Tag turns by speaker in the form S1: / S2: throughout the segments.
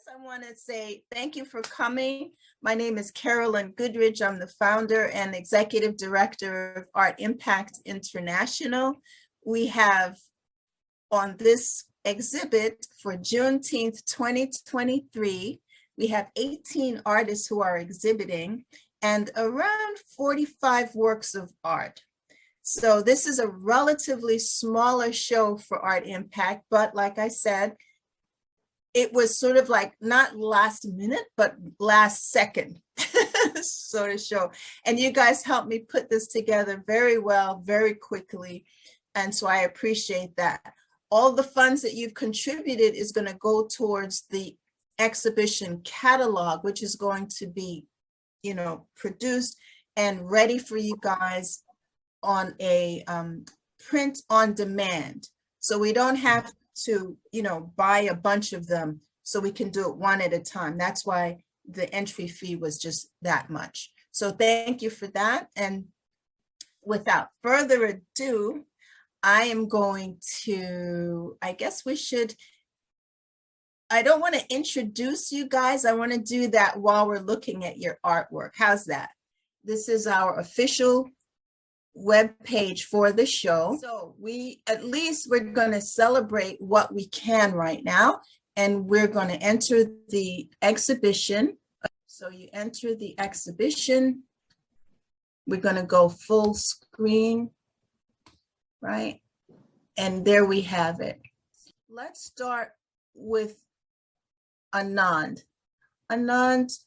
S1: I want to say thank you for coming. My name is Carolyn Goodridge. I'm the founder and executive director of Art Impact International. We have on this exhibit for Juneteenth 2023, we have 18 artists who are exhibiting and around 45 works of art. So this is a relatively smaller show for Art Impact, but like I said, it was sort of like not last minute, but last second sort of show. And you guys helped me put this together very well, very quickly. And so I appreciate that. All the funds that you've contributed is going to go towards the exhibition catalog, which is going to be, produced and ready for you guys on a print on demand. So we don't have to, buy a bunch of them, so we can do it one at a time. That's why the entry fee was just that much. So thank you for that. And without further ado, I am going to, I don't want to introduce you guys. I want to do that while we're looking at your artwork. How's that? This is our official web page for the show. So we're going to celebrate what we can right now, and we're going to enter the exhibition. So you enter the exhibition. We're going to go full screen, right? And there we have it. Let's start with Anand. Anand,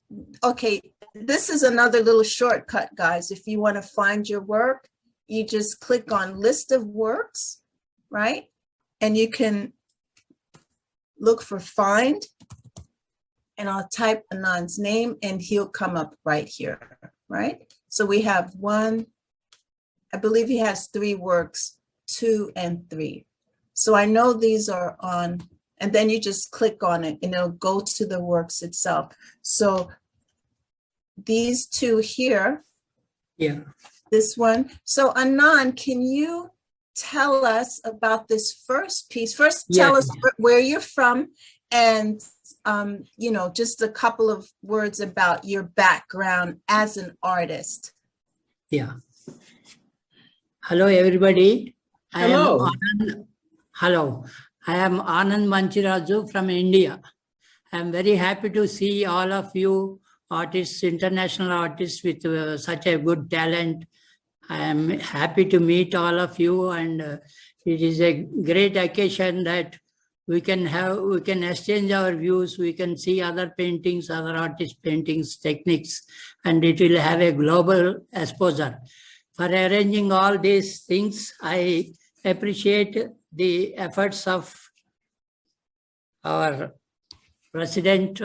S1: okay, this is another little shortcut, guys. If you want to find your work, you just click on list of works, right? And you can look for find, and I'll type Anand's name and he'll come up right here, right? So we have one, I believe he has 3 works, 2 and 3. So I know these are on, and then you just click on it and it'll go to the works itself. So these 2 here.
S2: Yeah.
S1: This one. So Anand, can you tell us about this first piece? First, tell us where you're from and, just a couple of words about your background as an artist.
S2: Yeah. Hello, everybody.
S3: Hello.
S2: Hello. I am Anand Manchiraju from India. I am very happy to see all of you artists, international artists with such a good talent. I am happy to meet all of you, and it is a great occasion that we can exchange our views, we can see other paintings, other artists' paintings, techniques, and it will have a global exposure. For arranging all these things, I appreciate the efforts of our President,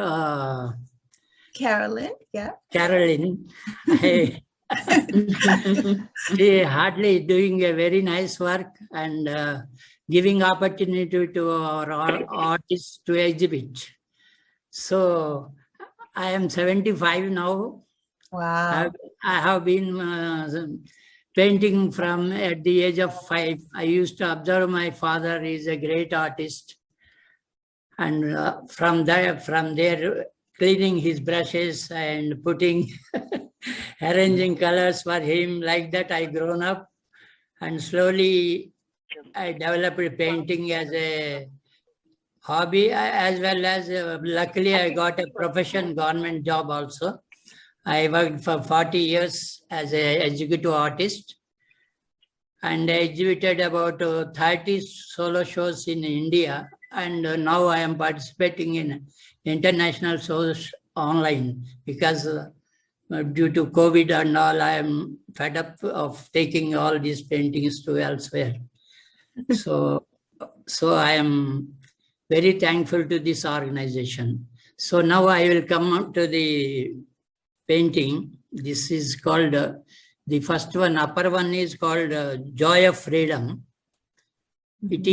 S1: Carolyn, yeah.
S2: Carolyn. She hardly doing a very nice work and giving opportunity to our artists to exhibit. So I am 75 now.
S1: Wow.
S2: I have been painting from at the age of 5. I used to observe my father is a great artist. And from there, cleaning his brushes and putting, arranging colors for him. Like that, I grown up, and slowly I developed painting as a hobby, as well as luckily I got a profession, government job also. I worked for 40 years as an executive artist, and I exhibited about 30 solo shows in India. And now I am participating in international shows online because due to COVID and all, I am fed up of taking all these paintings to elsewhere. So I am very thankful to this organization. So now I will come up to the painting. This is called, the first one, upper one is called Joy of Freedom. It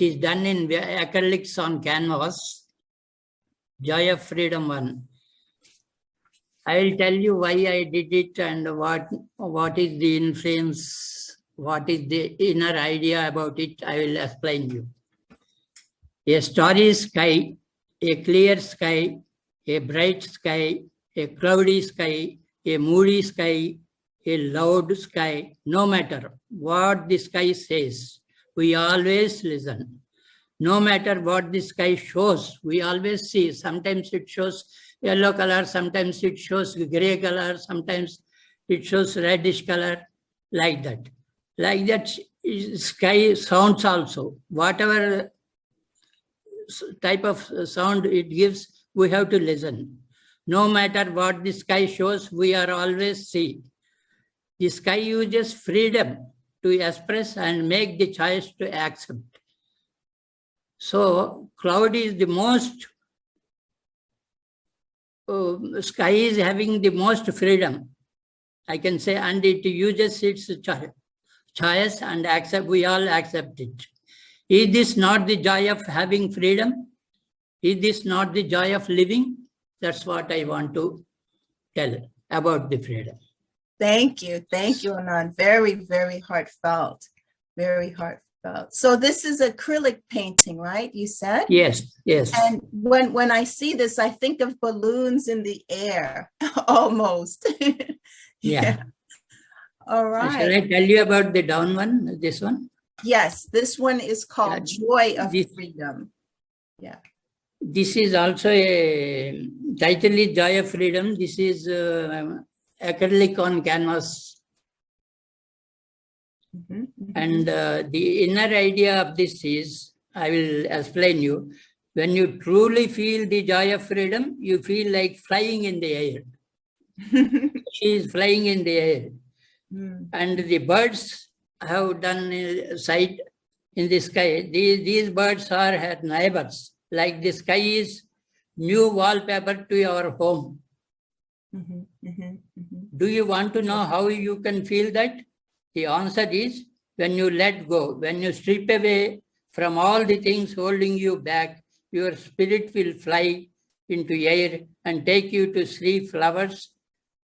S2: is done in acrylics on canvas. Joy of Freedom one. I will tell you why I did it and what is the influence, what is the inner idea about it. I will explain you. A starry sky a clear sky, a bright sky, a cloudy sky, a moody sky, a loud sky, no matter what the sky says, we always listen. No matter what the sky shows, we always see. Sometimes it shows yellow color, sometimes it shows gray color, sometimes it shows reddish color, like that. Like that, sky sounds also. Whatever type of sound it gives, we have to listen. No matter what the sky shows, we are always see. The sky uses freedom to express and make the choice to accept. So cloud is the most, sky is having the most freedom, I can say, and it uses its choice and accept. We all accept it. Is this not the joy of having freedom? Is this not the joy of living? That's what I want to tell about the freedom.
S1: Thank you, Anand. Very, very heartfelt, very heartfelt. So this is acrylic painting, right? You said?
S2: Yes, yes.
S1: And when I see this, I think of balloons in the air, almost.
S2: Yeah.
S1: All right.
S2: Shall I tell you about the down one, this one?
S1: Yes, this one is called Joy of Freedom. Yeah.
S2: This is also a title is Joy of Freedom. This is acrylic on canvas. And the inner idea of this is, I will explain you. When you truly feel the joy of freedom, you feel like flying in the air. She is flying in the air. And the birds have done a sight in the sky. These birds are her neighbors. Like the sky is new wallpaper to your home. Do you want to know how you can feel that? The answer is when you let go, when you strip away from all the things holding you back, your spirit will fly into air and take you to see flowers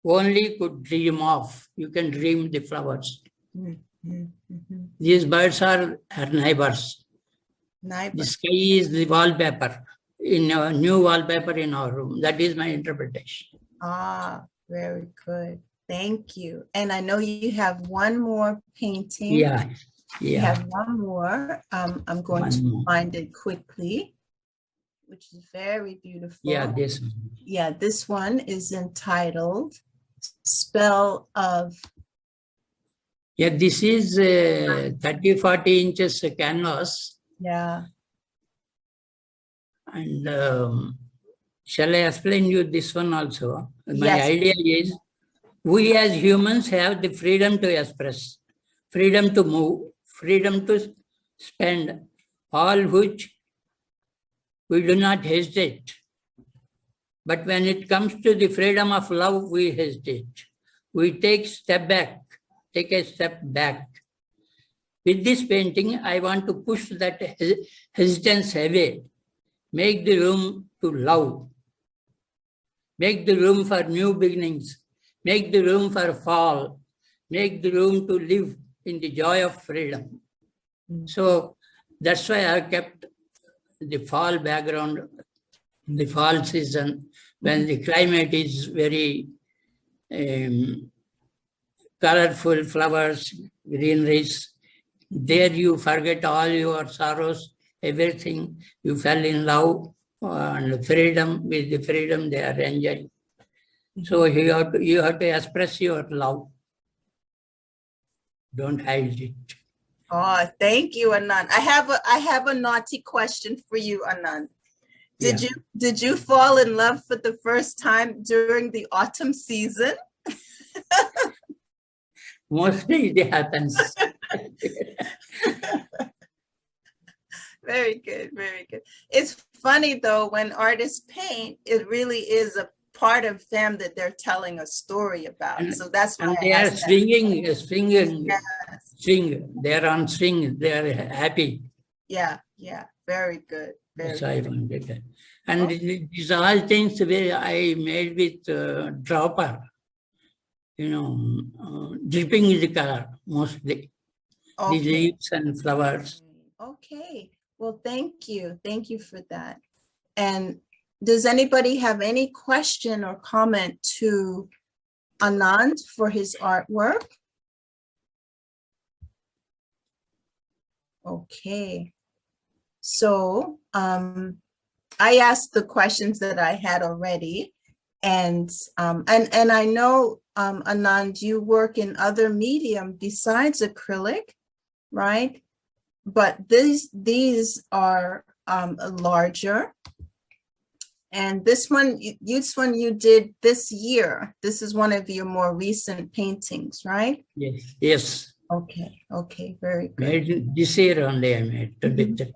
S2: only could dream of. You can dream the flowers. These birds are her neighbors. The sky is the wallpaper, in a new wallpaper in our room. That is my interpretation.
S1: Ah, very good. Thank you. And I know you have one more painting.
S2: Yeah.
S1: You have one more. I'm going to find it quickly, which is very beautiful.
S2: Yeah, this one.
S1: Yeah, this one is entitled Spell of.
S2: Yeah, this is 30-40 inches canvas.
S1: Yeah.
S2: And shall I explain you this one also? My
S1: Yes.
S2: idea is, we as humans have the freedom to express, freedom to move, freedom to spend, all which we do not hesitate. But when it comes to the freedom of love, we hesitate. We take a step back. With this painting, I want to push that hesitance away, make the room to love, make the room for new beginnings, make the room for fall, make the room to live in the joy of freedom. So that's why I kept the fall background, the fall season, when the climate is very colorful, flowers, greeneries. There you forget all your sorrows, everything. You fell in love and freedom. With the freedom they are enjoying. So you have to express your love. Don't hide it.
S1: Oh, thank you, Anand. I have a naughty question for you, Anand. Did you fall in love for the first time during the autumn season?
S2: Mostly it happens.
S1: Very good, very good. It's funny though, when artists paint, it really is a part of them that they're telling a story about. So that's why
S2: they are swinging. They are on swing. They are happy.
S1: Yeah, very good.
S2: That's why I wanted that. And these are all things where I made with dropper. Dripping is the color mostly. The leaves and flowers.
S1: Okay. Well, thank you. Thank you for that. And Does anybody have any question or comment to Anand for his artwork? Okay. So I asked the questions that I had already, and I know Anand, you work in other medium besides acrylic, right? But these are larger. And this one you did this year. This is one of your more recent paintings, right?
S2: Yes. Yes.
S1: Okay. Okay. Very good.
S2: Made this year only I made.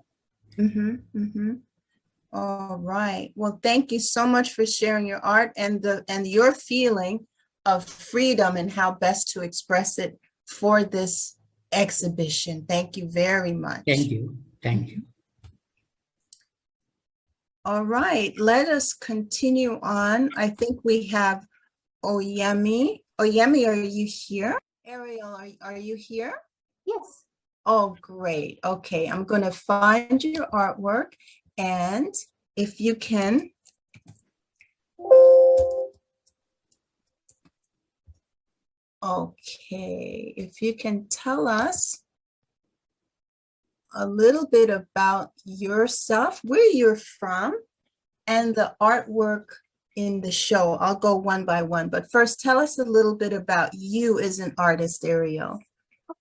S1: All right. Well, thank you so much for sharing your art and your feeling of freedom and how best to express it for this exhibition. Thank you very much.
S2: Thank you. Thank you.
S1: All right, let us continue on. I think we have Oyemi. Oyemi, are you here? Ariel, are you here?
S3: Yes.
S1: Oh, great. Okay, I'm going to find your artwork, and if you can. Okay, if you can tell us a little bit about yourself, where you're from, and the artwork in the show. I'll go one by one, but first tell us a little bit about you as an artist, Ariel.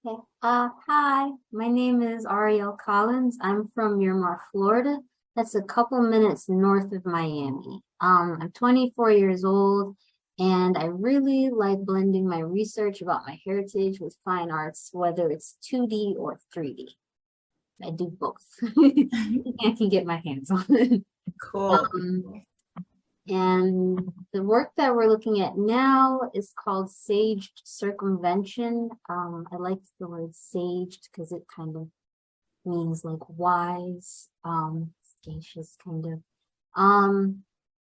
S3: Okay. Hi, my name is Ariel Collins. I'm from Miramar, Florida. That's a couple minutes north of Miami. I'm 24 years old, and I really like blending my research about my heritage with fine arts, whether it's 2D or 3D. I do both. I can get my hands on it.
S1: Cool.
S3: And the work that we're looking at now is called Saged Circumvention. I like the word saged because it kind of means like wise, sagacious kind of.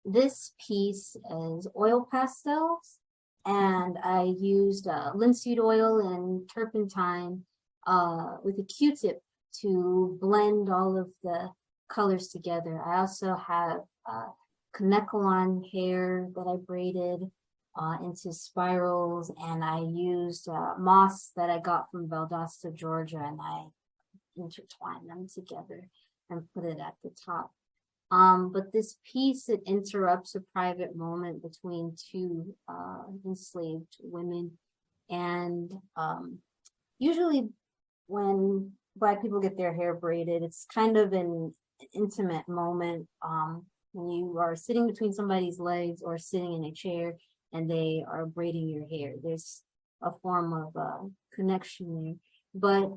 S3: This piece is oil pastels, and I used linseed oil and turpentine with a Q-tip to blend all of the colors together. I also have Kanekalon hair that I braided into spirals, and I used moss that I got from Valdosta, Georgia, and I intertwined them together and put it at the top. But this piece, it interrupts a private moment between two enslaved women, and usually when Black people get their hair braided, it's kind of an intimate moment. When you are sitting between somebody's legs or sitting in a chair and they are braiding your hair, there's a form of connection there. But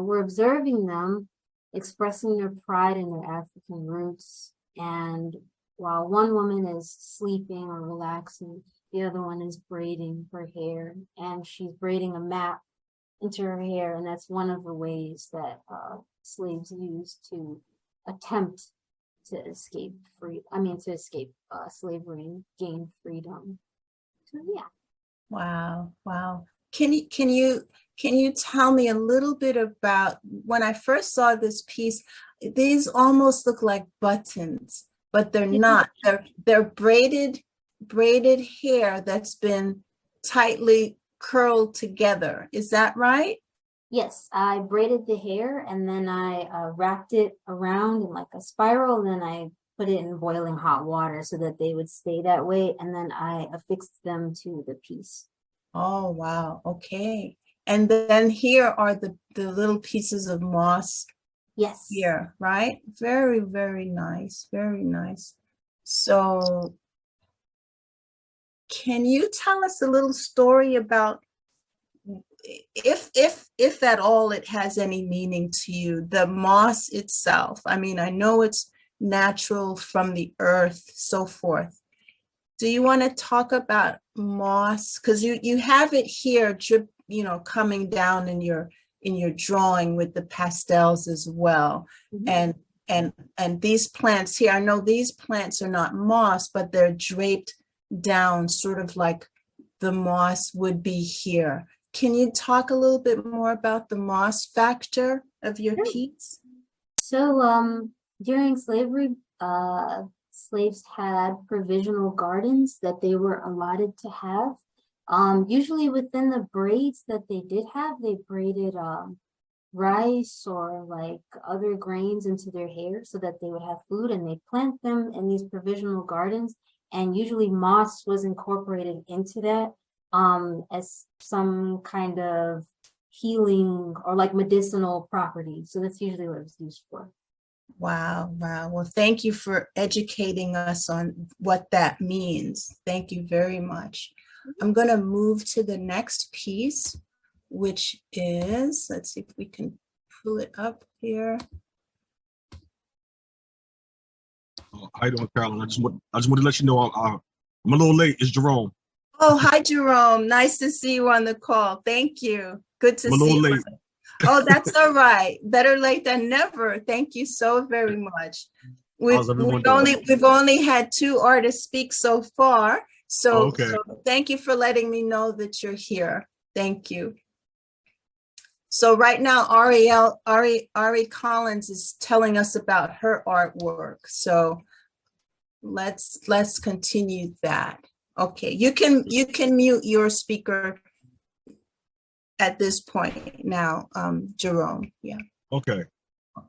S3: we're observing them expressing their pride in their African roots. And while one woman is sleeping or relaxing, the other one is braiding her hair, and she's braiding a map into her hair. And that's one of the ways that slaves used to attempt to escape slavery and gain freedom. So yeah.
S1: Wow. Wow. Can you tell me a little bit about, when I first saw this piece, these almost look like buttons, but they're not. They're braided hair that's been tightly curled together. Is that right?
S3: Yes, I braided the hair and then I wrapped it around in like a spiral, and then I put it in boiling hot water so that they would stay that way, and then I affixed them to the piece.
S1: Oh, wow. Okay. And then here are the little pieces of moss.
S3: Yes.
S1: Here, right? Very, very nice. Very nice. So can you tell us a little story about, if at all it has any meaning to you, the moss itself? I mean, I know it's natural from the earth, so forth. Do you want to talk about moss? Because you have it here, drip, coming down in your drawing with the pastels as well. Mm-hmm. And these plants here, I know these plants are not moss, but they're draped down sort of like the moss would be here. Can you talk a little bit more about the moss factor of your piece?
S3: So during slavery, slaves had provisional gardens that they were allotted to have. Usually within the braids that they did have, they braided rice or like other grains into their hair so that they would have food, and they plant them in these provisional gardens. And usually moss was incorporated into that as some kind of healing or like medicinal property. So that's usually what it's used for.
S1: Wow, wow. Well, thank you for educating us on what that means. Thank you very much. I'm going to move to the next piece, which is, let's see if we can pull it up here.
S4: How you doing, Carolyn? I just want to let you know I'm a little late. It's Jerome.
S1: Oh, hi, Jerome. Nice to see you on the call. Thank you. Good to
S4: I'm a
S1: see
S4: little
S1: you.
S4: late.
S1: Oh, that's all right. Better late than never. Thank you so very much.
S4: How's everyone doing?
S1: We've only had 2 artists speak so far. So,
S4: Okay.
S1: so thank you for letting me know that you're here. Thank you. So right now, Ariel Collins is telling us about her artwork. So let's continue that. Okay, you can mute your speaker at this point now, Jerome. Yeah.
S4: Okay.
S1: Let's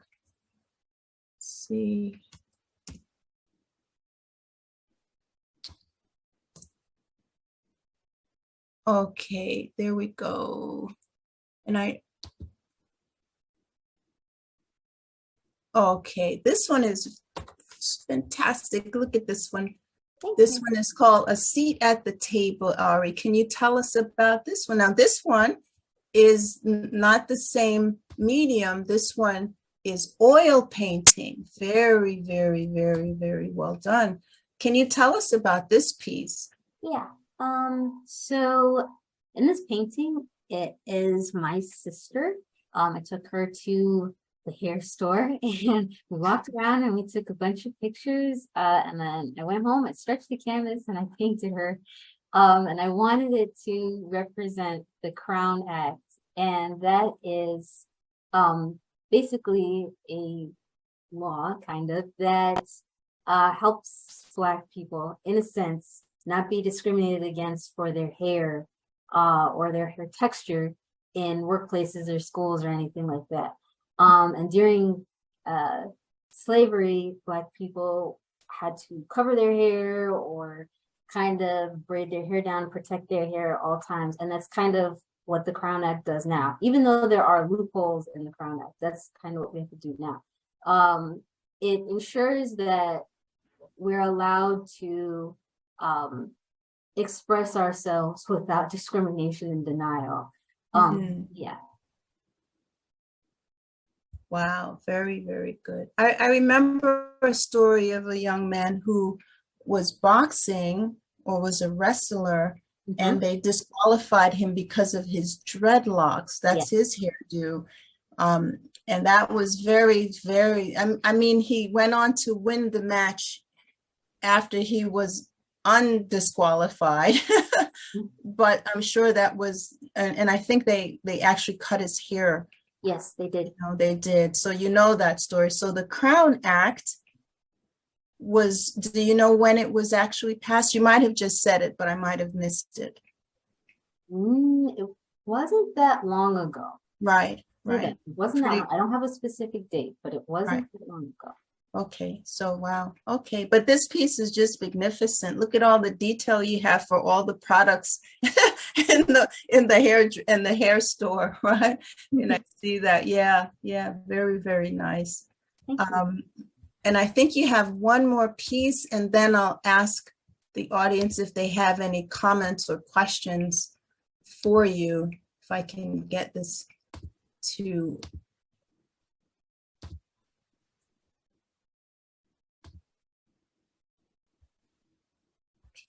S1: see. Okay, there we go. And okay, this one is fantastic. Look at this one. This one is called A Seat at the Table, Ari. Can you tell us about this one? Now, this one is not the same medium. This one is oil painting. Very, very, very, very well done. Can you tell us about this piece?
S3: Yeah. So in this painting, it is my sister. I took her to the hair store and we walked around and we took a bunch of pictures. And then I went home, I stretched the canvas and I painted her. And I wanted it to represent the Crown Act. And that is basically a law kind of that helps Black people, in a sense, not be discriminated against for their hair or their hair texture in workplaces or schools or anything like that. And during slavery, Black people had to cover their hair or kind of braid their hair down, protect their hair at all times. And that's kind of what the Crown Act does now. Even though there are loopholes in the Crown Act, that's kind of what we have to do now. It ensures that we're allowed to express ourselves without discrimination and denial. Yeah.
S1: Wow, very, very good. I remember a story of a young man who was boxing or was a wrestler, and they disqualified him because of his dreadlocks. That's his hairdo. And that was very, very, I mean, he went on to win the match after he was undisqualified, but I'm sure that was, and I think they actually cut his hair.
S3: Yes, they did.
S1: No, they did. So you know that story. So the Crown Act was, do you know when it was actually passed? You might have just said it, but I might have missed it.
S3: It wasn't that long ago.
S1: Right, right.
S3: It wasn't that long. I don't have a specific date, but it wasn't that long ago.
S1: Okay, so wow. Okay, but this piece is just magnificent. Look at all the detail you have for all the products in the hair store, right? And I see that. Yeah, very, very nice.
S3: Thank you.
S1: And I think you have one more piece, and then I'll ask the audience if they have any comments or questions for you, if I can get this to.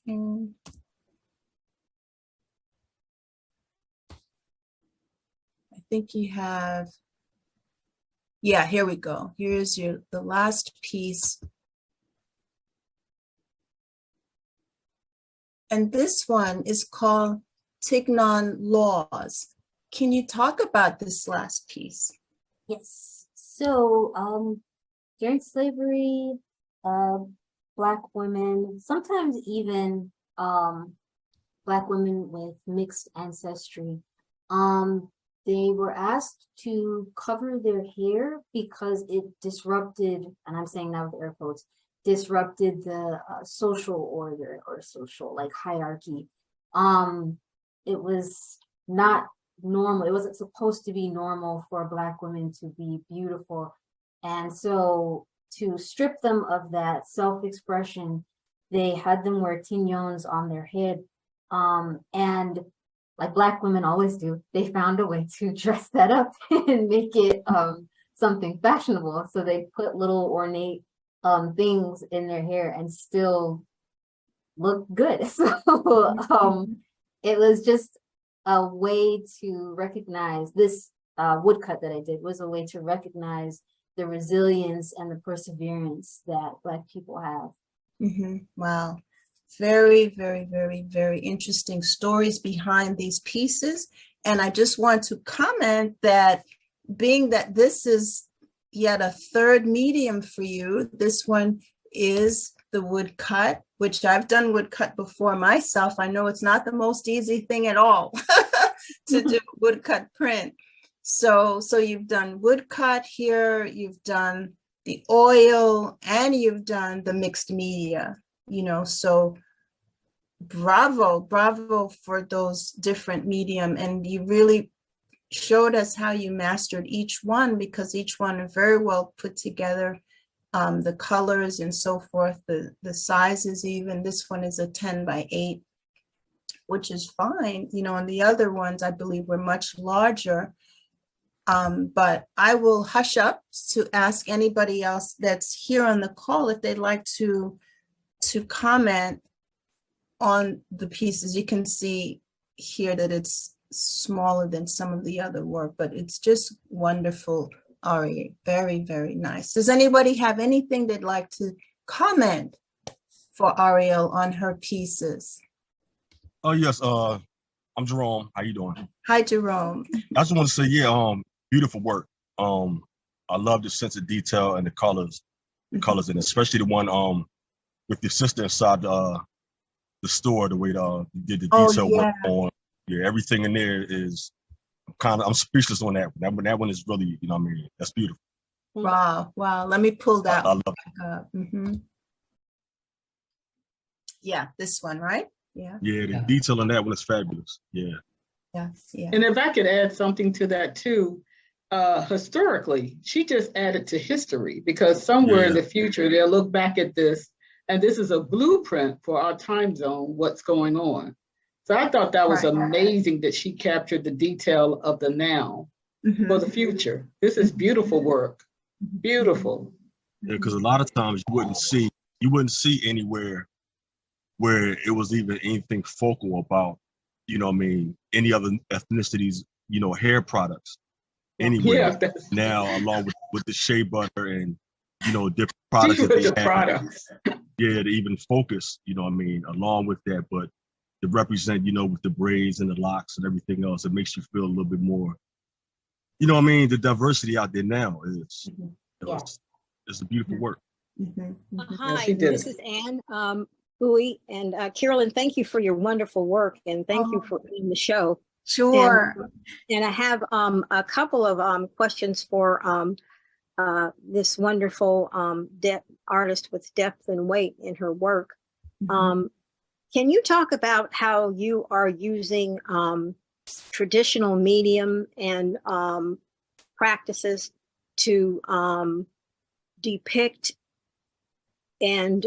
S1: I think you have, yeah, here we go. Here's the last piece. And this one is called Tignon Laws. Can you talk about this last piece?
S3: Yes. So during slavery, Black women, sometimes even Black women with mixed ancestry, they were asked to cover their hair because it disrupted, and I'm saying that with air quotes, disrupted the social order or social like hierarchy. It was not normal. It wasn't supposed to be normal for Black women to be beautiful. And so to strip them of that self-expression, they had them wear tignons on their head. And like Black women always do, they found a way to dress that up and make it something fashionable. So they put little ornate things in their hair and still look good. So it was just a way to recognize this woodcut that I did was a way to recognize the resilience and the perseverance that Black people have.
S1: Wow. Very, very, very, very interesting stories behind these pieces. And I just want to comment that being that this is yet a third medium for you, this one is the woodcut, which I've done woodcut before myself. I know it's not the most easy thing at all to do woodcut print. So you've done woodcut here, you've done the oil, and you've done the mixed media, you know, so bravo for those different medium. And you really showed us how you mastered each one, because each one are very well put together. The colors and so forth, the sizes, even this one is a 10x8, which is fine, you know, and the other ones I believe were much larger. But I will hush up to ask anybody else that's here on the call if they'd like to comment on the pieces. You can see here that it's smaller than some of the other work, but it's just wonderful, Ari. Very, very nice. Does anybody have anything they'd like to comment for Ariel on her pieces?
S4: Oh yes, I'm Jerome. How you doing?
S1: Hi, Jerome.
S4: I just want to say, yeah, beautiful work. I love the sense of detail and the colors, and especially the one with the sister inside the store, the way you did the detail work on. Yeah, everything in there is I'm speechless on that one. That one is really, you know what I mean? That's beautiful.
S1: Wow. Let me pull that
S4: I
S1: one
S4: love
S1: back up. Yeah, this one, right? Yeah.
S4: Yeah, the detail on that one is fabulous. Yeah.
S1: Yeah.
S5: And if I could add something to that too, historically, she just added to history, because somewhere in the future, they'll look back at this, and this is a blueprint for our time zone, what's going on. So I thought that was amazing that she captured the detail of the now for the future. This is beautiful work. Beautiful.
S4: Yeah, because a lot of times you wouldn't see anywhere where it was even anything focal about, you know what I mean, any other ethnicities, you know, hair products anywhere.
S5: Yeah,
S4: now, along with the shea butter and, you know, different products that they have. Yeah, to even focus, you know what I mean, along with that, but to represent, you know, with the braids and the locks and everything else, it makes you feel a little bit more, you know what I mean, the diversity out there now is, it's a beautiful work.
S6: Hi, this is Ann Bowie, and Carolyn, thank you for your wonderful work, and thank you for being the show.
S1: Sure.
S6: And I have a couple of questions for this wonderful artist with depth and weight in her work. Can you talk about how you are using traditional medium and practices to depict and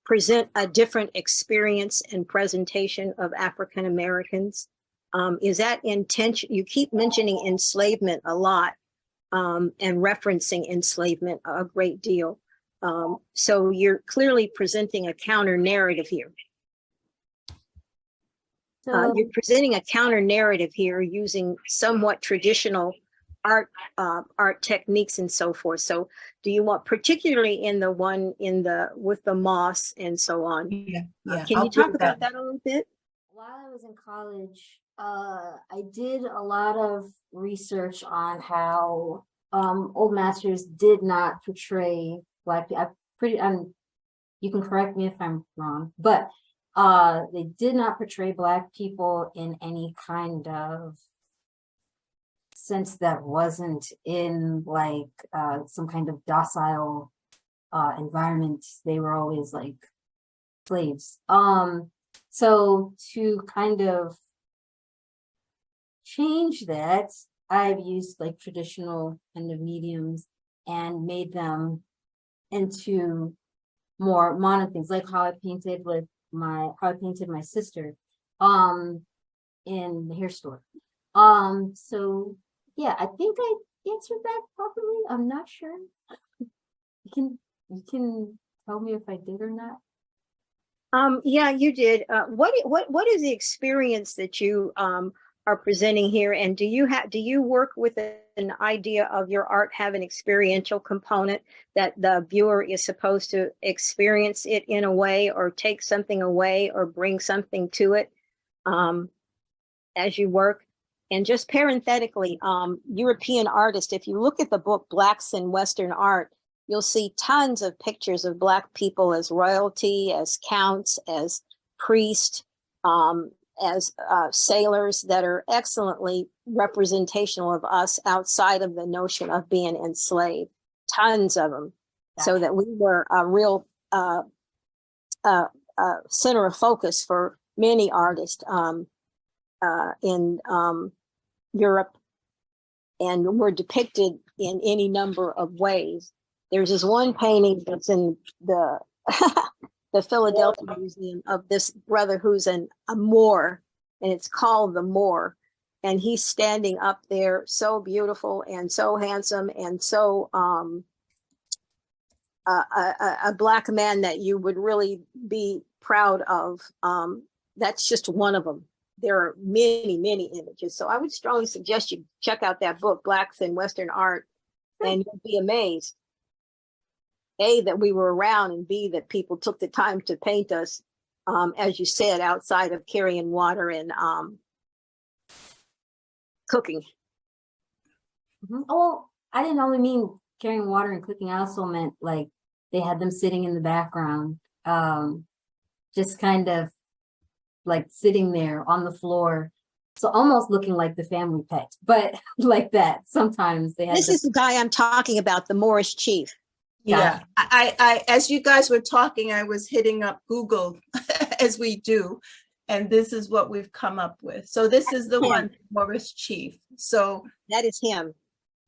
S6: present a different experience and presentation of African Americans? Is that intention? You keep mentioning enslavement a lot and referencing enslavement a great deal. So you're clearly presenting a counter narrative here. You're presenting a counter narrative here using somewhat traditional art techniques and so forth. So do you want, particularly in the one with the moss and so on? Can you talk about that a little bit?
S3: While I was in college, I did a lot of research on how old masters did not portray Black people. You can correct me if I'm wrong, but they did not portray Black people in any kind of sense that wasn't in like some kind of docile environment. They were always like slaves. So to kind of change that, I've used like traditional kind of mediums and made them into more modern things, like how I painted my sister in the hair store. So yeah, I think I answered that properly. I'm not sure. You can tell me if I did or not.
S6: Yeah, you did. What is the experience that you are presenting here, and do you work with an idea of your art have an experiential component that the viewer is supposed to experience it in a way, or take something away, or bring something to it as you work? And just parenthetically, European artists, if you look at the book Blacks in Western Art, you'll see tons of pictures of Black people as royalty, as counts, as priests, as sailors that are excellently representational of us outside of the notion of being enslaved. Tons of them. So that we were a real center of focus for many artists in Europe, and were depicted in any number of ways. There's this one painting that's in the the Philadelphia Museum of this brother who's a Moor, and it's called The Moor. And he's standing up there so beautiful and so handsome and so a Black man that you would really be proud of. That's just one of them. There are many, many images. So I would strongly suggest you check out that book, Blacks in Western Art, and you'll be amazed. A, that we were around, and B, that people took the time to paint us, as you said, outside of carrying water and cooking.
S3: Mm-hmm. Oh, I didn't only mean carrying water and cooking. I also meant like they had them sitting in the background, just kind of like sitting there on the floor. So almost looking like the family pet, but like that. Sometimes they had
S6: This is the guy I'm talking about, the Moorish chief.
S1: Yeah, I as you guys were talking, I was hitting up Google as we do, and this is what we've come up with. So this is the one, Morris Chief. So
S6: that is him.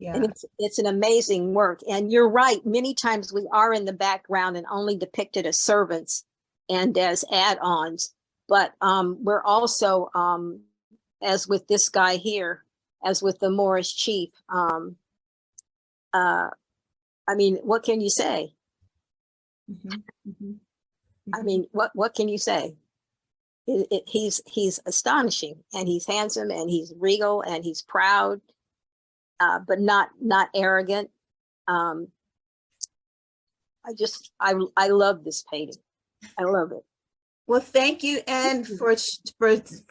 S1: Yeah,
S6: and it's an amazing work. And you're right, many times we are in the background and only depicted as servants and as add-ons, but we're also, as with this guy here, as with the Moorish chief, I mean, what can you say? I mean, what can you say? He's astonishing, and he's handsome, and he's regal, and he's proud, but not arrogant. I love this painting. I love it.
S1: Well, thank you, Anne, for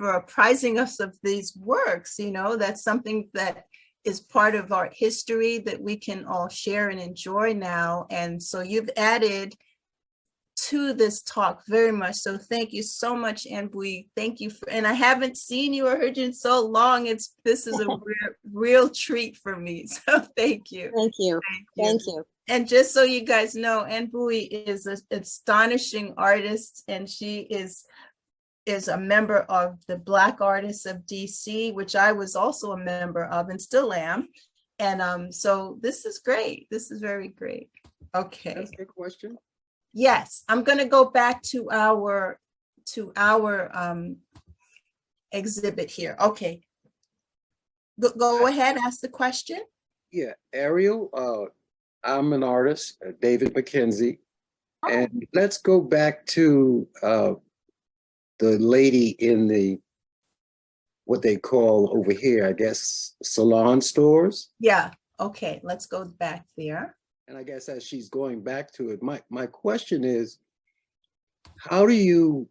S1: apprising us of these works. You know, that's something that is part of art history that we can all share and enjoy now. And so you've added to this talk very much. So thank you so much, Anne Bui. Thank you and I haven't seen you or heard you in so long. This is a real treat for me. So thank you.
S6: Thank you. Thank you.
S1: And just so you guys know, Anne Bui is an astonishing artist, and she is a member of the Black Artists of DC, which I was also a member of and still am. And so this is great. This is very great. Okay.
S7: That's a good question.
S1: Yes, I'm going to go back to our exhibit here. Okay. Go ahead, ask the question.
S7: Yeah, Ariel, I'm an artist, David McKenzie. And let's go back to the lady in the, what they call over here, I guess, salon stores.
S1: Yeah, okay, let's go back there.
S7: And I guess as she's going back to it, my question is, how do you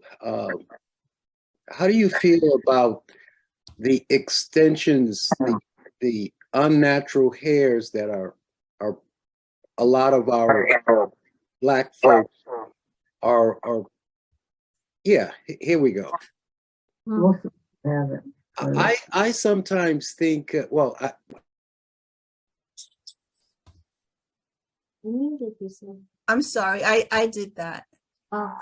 S7: feel about the extensions, the unnatural hairs that are a lot of our Black folks are yeah, here we go. I sometimes think,
S1: I'm sorry, I did that.
S3: Oh,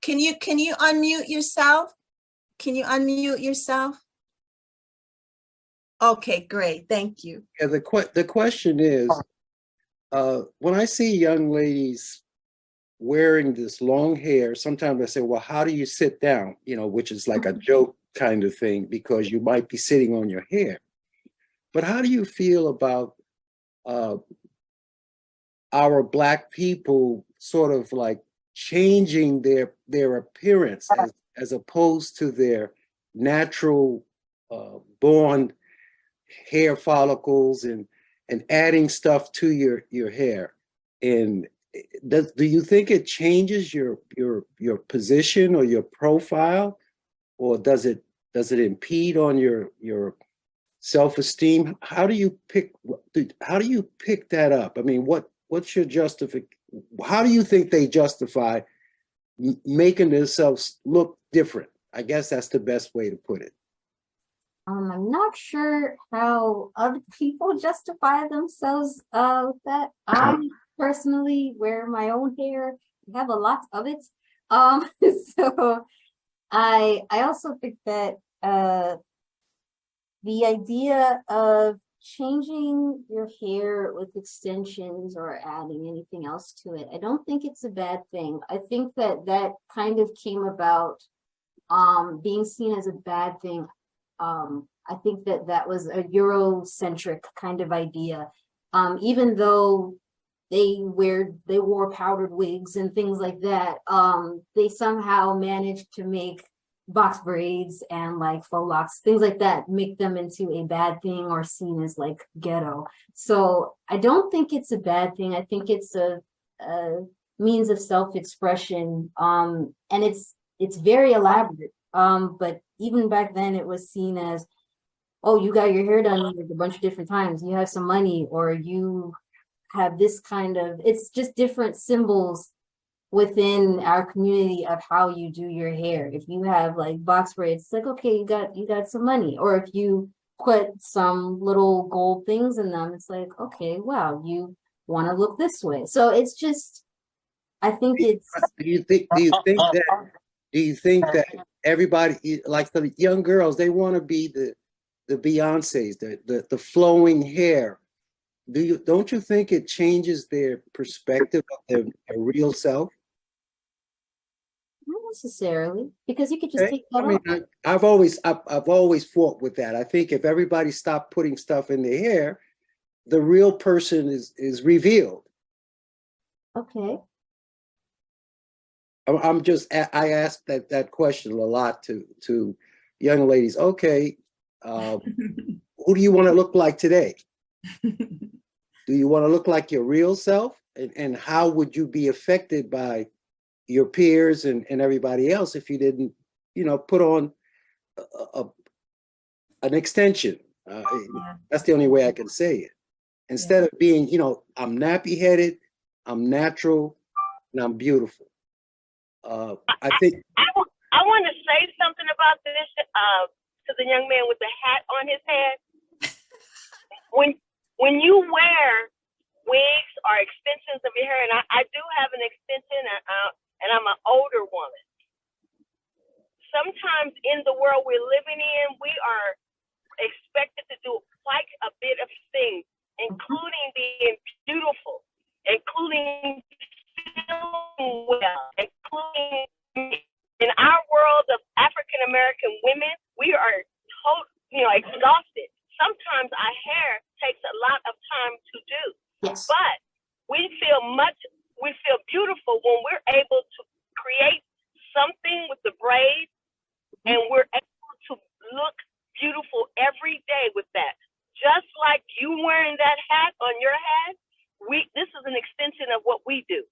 S1: Can you unmute yourself? Can you unmute yourself? Okay, great, thank you.
S7: yeah, the question is, when I see young ladies wearing this long hair, sometimes I say, well, how do you sit down? You know, which is like a joke kind of thing, because you might be sitting on your hair. But how do you feel about our Black people sort of like changing their appearance as opposed to their natural born hair follicles and adding stuff to your hair? And do you think it changes your position or your profile, or does it impede on your self-esteem? How do you pick that up? I mean, what's your how do you think they justify making themselves look different? I guess that's the best way to put it.
S3: I'm not sure how other people justify themselves with that. I personally wear my own hair. I have a lot of it. So I also think that the idea of changing your hair with extensions or adding anything else to it, I don't think it's a bad thing. I think that kind of came about being seen as a bad thing. I think that was a Eurocentric kind of idea. Even though they wore powdered wigs and things like that, they somehow managed to make box braids and like faux locks, things like that, make them into a bad thing or seen as like ghetto. So I don't think it's a bad thing. I think it's a means of self-expression, and it's very elaborate. But even back then it was seen as, oh, you got your hair done like a bunch of different times, you have some money, or you have this kind of, it's just different symbols within our community of how you do your hair. If you have like box braids, it's like, okay, you got some money. Or if you put some little gold things in them, it's like, okay, wow, you want to look this way. So it's just, I think it's.
S7: Do you think that everybody, like the young girls, they want to be the Beyoncés, the flowing hair? Don't you think it changes their perspective of their real self?
S3: Not necessarily, because you could just take that off.
S7: I've always fought with that. I think if everybody stopped putting stuff in their hair, the real person is revealed.
S3: Okay.
S7: I asked that question a lot to young ladies. Okay, who do you want to look like today? Do you want to look like your real self? And how would you be affected by your peers and everybody else if you didn't, put on an extension? That's the only way I can say it. Instead of being, I'm nappy headed, I'm natural, and I'm beautiful. I think
S8: I want to say something about this to the young man with the hat on his head. When you wear wigs or extensions of your hair, and I do have an extension, and I'm an older woman. Sometimes in the world we're living in, we are expected to do quite a bit of things, including being beautiful, including feeling well, including in our world of African American women, we are exhausted. Sometimes our hair takes a lot of time to do.
S3: Yes.
S8: But we feel beautiful when we're able to create something with the braids, and we're able to look beautiful every day with that. Just like you wearing that hat on your head, this is an extension of what we do.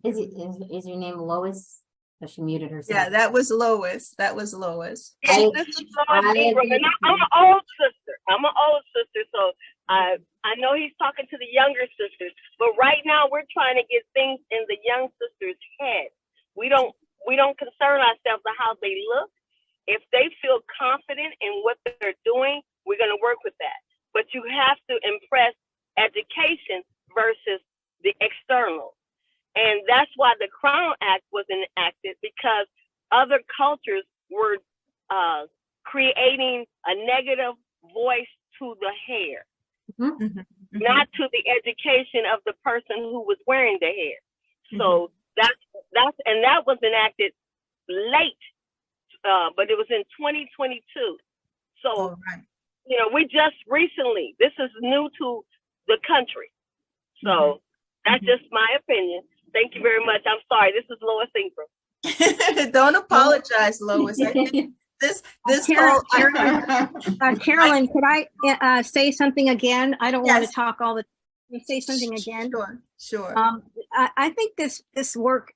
S3: Is your name Lois? Or she muted herself.
S1: Yeah, that was Lois. That was Lois.
S8: This is Lois Ingram, and I'm an old sister. I'm an old sister, so I know he's talking to the younger sisters. But right now, we're trying to get things in the young sisters' head. We don't concern ourselves with how they look. If they feel confident in what they're doing, we're going to work with that. But you have to impress education versus the external. And that's why the Crown Act was enacted, because other cultures were creating a negative voice to the hair, not to the education of the person who was wearing the hair. So that was enacted late, but it was in 2022. So, you know, we just recently, this is new to the country. So that's just my opinion. Thank you very much. I'm sorry. This is Lois Ingram.
S1: Don't apologize, Lois. I think
S6: Carolyn, could I say something again? I don't want to talk all the time. Say something again.
S1: Sure.
S6: I think this work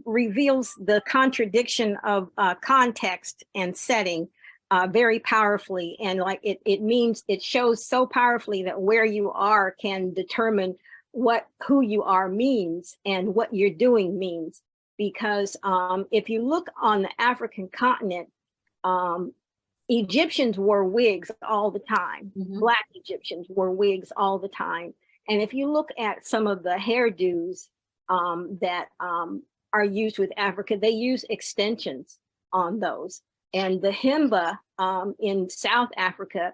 S6: reveals the contradiction of context and setting very powerfully, and like it shows so powerfully that where you are can determine who you are means and what you're doing means. Because if you look on the African continent, Egyptians wore wigs all the time. Black Egyptians wore wigs all the time. And if you look at some of the hairdos that are used with Africa, they use extensions on those. And the Himba in South Africa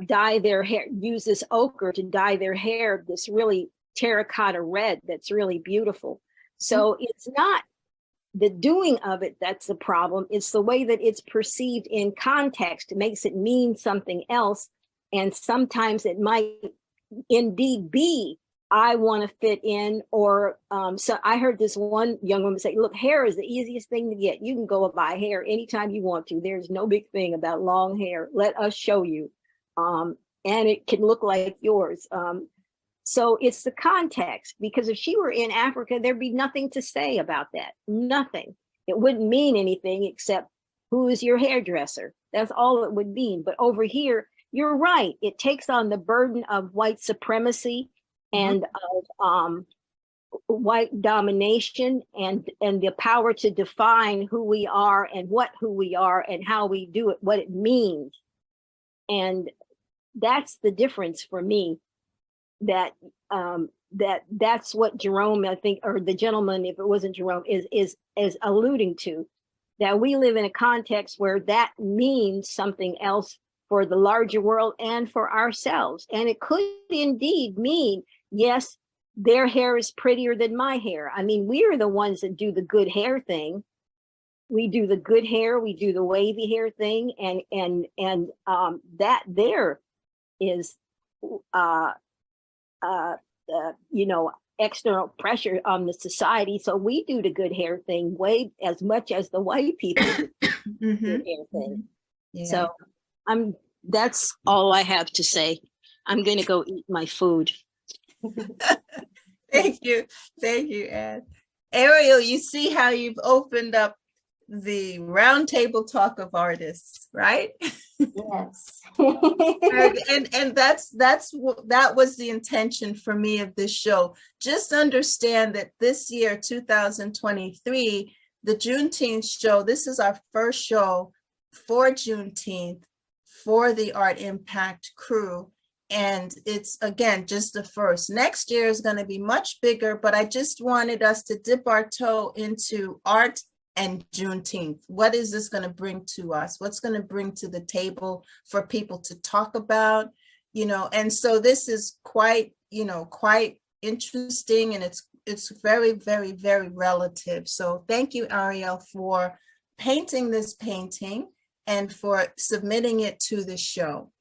S6: dye their hair, use this ochre to dye their hair this really terracotta red that's really beautiful. So it's not the doing of it that's the problem. It's the way that it's perceived in context. It makes it mean something else. And sometimes it might indeed be, I want to fit in, or so I heard this one young woman say, look, hair is the easiest thing to get. You can go and buy hair anytime you want to. There's no big thing about long hair. Let us show you. And it can look like yours. So it's the context, because if she were in Africa, there'd be nothing to say about that. Nothing. It wouldn't mean anything except who is your hairdresser. That's all it would mean. But over here, you're right. It takes on the burden of white supremacy and of white domination and the power to define who we are and who we are and how we do it, what it means. And that's the difference for me. That's what Jerome, I think, or the gentleman, if it wasn't Jerome, is alluding to, that we live in a context where that means something else for the larger world and for ourselves. And it could indeed mean, yes, their hair is prettier than my hair. I mean, we are the ones that do the good hair thing. We do the good hair, we do the wavy hair thing, and that there is you know, external pressure on the society. So we do the good hair thing way as much as the white people do the good hair thing. Yeah. So that's all I have to say. I'm going to go eat my food.
S1: Thank you, Ann. Ariel, you see how you've opened up the roundtable talk of artists, right?
S3: Yes.
S1: and that was the intention for me of this show. Just understand that this year, 2023, the Juneteenth show, this is our first show for Juneteenth for the Art Impact crew. And it's, again, just the first. Next year is going to be much bigger, but I just wanted us to dip our toe into art and Juneteenth. What is this going to bring to us? What's going to bring to the table for people to talk about, you know? And so this is quite interesting, and it's very, very, very relative. So thank you, Ariel, for painting this painting and for submitting it to the show.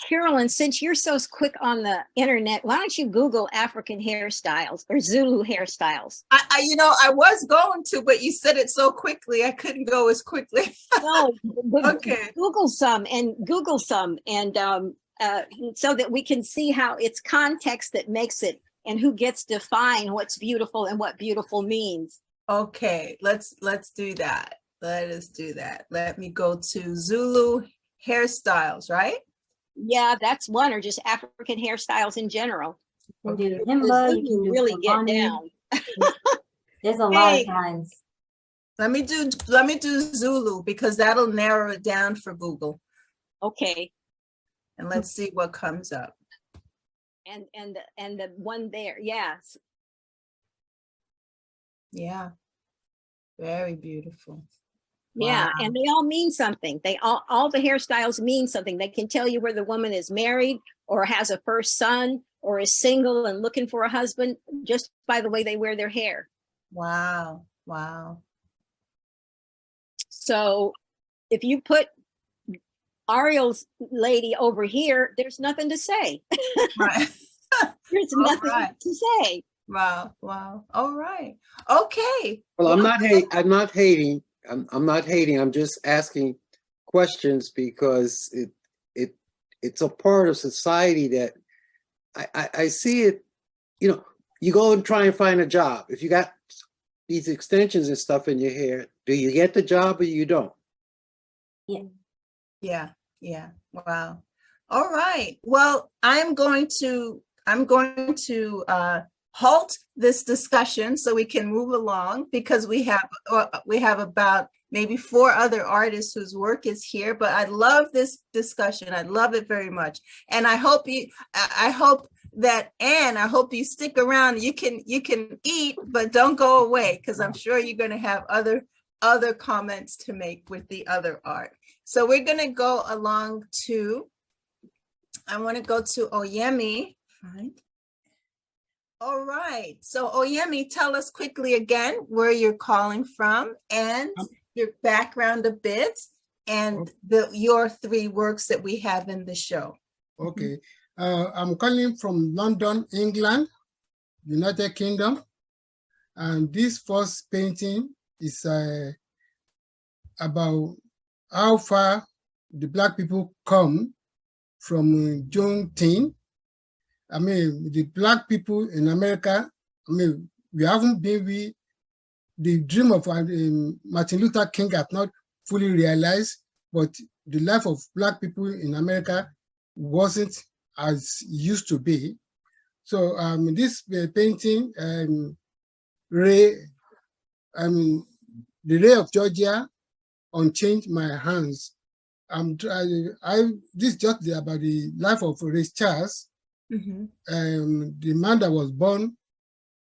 S6: Carolyn, since you're so quick on the internet, why don't you Google African hairstyles or Zulu hairstyles?
S1: I was going to, but you said it so quickly, I couldn't go as quickly.
S6: No,
S1: okay.
S6: Google some and so that we can see how it's context that makes it and who gets to define what's beautiful and what beautiful means.
S1: Okay, let's do that. Let us do that. Let me go to Zulu hairstyles, right?
S6: Yeah, that's one, or just African hairstyles in general.
S3: You can do
S6: The
S3: himba, you
S6: Zulu
S3: can do
S6: really get
S3: Fulani.
S6: down.
S3: There's a lot
S1: Hey.
S3: of kinds.
S1: Let me do Zulu because that'll narrow it down for Google.
S6: Okay,
S1: And let's see what comes up.
S6: and the one there, yes.
S1: Yeah. Very beautiful.
S6: Yeah,
S1: Wow.
S6: and they all mean something. They all the hairstyles mean something. They can tell you where the woman is married or has a first son or is single and looking for a husband just by the way they wear their hair.
S1: Wow. Wow.
S6: So if you put Ariel's lady over here, there's nothing to say.
S1: Right.
S6: There's
S1: All
S6: nothing
S1: right.
S6: to say.
S1: Wow. Wow. All right. Okay.
S7: Well, I'm not hating. I'm not hating. I'm just asking questions because it's a part of society that I see it. You know, you go and try and find a job. If you got these extensions and stuff in your hair, do you get the job or you don't?
S1: Yeah. Yeah. Wow. All right. Well, I'm going to halt this discussion so we can move along because we have about maybe 4 other artists whose work is here, but I love this discussion. I love it very much. And I hope that Anne, I hope you stick around. You can eat, but don't go away because I'm sure you're going to have other comments to make with the other art. So we're going to go along to, I want to go to Oyemi. Right. All right. So Oyemi, tell us quickly again where you're calling from and your background a bit and your 3 works that we have in the show.
S9: Okay. I'm calling from London, England, United Kingdom. And this first painting is about how far the Black people come from Juneteenth. I mean, the Black people in America, I mean, we haven't been with the dream of Martin Luther King has not fully realized, but the life of Black people in America wasn't as used to be. So this painting, the Ray of Georgia, Unchained My Hands. This is just about the life of Ray Charles, the man that was born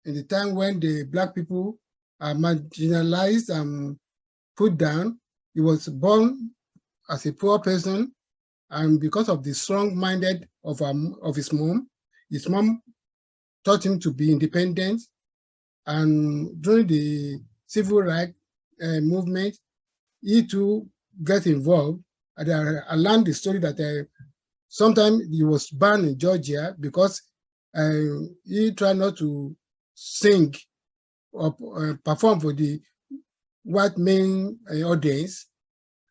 S9: in the time when the Black people are marginalized and put down. He was born as a poor person, and because of the strong-minded of his mom taught him to be independent. And during the civil rights movement, he too got involved. And I learned the story that sometimes he was banned in Georgia because he tried not to sing or perform for the white main audience,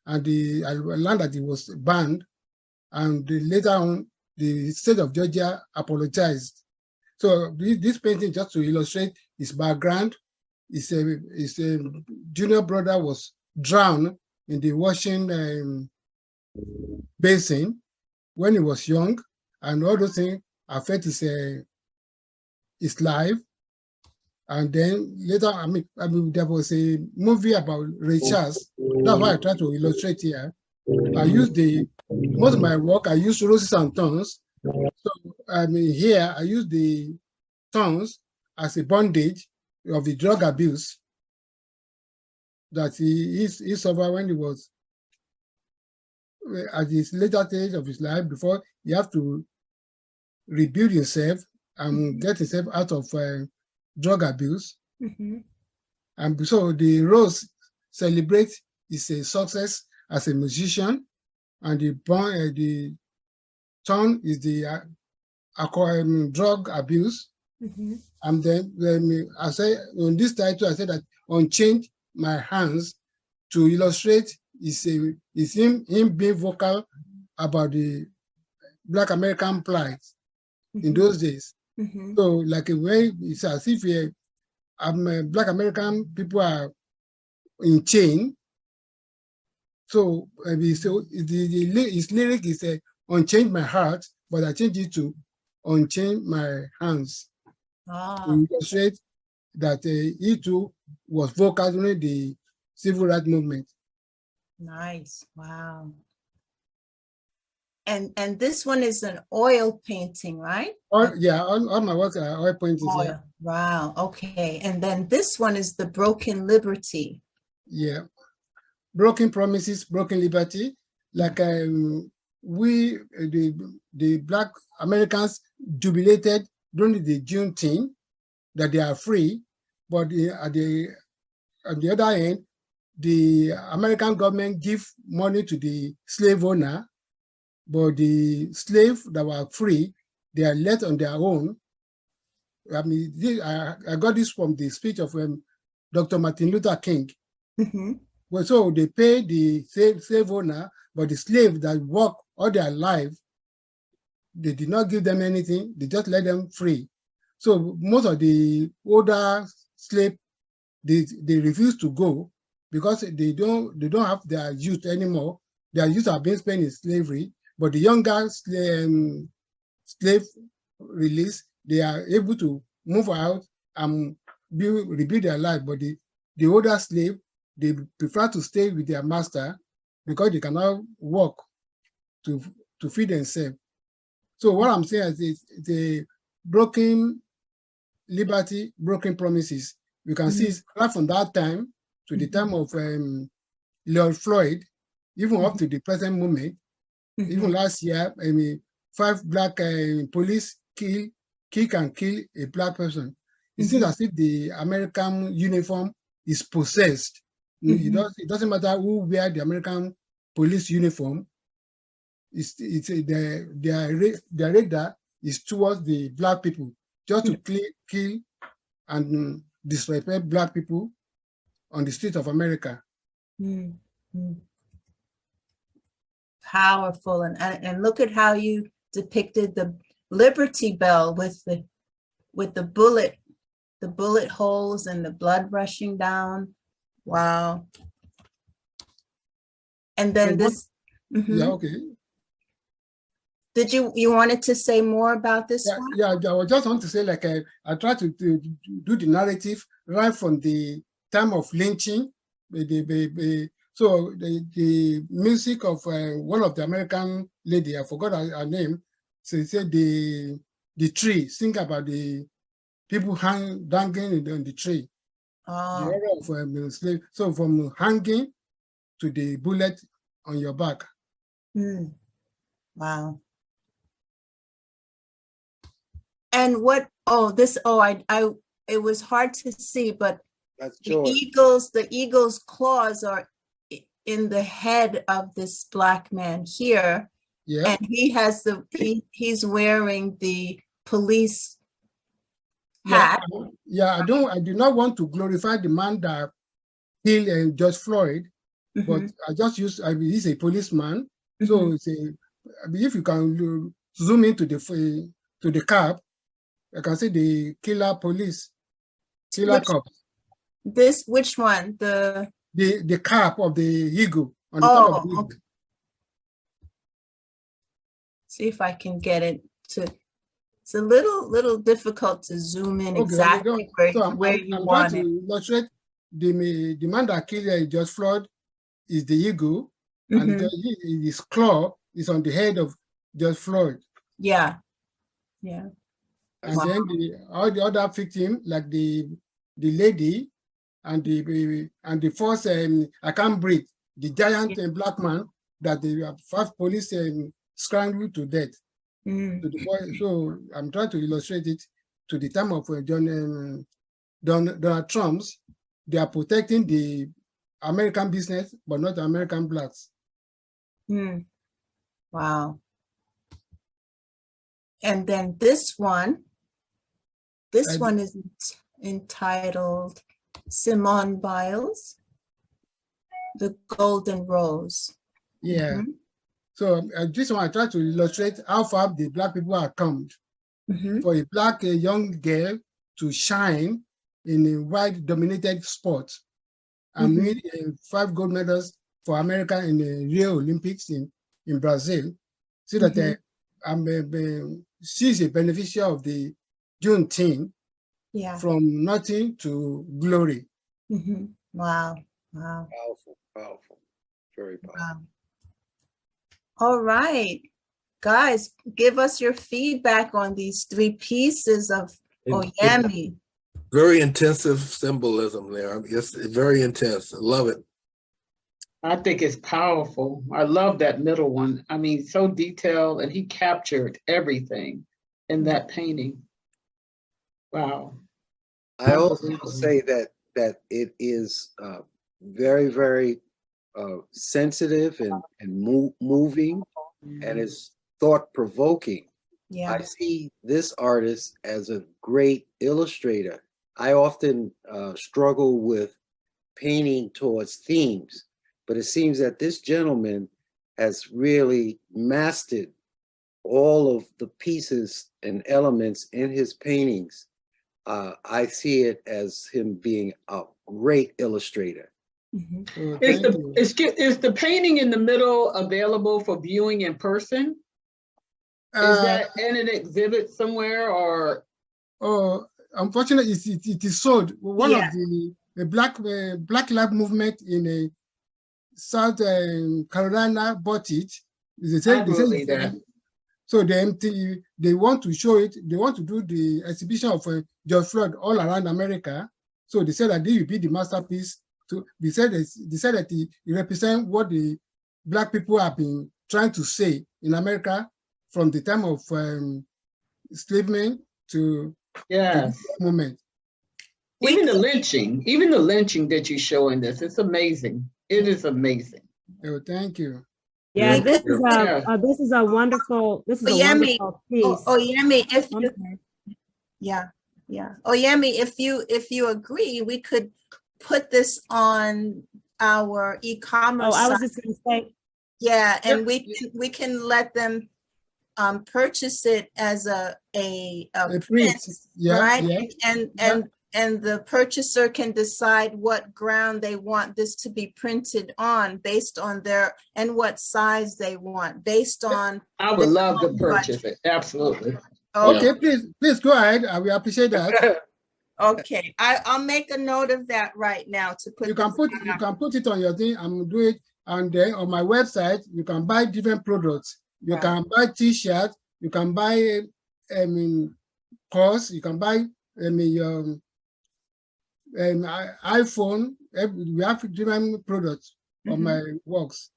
S9: and I learned that he was banned. And later on, the state of Georgia apologized. So this painting, just to illustrate his background, his junior brother was drowned in the washing basin when he was young, and all those things affect his life. And then later, I mean, there was a movie about Ray Charles. That's why I try to illustrate here. I use most of my work, I use roses and thorns. So here I use the thorns as a bondage of the drug abuse that he suffered when he was at his later stage of his life, before he have to rebuild himself and get himself out of drug abuse. And so the rose celebrates his success as a musician, and the thorn is the drug abuse. And then I say on this title, I said that Unchained My Hands, to illustrate is him being vocal about the Black American plight in those days. So like a way, it's as if Black American people are in chain. So his lyric is unchain my heart, but I changed it to unchain my hands.
S1: Ah,
S9: To illustrate that he too was vocal during the civil rights movement.
S1: nice. Wow. And this one is an oil painting, right?
S9: All my works are oil paintings. Yeah.
S1: Oil. Wow. Okay. And then this one is the Broken Liberty.
S9: Yeah. Broken promises, broken liberty. Like we, the Black Americans jubilated during the Juneteenth that they are free, but on the other hand, the American government give money to the slave owner, but the slaves that were free, they are left on their own. I mean, I got this from the speech of Dr. Martin Luther King.
S1: Mm-hmm.
S9: Well, so they pay the slave owner, but the slave that work all their life, they did not give them anything. They just let them free. So most of the older slaves, they refuse to go because they don't have their youth anymore. Their youth are being spent in slavery. But the younger slave release, they are able to move out and rebuild their life. But the older slave, they prefer to stay with their master because they cannot work to feed themselves. So what I'm saying is the broken liberty, broken promises. We can see right from that time to the time of Lord Floyd, even up to the present moment. Even last year, 5 Black police kick and kill a Black person. It seems as if the American uniform is possessed. It doesn't matter who wear the American police uniform. Their radar is towards the Black people, just to kill and disrespect Black people on the streets of America.
S1: Powerful. And look at how you depicted the Liberty Bell with the bullet holes and the blood rushing down. Wow. And then this.
S9: Yeah, okay.
S1: Did you wanted to say more about this one?
S9: Yeah, I just want to say, like, I try to do the narrative right from the time of lynching. So the music of one of the American lady, I forgot her name, so he said the tree, think about the people dangling on the tree.
S1: Oh.
S9: The era of slave. So from hanging to the bullet on your back.
S1: Wow. And what, it was hard to see, but
S7: That's
S1: the eagle's claws are in the head of this Black man here.
S9: Yeah.
S1: And he has he's wearing the police hat.
S9: Yeah, I do not want to glorify the man that killed George Floyd, but I just he's a policeman. So it's if you can zoom into the cap, I can see the killer cop.
S1: Which one?
S9: The cap of the eagle on the top of the eagle.
S1: Okay. See if I can get it to. It's a little difficult to zoom in exactly where you want it.
S9: To illustrate the man that killed George Floyd is the eagle, and his claw is on the head of George Floyd.
S1: Yeah.
S9: And then all the other victims, like the lady and the first I can't breathe, the giant Black man that the 5 police strangled to death. So I'm trying to illustrate it to the time of Donald Trump's. They are protecting the American business, but not American Blacks.
S1: Wow. And then this one is entitled Simone Biles, The Golden Rose.
S9: Yeah. So this one I try to illustrate how far the Black people have come. For a Black young girl to shine in a white-dominated sport and win 5 gold medals for America in the Rio Olympics in Brazil. so that she's a beneficiary of the Juneteenth
S1: Yeah.
S9: from nothing to glory.
S1: Wow. Wow.
S7: Powerful, powerful, very powerful.
S1: Wow. All right, guys, give us your feedback on these three pieces of Oyemi.
S10: Very intensive symbolism there. It's very intense. I love it.
S5: I think it's powerful. I love that middle one. I mean, so detailed, and he captured everything in that painting. Wow.
S7: I also say that it is very, very sensitive and moving, and it's thought-provoking.
S1: Yeah.
S7: I see this artist as a great illustrator. I often struggle with painting towards themes, but it seems that this gentleman has really mastered all of the pieces and elements in his paintings. I see it as him being a great illustrator.
S5: Is the painting in the middle available for viewing in person? Is that in an exhibit somewhere, or?
S9: Oh, unfortunately, it is sold. One of the Black Lives Movement in South Carolina bought it. So they want to show it. They want to do the exhibition of George Floyd all around America. So they said that they will be the masterpiece. They said that it represents what the Black people have been trying to say in America from the time of enslavement to the moment.
S5: Even the lynching that you show in this, it's amazing. It is amazing.
S9: Oh, thank you.
S11: Yeah, this is a wonderful piece.
S1: Oyemi, if Oyemi, if you agree, we could put this on our e-commerce.
S11: Oh, I was just going to say.
S1: Yeah, and we can let them purchase it as a print, right? And the purchaser can decide what ground they want this to be printed on based on and what size they want based on.
S5: I would love to purchase it. Absolutely.
S9: Okay, please go ahead. We appreciate that.
S1: Okay, I'll make a note of that right now to put.
S9: You can put it on your thing. I'm doing it, and then on my website you can buy different products. You can buy T-shirts. You can buy clothes. You can buy iPhone. We have different products on my works.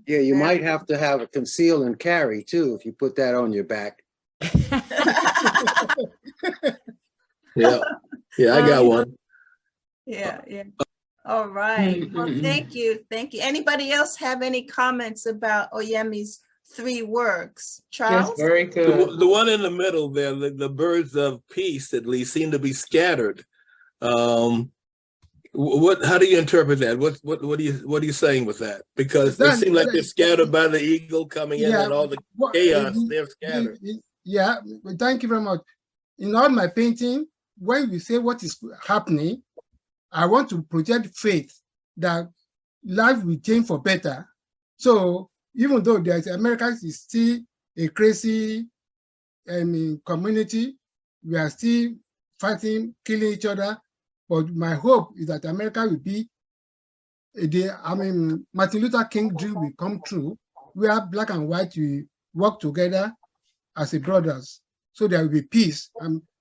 S7: Yeah, you might have to have a conceal and carry too if you put that on your back.
S10: Yeah, I got one.
S1: Yeah. All right. Well, thank you. Anybody else have any comments about Oyemi's three works? Charles?
S5: That's very good.
S10: The one in the middle there, the birds of peace at least seem to be scattered. How do you interpret that? What are you saying with that? Because they seem like they're scattered by the eagle coming in and all the chaos. They're scattered.
S9: Yeah, thank you very much. In all my painting, when we say what is happening, I want to project faith that life will change for better. So even though America is still a crazy community, we are still fighting, killing each other. But my hope is that America will be Martin Luther King dream will come true, where black and white will work together as a brothers. So there will be peace.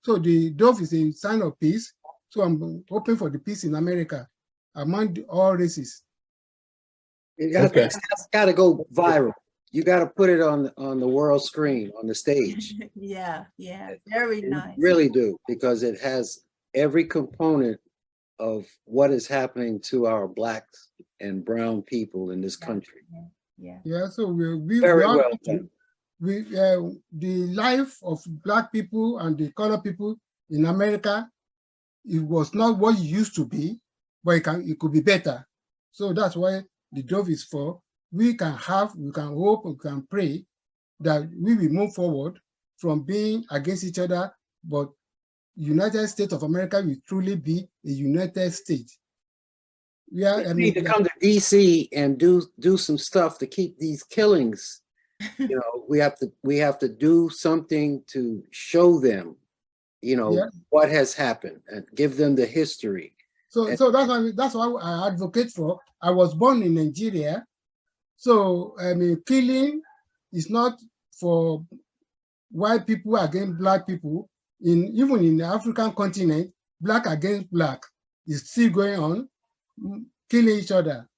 S9: So the dove is a sign of peace. So I'm hoping for the peace in America among all races.
S7: It's got to go viral. You got to put it on the world screen, on the stage.
S1: Yeah, very nice.
S7: Really do, because it has every component of what is happening to our black and brown people in this country.
S9: Yeah. So we
S7: very well done.
S9: The life of black people and the colored people in America, it was not what it used to be, but it could be better. So that's why the dove is for. We can hope, we can pray that we will move forward from being against each other, but United States of America will truly be a united state.
S7: We need to come to DC and do some stuff to keep these killings You know, we have to do something to show them, you know,
S9: Yeah.
S7: what has happened and give them the history.
S9: So that's why I advocate for. I was born in Nigeria, so I mean, killing is not for white people against black people. Even in the African continent, black against black is still going on, killing each other.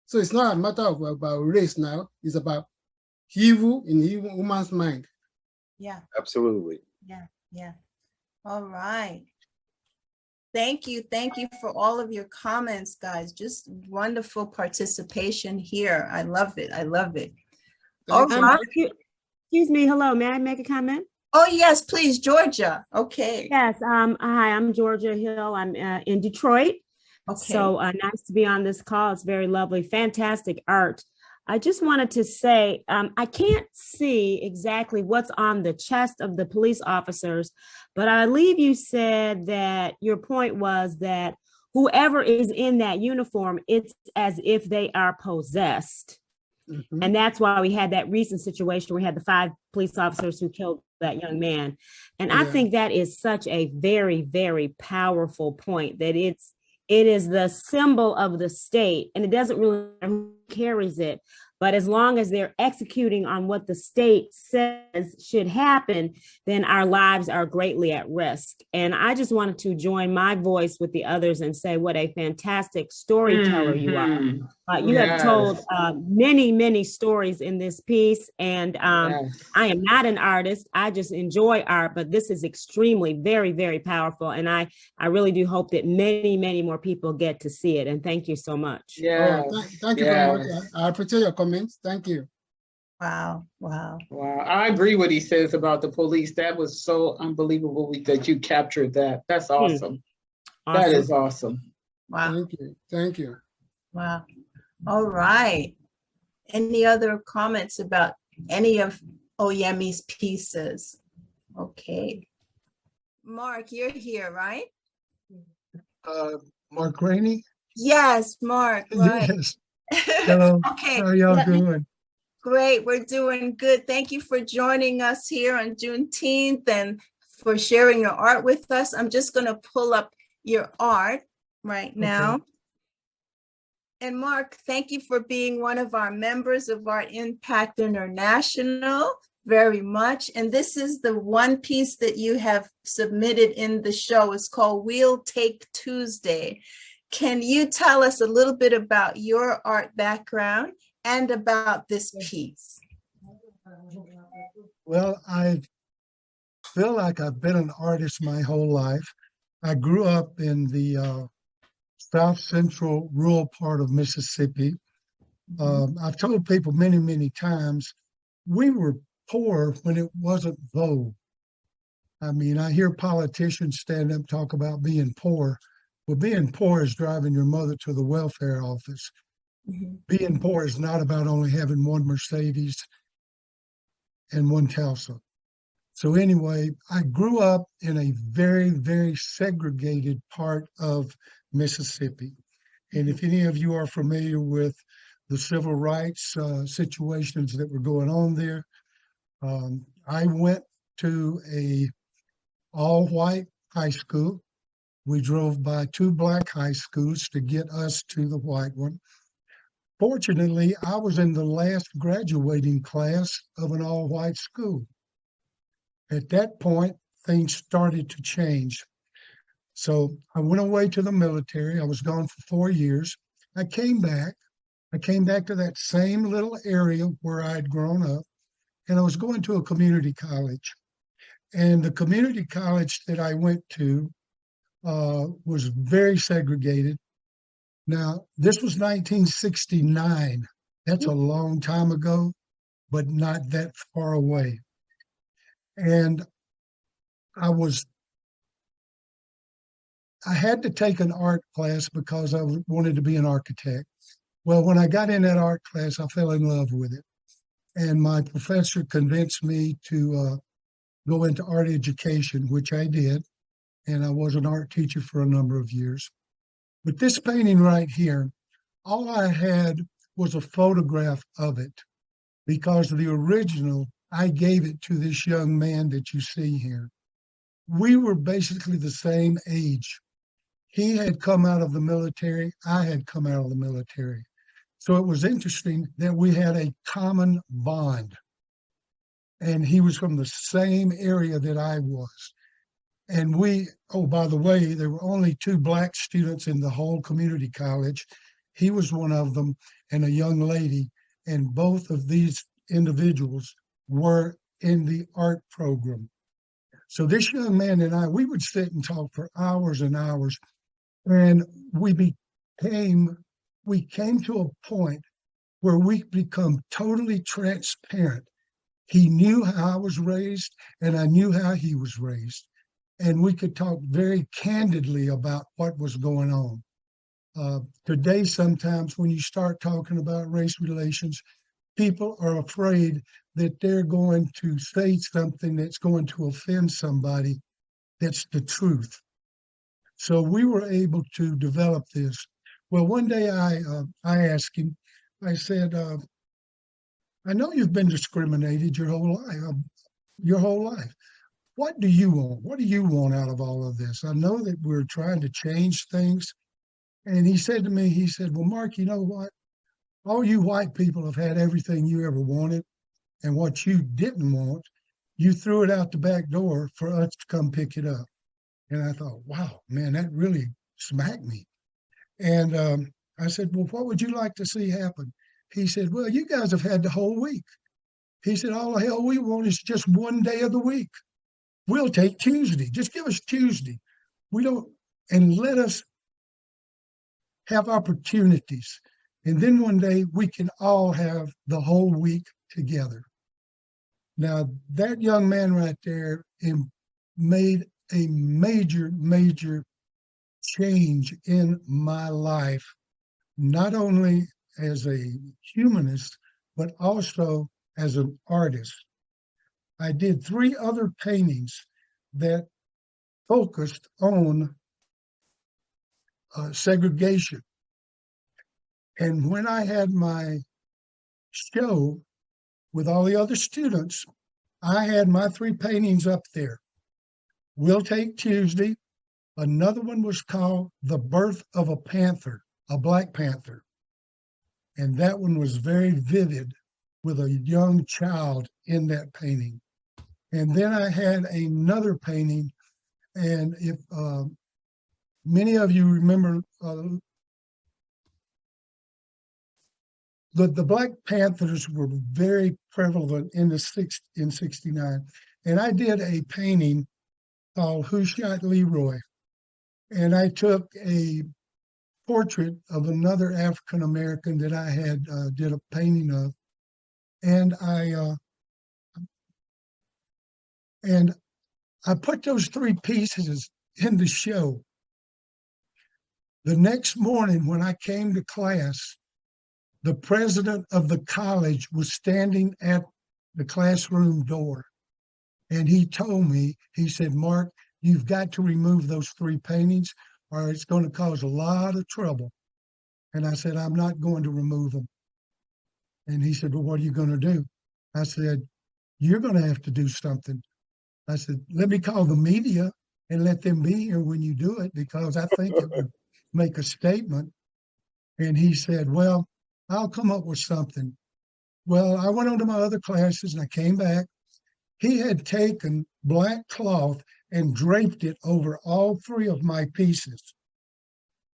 S9: So it's not a matter of about race now. It's about evil in human's mind.
S1: Yeah,
S7: Absolutely.
S1: yeah. All right. Thank you for all of your comments, guys. Just wonderful participation here. I love it. All right.
S11: Excuse me. Hello. May I make a comment?
S1: Oh, yes, please, Georgia. Okay.
S11: Yes. Hi, I'm Georgia Hill. I'm in Detroit.
S1: Okay.
S11: So nice to be on this call. It's very lovely. Fantastic art. I just wanted to say, I can't see exactly what's on the chest of the police officers, but I believe you said that your point was that whoever is in that uniform, it's as if they are possessed. Mm-hmm. And that's why we had that recent situation where we had the 5 police officers who killed that young man. And I think that is such a very, very powerful point, that it is the symbol of the state, and it doesn't really matter who carries it. But as long as they're executing on what the state says should happen, then our lives are greatly at risk. And I just wanted to join my voice with the others and say what a fantastic storyteller you are. You have told many, many stories in this piece. And I am not an artist. I just enjoy art, but this is extremely, very, very powerful. And I really do hope that many, many more people get to see it. And thank you so much.
S5: Yeah.
S9: Thank you very much. I appreciate your comments. Thank you.
S1: Wow.
S5: I agree what he says about the police. That was so unbelievable that you captured that. That's awesome. That is awesome.
S1: Wow.
S9: Thank you.
S1: Wow. All right. Any other comments about any of Oyemi's pieces? Okay. Mark, you're here, right?
S12: Mark Rainey?
S1: Yes, Mark, right.
S12: Yes. Hello.
S1: Okay.
S12: How are y'all doing?
S1: Great. We're doing good. Thank you for joining us here on Juneteenth and for sharing your art with us. I'm just going to pull up your art right now. Okay. And Mark, thank you for being one of our members of Art Impact International very much. And this is the one piece that you have submitted in the show. It's called We'll Take Tuesday. Can you tell us a little bit about your art background and about this piece?
S12: Well, I feel like I've been an artist my whole life. I grew up in the South Central rural part of Mississippi. I've told people many, many times, we were poor when it wasn't vogue. I mean, I hear politicians stand up and talk about being poor. Well, being poor is driving your mother to the welfare office. Being poor is not about only having one Mercedes and one Tesla. So anyway, I grew up in a very, very segregated part of Mississippi. And if any of you are familiar with the civil rights situations that were going on there, I went to a all-white high school. We drove by 2 black high schools to get us to the white one. Fortunately, I was in the last graduating class of an all-white school. At that point, things started to change. So I went away to the military. I was gone for 4 years. I came back to that same little area where I'd grown up, and I was going to a community college. And the community college that I went to was very segregated. Now, this was 1969. That's a long time ago, but not that far away. And I had to take an art class because I wanted to be an architect. Well, when I got in that art class, I fell in love with it. And my professor convinced me to go into art education, which I did. And I was an art teacher for a number of years. But this painting right here, all I had was a photograph of it. because the original, I gave it to this young man that you see here. We were basically the same age. He had come out of the military, I had come out of the military. So it was interesting that we had a common bond. And he was from the same area that I was. And we, oh, by the way, there were only 2 Black students in the whole community college. He was one of them, and a young lady. And both of these individuals were in the art program. So this young man and I, we would sit and talk for hours and hours. And we came to a point where we become totally transparent. He knew how I was raised, and I knew how he was raised. And we could talk very candidly about what was going on. Today, sometimes when you start talking about race relations, people are afraid that they're going to say something that's going to offend somebody that's the truth. So we were able to develop this. Well, one day I asked him, I said, I know you've been discriminated your whole life. What do you want? What do you want out of all of this? I know that we're trying to change things. And he said to me, he said, well, Mark, you know what? All you white people have had everything you ever wanted, and what you didn't want, you threw it out the back door for us to come pick it up. And I thought, wow, man, that really smacked me. And I said, well, what would you like to see happen? He said, well, you guys have had the whole week. He said, all the hell we want is just one day of the week. We'll take Tuesday. Just give us Tuesday. And let us have opportunities. And then one day we can all have the whole week together. Now, that young man right there made a major, major change in my life, not only as a humanist, but also as an artist. I did 3 other paintings that focused on segregation. And when I had my show with all the other students, I had my 3 paintings up there. We'll Take Tuesday. Another one was called The Birth of a Panther, a Black Panther. And that one was very vivid with a young child in that painting. And then I had another painting, and if many of you remember the Black Panthers were very prevalent in 69. And I did a painting called Who Shot Leroy? And I took a portrait of another African-American that I had did a painting of. And I put those 3 pieces in the show. The next morning when I came to class, the president of the college was standing at the classroom door. And he told me, he said, Mark, you've got to remove those 3 paintings or it's going to cause a lot of trouble. And I said, I'm not going to remove them. And he said, well, what are you going to do? I said, you're going to have to do something. I said, let me call the media and let them be here when you do it, because I think it would make a statement. And he said, well, I'll come up with something. Well, I went on to my other classes and I came back. He had taken black cloth and draped it over all 3 of my pieces.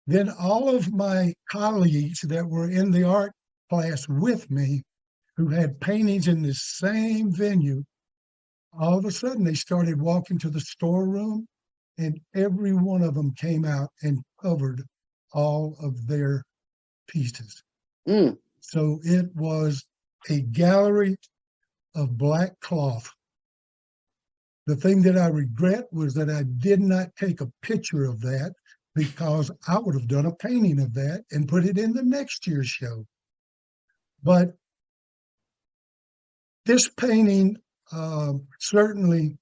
S12: Then all of my colleagues that were in the art class with me, who had paintings in the same venue, all of a sudden they started walking to the storeroom, and every one of them came out and covered all of their pieces. So it was a gallery of black cloth. The thing that I regret was that I did not take a picture of that, because I would have done a painting of that and put it in the next year's show. But this painting certainly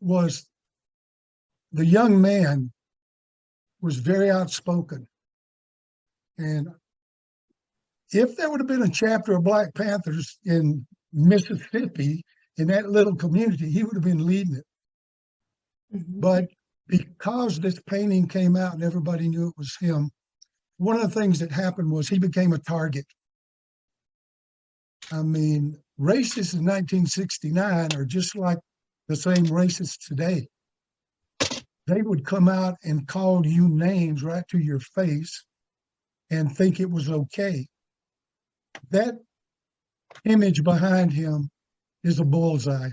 S12: was, the young man was very outspoken. And if there would have been a chapter of Black Panthers in Mississippi, in that little community, he would have been leading it. But because this painting came out and everybody knew it was him, one of the things that happened was he became a target. I mean, racists in 1969 are just like the same racists today. They would come out and call you names right to your face and think it was okay. That image behind him is a bullseye.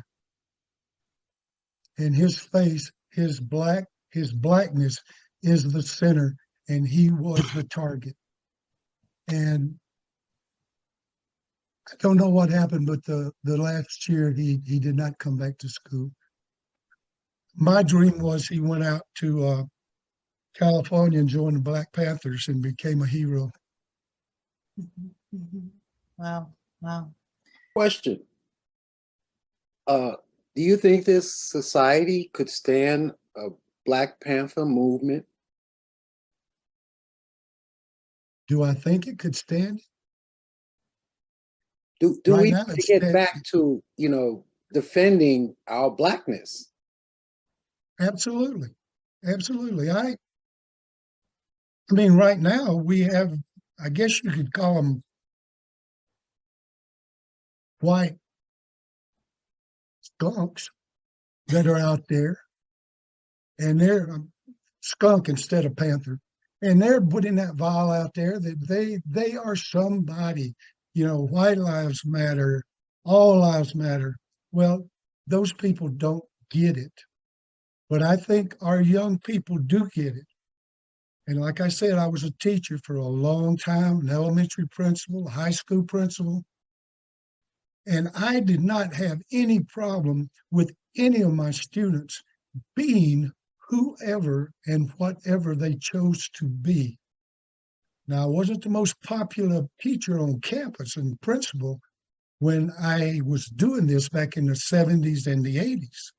S12: And his face, his blackness is the center, and he was the target. And I don't know what happened, but the last year he did not come back to school. My dream was he went out to California and joined the Black Panthers and became a hero.
S1: Wow, wow.
S7: Question. Do you think this society could stand a Black Panther movement?
S12: Do I think it could stand?
S7: Do
S12: Right
S7: we
S12: now,
S7: need
S12: it's
S7: to get
S12: dead.
S7: back to, defending our Blackness?
S12: Absolutely. Absolutely. I mean, right now we have, I guess you could call them white skunks that are out there, and they're skunk instead of panther, and they're putting that vow out there that they are somebody, white lives matter, all lives matter. Well, those people don't get it, but I think our young people do get it. And like I said, I was a teacher for a long time, an elementary principal, a high school principal. And I did not have any problem with any of my students being whoever and whatever they chose to be. Now, I wasn't the most popular teacher on campus and principal when I was doing this back in the 70s and the 80s.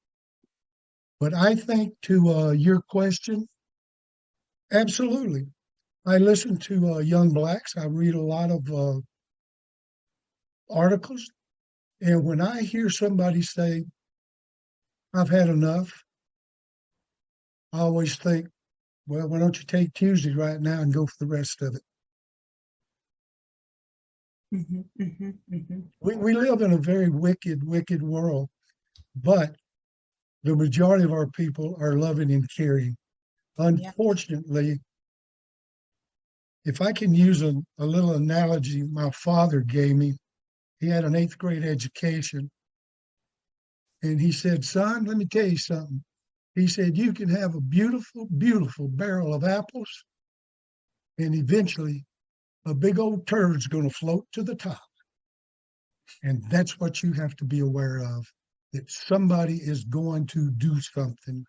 S12: But I think to your question, absolutely. I listen to young Blacks. I read a lot of articles. And when I hear somebody say, I've had enough, I always think, well, why don't you take Tuesday right now and go for the rest of it? We live in a very wicked, wicked world, but the majority of our people are loving and caring. Unfortunately, if I can use a little analogy my father gave me, he had an 8th grade education. And he said, son, let me tell you something. He said, you can have a beautiful, beautiful barrel of apples, and eventually a big old turd's going to float to the top. And that's what you have to be aware of, that somebody is going to do something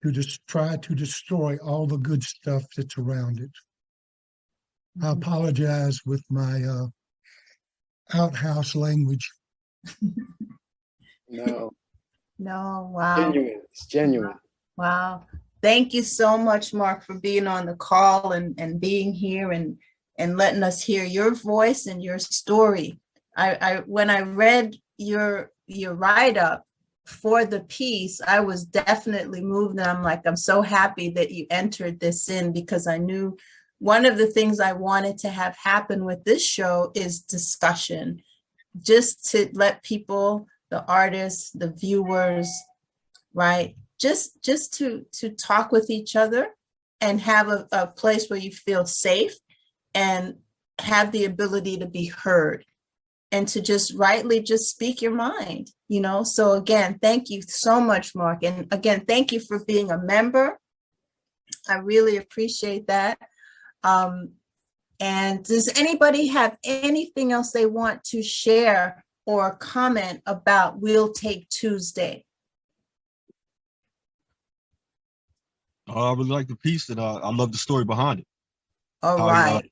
S12: to just try to destroy all the good stuff that's around it. I apologize with my outhouse language.
S7: No.
S1: No, wow.
S7: Genuine. It's genuine.
S1: Wow. Thank you so much, Mark, for being on the call and being here and letting us hear your voice and your story. When I read your write-up for the piece, I was definitely moved. And I'm like, I'm so happy that you entered this in, because I knew one of the things I wanted to have happen with this show is discussion, just to let people, the artists, the viewers, right, just to talk with each other and have a place where you feel safe and have the ability to be heard and to just rightly just speak your mind, So again, thank you so much, Mark. And again, thank you for being a member. I really appreciate that. And does anybody have anything else they want to share or comment about We'll Take Tuesday?
S4: I really like the piece, and I love the story behind it.
S1: All right.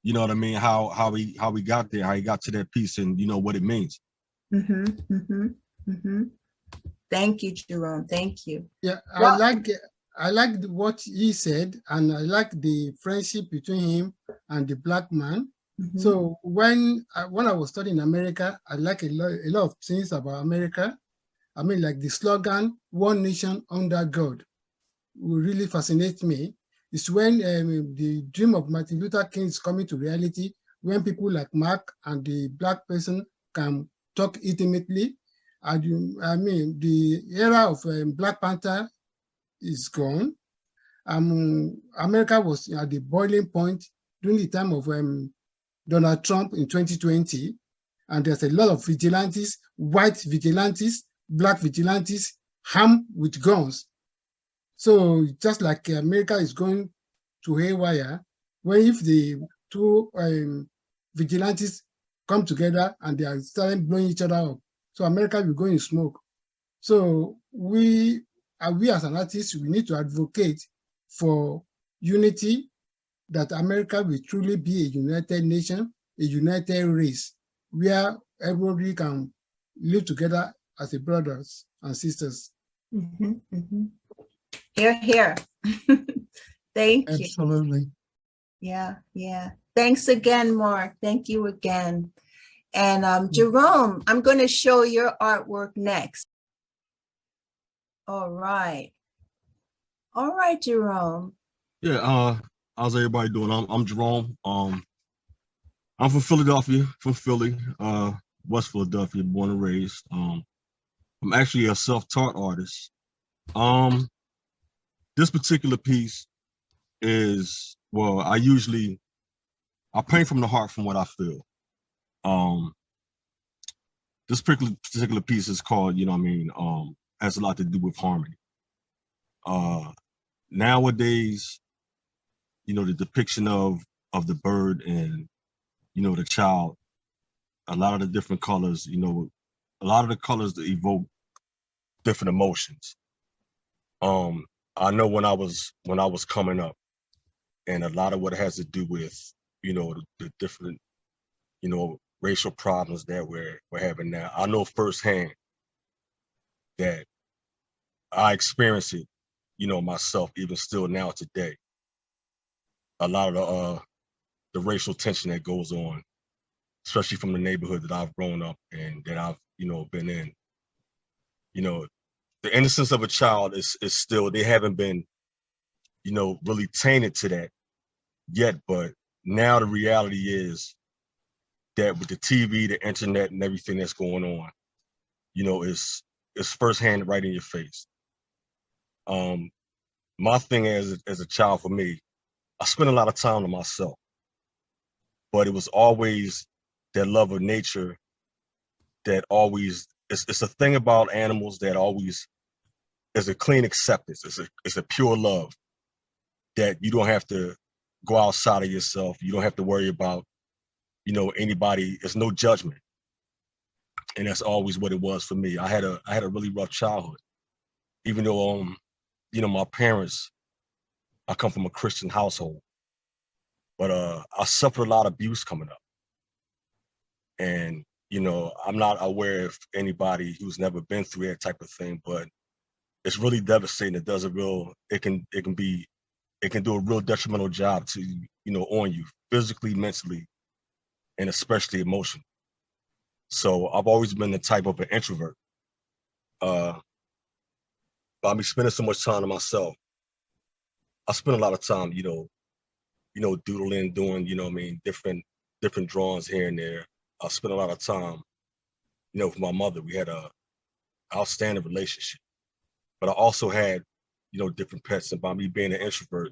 S4: You know what I mean? How he got there, how he got to that piece, and what it means.
S1: Thank you, Jerome. Thank you.
S9: Yeah, I like what he said, and I like the friendship between him and the Black man. So when I was studying in America, I like a lot of things about America. I mean, like the slogan, "One Nation Under God," will really fascinate me. It's when the dream of Martin Luther King is coming to reality, when people like Mark and the Black person can talk intimately. And I mean, the era of Black Panther is gone. America was at the boiling point during the time of Donald Trump in 2020. And there's a lot of vigilantes, white vigilantes, Black vigilantes, armed with guns. So just like America is going to haywire, when if the two vigilantes come together and they are starting blowing each other up, so America will go in smoke. So we as an artist, we need to advocate for unity, that America will truly be a united nation, a united race, where everybody can live together as a brothers and sisters.
S1: Hear, hear. Thank you.
S12: Absolutely.
S1: Yeah. Thanks again, Mark. Thank you again. And Jerome, I'm going to show your artwork next. All right, Jerome.
S4: Yeah, how's everybody doing? I'm Jerome. I'm from Philadelphia, from Philly, West Philadelphia, born and raised. I'm actually a self-taught artist. This particular piece is, well, I paint from the heart, from what I feel. This particular piece is called, has a lot to do with harmony. Nowadays, the depiction of the bird and, the child, a lot of the different colors, a lot of the colors that evoke different emotions. I know when I was coming up, and a lot of what has to do with, the different, racial problems that we're having now. I know firsthand that I experience it, myself, even still now today. A lot of the racial tension that goes on, especially from the neighborhood that I've grown up in, that I've, been in. The innocence of a child is still, they haven't been, really tainted to that yet. But now the reality is that with the TV, the internet, and everything that's going on, it's firsthand right in your face. My thing as a child, for me, I spent a lot of time to myself, but it was always that love of nature that always, it's a thing about animals that always is a clean acceptance. It's a pure love that you don't have to go outside of yourself. You don't have to worry about, anybody. There's no judgment. And that's always what it was for me. I had a really rough childhood, even though, my parents, I come from a Christian household, but I suffered a lot of abuse coming up. And, I'm not aware of anybody who's never been through that type of thing, but it's really devastating. It can do a real detrimental job to, on you, physically, mentally, and especially emotionally. So I've always been the type of an introvert. By me spending so much time to myself, I spend a lot of time, doodling, doing, different drawings here and there. I spent a lot of time, with my mother. We had a outstanding relationship, but I also had, different pets. And by me being an introvert,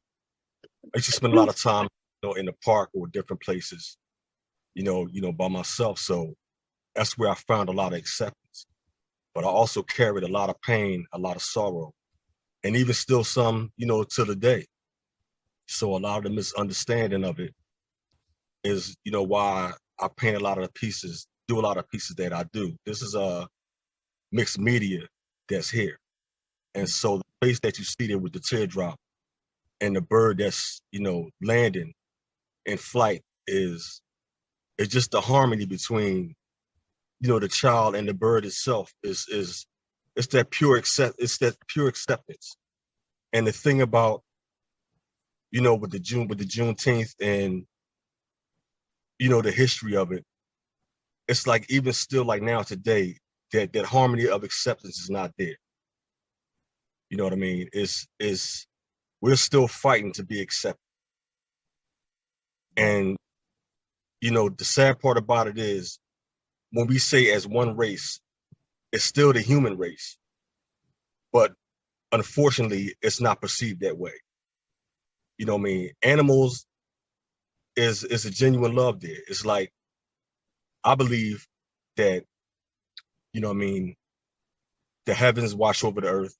S4: I used to spend a lot of time, in the park or different places, by myself. So that's where I found a lot of acceptance. But I also carried a lot of pain, a lot of sorrow, and even still some, to the day. So a lot of the misunderstanding of it is, why I paint a lot of the pieces, do a lot of pieces that I do. This is a mixed media that's here. And so the face that you see there with the teardrop and the bird that's, landing in flight is just the harmony between, the child and the bird itself it's that pure acceptance. And the thing about, with the Juneteenth and, you know, the history of it, it's like even still like now today, that harmony of acceptance is not there. You know what I mean? We're still fighting to be accepted. And, you know, the sad part about it is when we say as one race, it's still the human race. But unfortunately, it's not perceived that way. You know what I mean? Animals is a genuine love there. It's like, I believe that, you know what I mean, the heavens watch over the earth.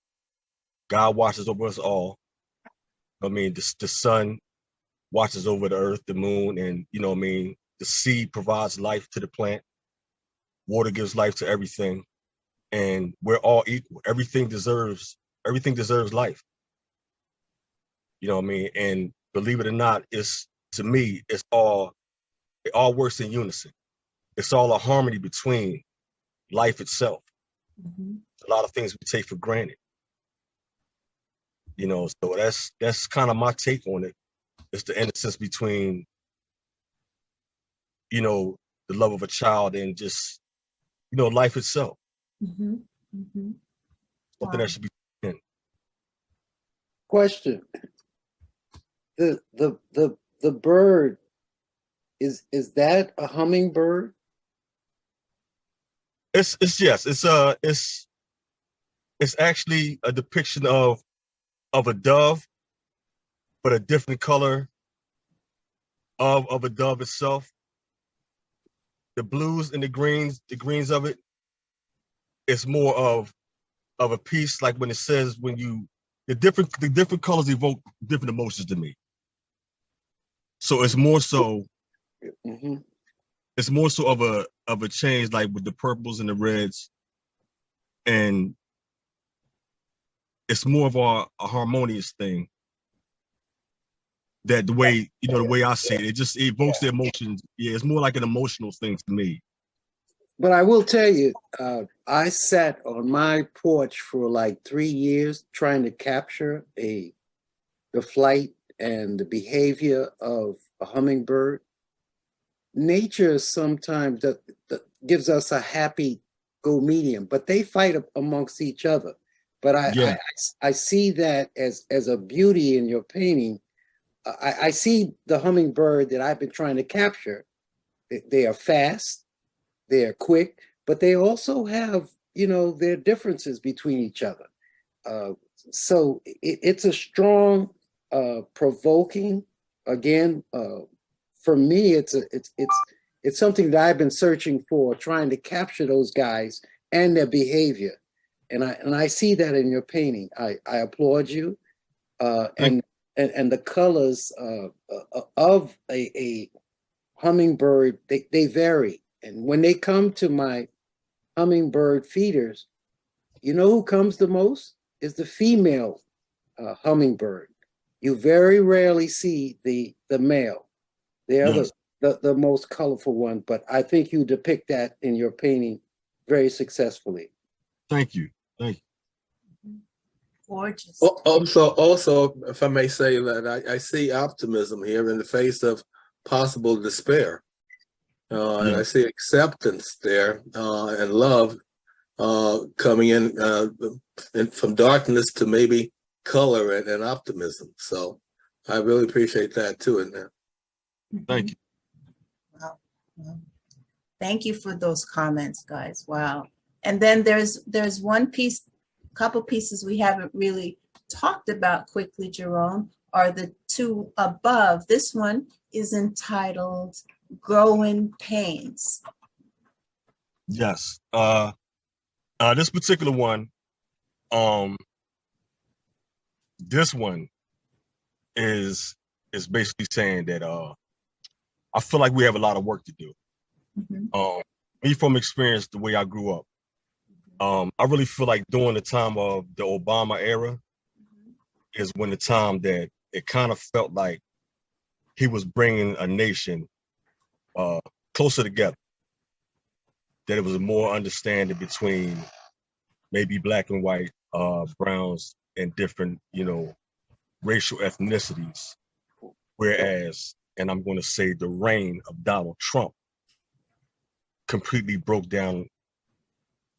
S4: God watches over us all. I mean, the sun watches over the earth, the moon, and, you know what I mean, the seed provides life to the plant. Water gives life to everything. And we're all equal. Everything deserves life. You know what I mean? And believe it or not, to me, it all works in unison. It's all a harmony between life itself.
S1: Mhm.
S4: A lot of things we take for granted. You know, so that's kind of my take on it. It's the innocence between, you know, the love of a child and just, you know, life itself.
S1: Mhm. Mhm.
S4: Something that should be in.
S7: Question. The bird, is that a hummingbird?
S4: It's actually a depiction of a dove, but a different color of a dove itself. The blues and the greens of it, it's more of a piece, like when it says the different colors evoke different emotions to me. So it's more so it's more so of a change, like with the purples and the reds, and it's more of a harmonious thing. That the way, you know, the way I see it, it just evokes the emotions. Yeah, it's more like an emotional thing to me.
S7: But I will tell you, I sat on my porch for like 3 years trying to capture the flight and the behavior of a hummingbird. Nature sometimes gives us a happy go medium, but they fight amongst each other. But I see that as a beauty in your painting. I see the hummingbird that I've been trying to capture. They are fast, they are quick, but they also have, you know, their differences between each other. So it's a strong, provoking. Again, for me, it's something that I've been searching for, trying to capture those guys and their behavior, and I see that in your painting. I applaud you, and the colors of a hummingbird, they vary. And when they come to my hummingbird feeders, you know who comes the most? Is the female hummingbird. You very rarely see the male. They are the most colorful one, but I think you depict that in your painting very successfully.
S4: Thank you. Thank you.
S1: Gorgeous.
S10: Also, if I may say that I see optimism here in the face of possible despair. And I see acceptance there and love coming in from darkness to maybe color and optimism. So I really appreciate that too in there.
S4: Thank you.
S1: Wow. Thank you for those comments, guys. Wow. And then there's couple pieces we haven't really talked about quickly, Jerome, are the two above. This one is entitled Growing Pains.
S4: Yes. This particular one, this one is basically saying that I feel like we have a lot of work to do. Me from experience, the way I grew up, I really feel like during the time of the Obama era is when the time that it kind of felt like he was bringing a nation closer together, that it was more understanding between maybe black and white, browns, and different, you know, racial ethnicities. Whereas and I'm going to say the reign of Donald Trump completely broke down,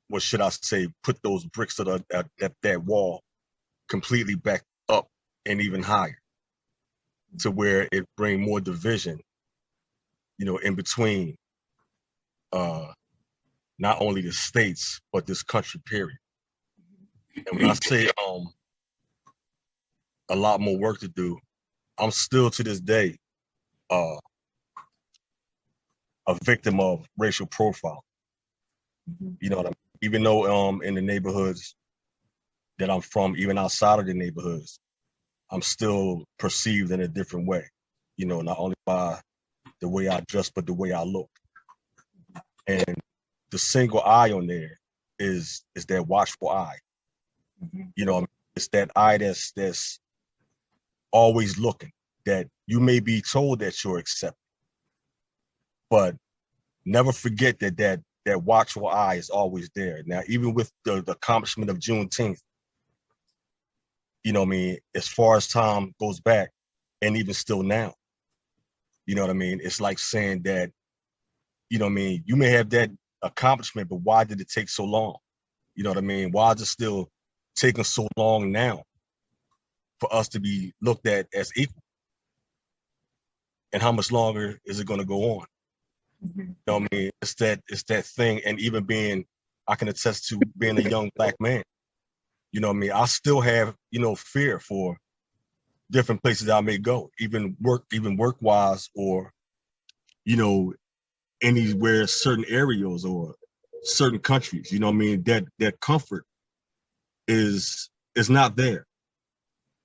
S4: what should I say, put those bricks of that wall completely back up and even higher, to where it bring more division, in between not only the states, but this country, period. And when I say a lot more work to do, I'm still to this day a victim of racial profile. You know what I mean? Even though in the neighborhoods that I'm from, even outside of the neighborhoods, I'm still perceived in a different way. Not only by the way I dress, but the way I look. And the single eye on there is that watchful eye. It's that eye that's always looking, that you may be told that you're accepted, but never forget that watchful eye is always there. Now, even with the accomplishment of Juneteenth, as far as time goes back, and even still now, it's like saying that, you may have that accomplishment, but why did it take so long? Why is it still taking so long now for us to be looked at as equal? And how much longer is it going to go on? It's that thing. And even I can attest to being a young Black man, I still have, fear for different places I may go, even work-wise, or, anywhere, certain areas or certain countries, that comfort is not there.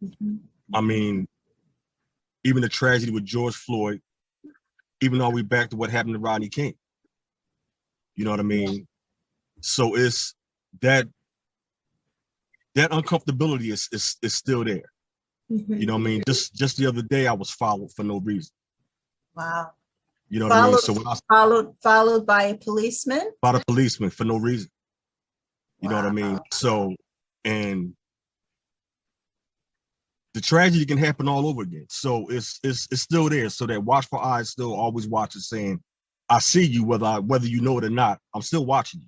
S4: Even the tragedy with George Floyd, even all the way back to what happened to Rodney King. So it's that uncomfortability is still there. Just the other day I was followed for no reason.
S1: Wow.
S4: So when
S1: followed by a policeman?
S4: By a policeman for no reason. You know what I mean? So, and the tragedy can happen all over again. So it's still there. So that watchful eye is still always watching, saying, I see you, whether you know it or not, I'm still watching you.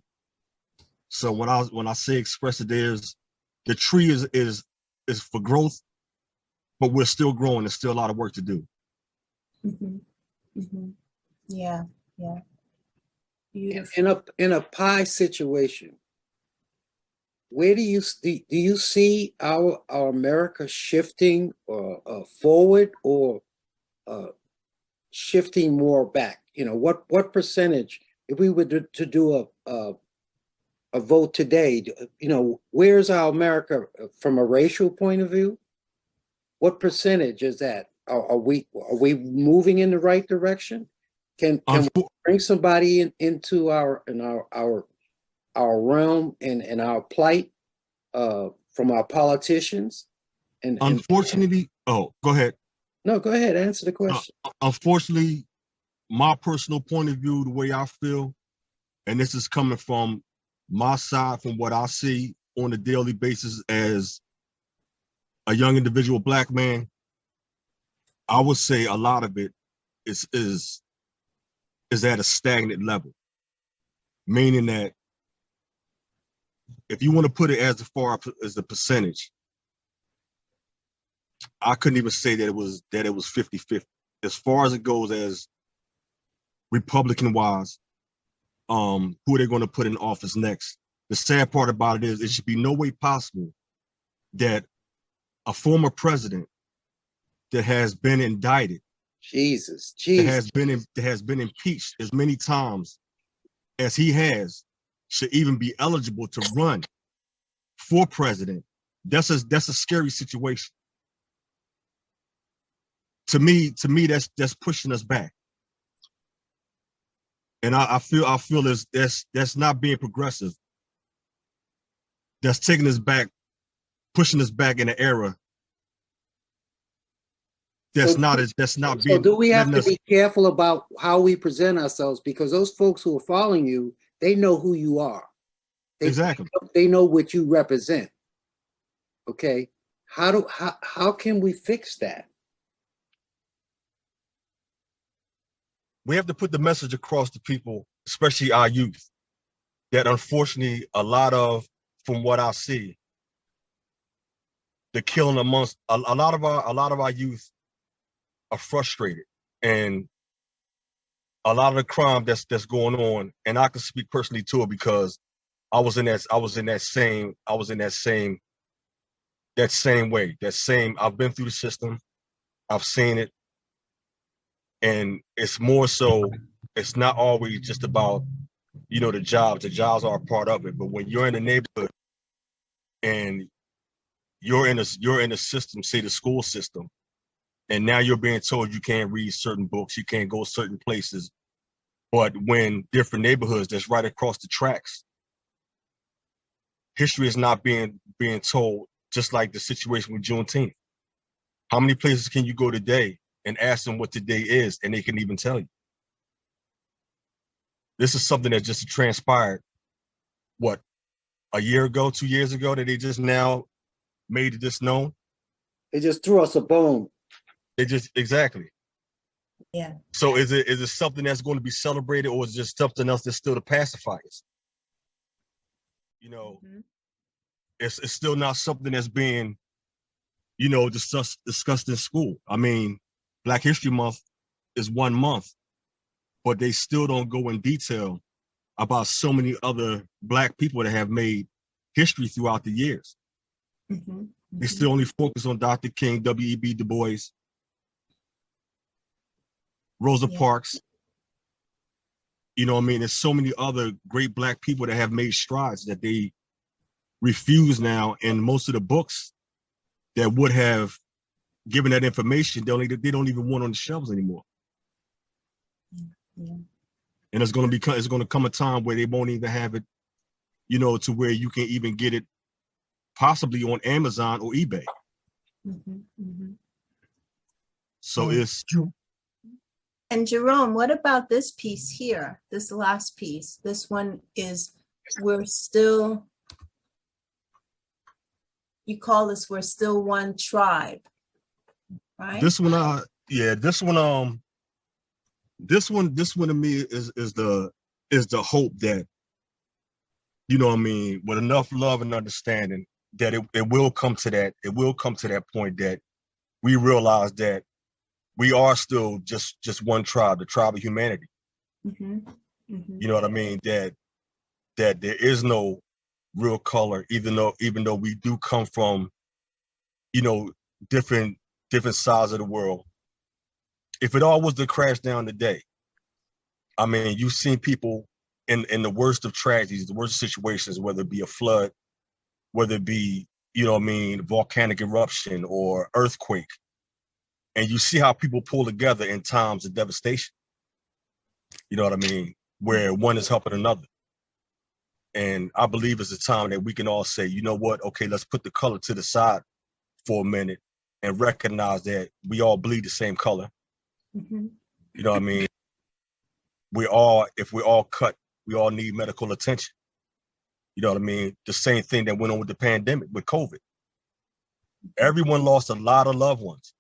S4: So when I say express it, the tree is for growth, but we're still growing. There's still a lot of work to do.
S1: Yeah. Beautiful.
S7: In a pie situation, where do you see our America shifting forward or shifting more back? What percentage, if we were to do a vote today, where's our America from a racial point of view? What percentage is that? Are we moving in the right direction? Can we bring somebody into our realm and our plight from our politicians? And
S4: unfortunately, go ahead.
S7: No, go ahead. Answer the question.
S4: Unfortunately, my personal point of view, the way I feel, and this is coming from my side, from what I see on a daily basis as a young individual Black man, I would say a lot of it is at a stagnant level. Meaning that if you want to put it as far as the percentage, I couldn't even say that it was 50-50. As far as it goes as Republican-wise, who are they going to put in office next? The sad part about it is it should be no way possible that a former president that has been indicted, that has been impeached as many times as he has, should even be eligible to run for president. That's a scary situation. To me, that's pushing us back. And I feel that's not being progressive. That's taking us back, pushing us back in an era that's not being.
S7: So do we have to be careful about how we present ourselves, because those folks who are following you, they know who you are.
S4: Exactly.
S7: They know what you represent. Okay. How can we fix that?
S4: we have to put the message across to people, especially our youth, that unfortunately a lot of, from what I see, the killing amongst a lot of our youth are frustrated, and a lot of the crime that's going on, and I can speak personally to it because I was in that same way. I've been through the system, I've seen it, and it's more so, it's not always just about, the jobs. The jobs are a part of it, but when you're in the neighborhood and you're in a system, say the school system, and now you're being told you can't read certain books, you can't go certain places, but when different neighborhoods that's right across the tracks, history is not being told, just like the situation with Juneteenth. How many places can you go today and ask them what today is, and they can even tell you? This is something that just transpired, what, a year ago, 2 years ago, that they just now made this known?
S7: They just threw us a bone.
S4: Exactly.
S1: Yeah.
S4: So is it something that's going to be celebrated, or is it just something else that's still to pacify us? It's still not something that's being, discussed in school. I mean, Black History Month is 1 month, but they still don't go in detail about so many other Black people that have made history throughout the years. They still only focus on Dr. King, W.E.B. Du Bois, Rosa Parks. There's so many other great Black people that have made strides that they refuse now, and most of the books that would have given that information, they don't even want on the shelves anymore. And it's going to come a time where they won't even have it, to where you can even get it possibly on Amazon or eBay. So it's true.
S1: And Jerome, what about this piece here? This last piece? This one is, we're still one tribe, right?
S4: This one to me is the hope that, with enough love and understanding, that it will come to that point that we realize that we are still just one tribe, the tribe of humanity. You know what I mean? That there is no real color, even though we do come from, different sides of the world. If it all was to crash down today, I mean, you've seen people in the worst of tragedies, the worst situations, whether it be a flood, whether it be, volcanic eruption or earthquake. And you see how people pull together in times of devastation. You know what I mean? Where one is helping another. And I believe it's a time that we can all say, you know what? Okay, let's put the color to the side for a minute and recognize that we all bleed the same color. You know what I mean? If we're all cut, we all need medical attention. You know what I mean? The same thing that went on with the pandemic, with COVID. Everyone lost a lot of loved ones.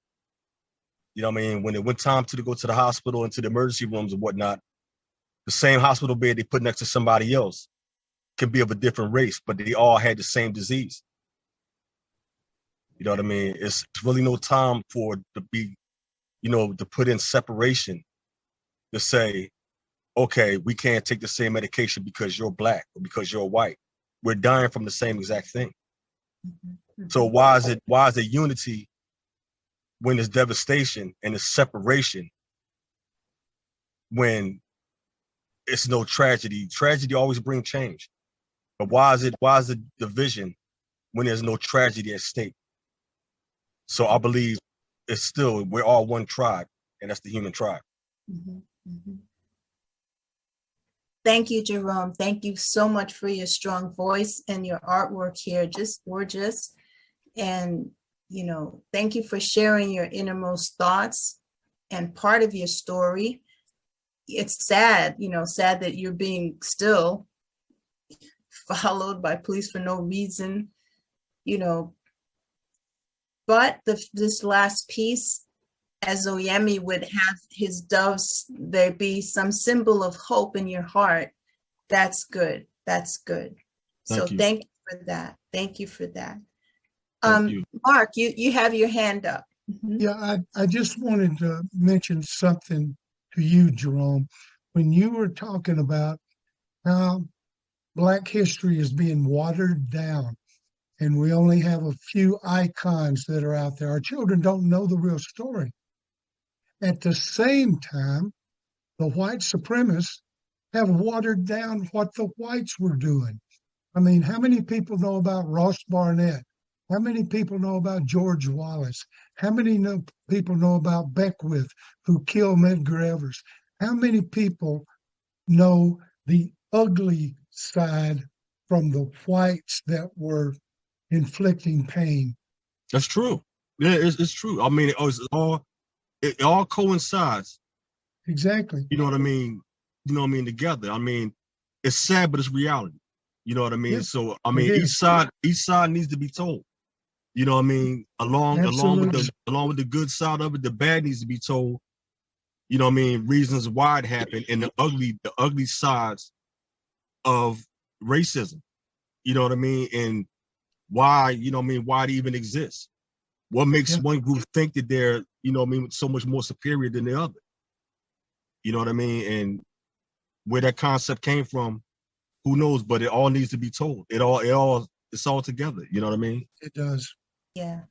S4: You know what I mean? When it went time to go to the hospital and to the emergency rooms and whatnot, the same hospital bed they put next to somebody else can be of a different race, but they all had the same disease. You know what I mean? It's really no time for to be, to put in separation, to say, okay, we can't take the same medication because you're Black or because you're white. We're dying from the same exact thing. So why is it unity when there's devastation and it's separation when it's no tragedy? Tragedy always brings change. But why is it division when there's no tragedy at stake? So I believe we're all one tribe, and that's the human tribe.
S1: Thank you, Jerome. Thank you so much for your strong voice and your artwork here. Just gorgeous. And, thank you for sharing your innermost thoughts and part of your story. It's sad, sad that you're being still followed by police for no reason, but this last piece as Oyemi would have his doves, there be some symbol of hope in your heart. That's good. That's good. So thank you for that. Thank you for that. Mark, you have your hand up.
S12: Yeah, I just wanted to mention something to you, Jerome. When you were talking about how Black history is being watered down and we only have a few icons that are out there, our children don't know the real story. At the same time, the white supremacists have watered down what the whites were doing. I mean, how many people know about Ross Barnett? How many people know about George Wallace? How many people know about Beckwith, who killed Medgar Evers? How many people know the ugly side from the whites that were inflicting pain?
S4: That's true. Yeah, it's true. I mean, it all coincides.
S12: Exactly.
S4: You know what I mean? You know what I mean? Together. I mean, it's sad, but it's reality. You know what I mean? Yeah, so I mean, each side needs to be told. You know what I mean? Along with the good side of it, the bad needs to be told. You know what I mean? Reasons why it happened and the ugly sides of racism. You know what I mean? And why, you know what I mean, why it even exists. What makes one group think that they're, you know what I mean, so much more superior than the other. You know what I mean? And where that concept came from, who knows, but it all needs to be told. It's all together. You know what I mean?
S12: It does.
S1: Yeah.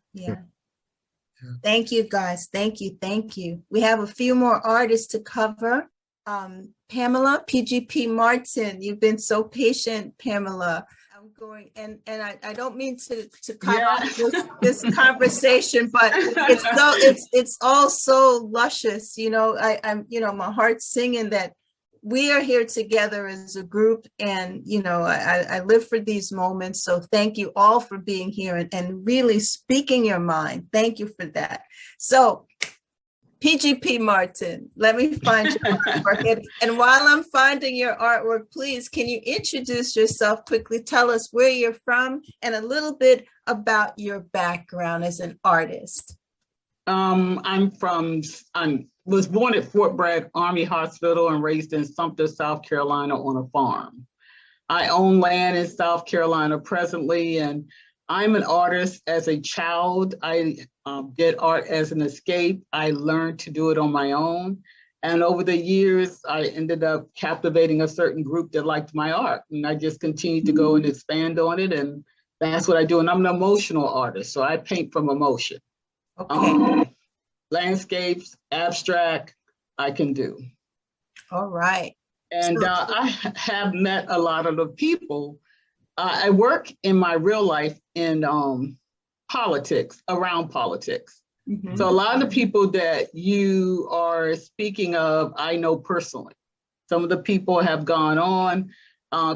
S1: Thank you, guys. Thank you. We have a few more artists to cover. Pamela, PJP Martin, you've been so patient, Pamela. I'm going, and I don't mean to cut off this conversation, but it's all so luscious. You know, I'm my heart's singing that we are here together as a group, and I live for these moments. So thank you all for being here and really speaking your mind. Thank you for that. So PJP Martin, let me find your artwork. And while I'm finding your artwork, please, can you introduce yourself quickly? Tell us where you're from and a little bit about your background as an artist.
S5: I was born at Fort Bragg Army Hospital and raised in Sumter, South Carolina on a farm. I own land in South Carolina presently, and I'm an artist. As a child, I did art as an escape. I learned to do it on my own. And over the years, I ended up captivating a certain group that liked my art. And I just continued to go and expand on it. And that's what I do. And I'm an emotional artist, so I paint from emotion.
S1: Okay.
S5: Landscapes, abstract, I can do.
S1: All right.
S5: And I have met a lot of the people. I work in my real life in politics, around politics. Mm-hmm. So a lot of the people that you are speaking of, I know personally. Some of the people have gone on.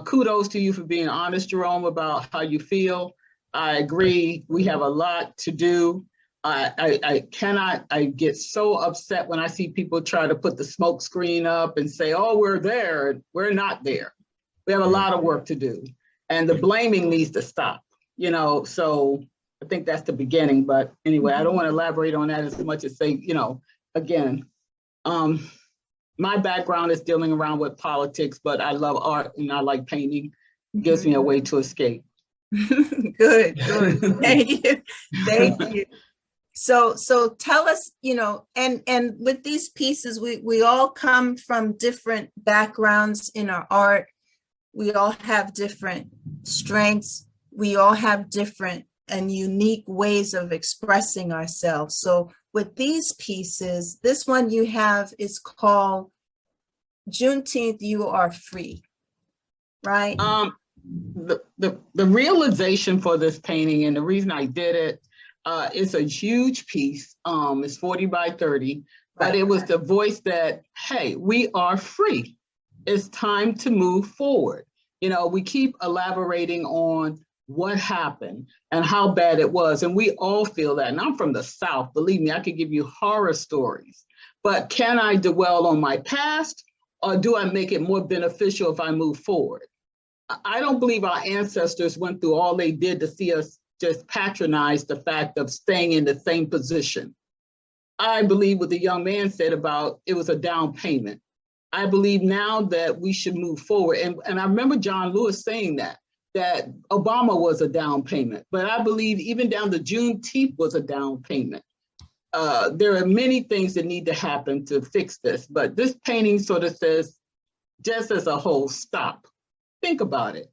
S5: Kudos to you for being honest, Jerome, about how you feel. I agree, we have a lot to do. I get so upset when I see people try to put the smoke screen up and say, oh, we're there. We're not there. We have a lot of work to do. And the blaming needs to stop, so I think that's the beginning. But anyway, I don't want to elaborate on that as much as say, again, my background is dealing around with politics, but I love art and I like painting. It gives me a way to escape.
S1: Good. Thank you. So tell us, and with these pieces, we all come from different backgrounds in our art. We all have different strengths. We all have different and unique ways of expressing ourselves. So with these pieces, this one you have is called Juneteenth, You Are Free, right?
S5: The realization for this painting, and the reason I did it, it's a huge piece. It's 40 by 30, but it was the voice that, hey, we are free. It's time to move forward. We keep elaborating on what happened and how bad it was. And we all feel that. And I'm from the South. Believe me, I could give you horror stories. But can I dwell on my past, or do I make it more beneficial if I move forward? I don't believe our ancestors went through all they did to see us just patronize the fact of staying in the same position. I believe what the young man said about it was a down payment. I believe now that we should move forward. And I remember John Lewis saying that Obama was a down payment, but I believe even down to Juneteenth was a down payment. There are many things that need to happen to fix this, but this painting sort of says, just as a whole, stop. Think about it.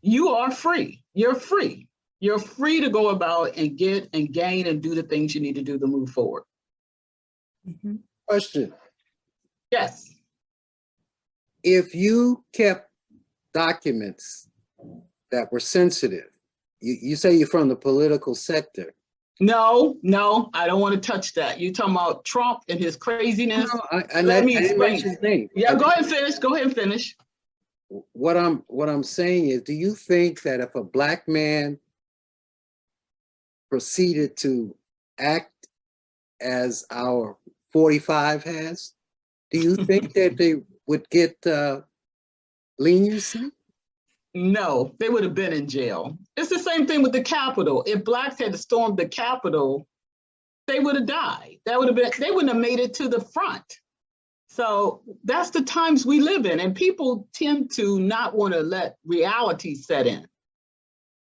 S5: You are free. You're free. You're free to go about and get and gain and do the things you need to do to move forward.
S1: Mhm.
S7: Question.
S5: Yes.
S7: If you kept documents that were sensitive, you say you're from the political sector.
S5: No, I don't want to touch that. You're talking about Trump and his craziness. Let me explain. Yeah, go ahead and finish. Go ahead and finish.
S7: What I'm saying is, do you think that if a Black man proceeded to act as our 45 has, do you think that they would get leniency?
S5: No, they would have been in jail. It's the same thing with the Capitol. If Blacks had stormed the Capitol, they would have died. They wouldn't have made it to the front. So that's the times we live in, and people tend to not want to let reality set in.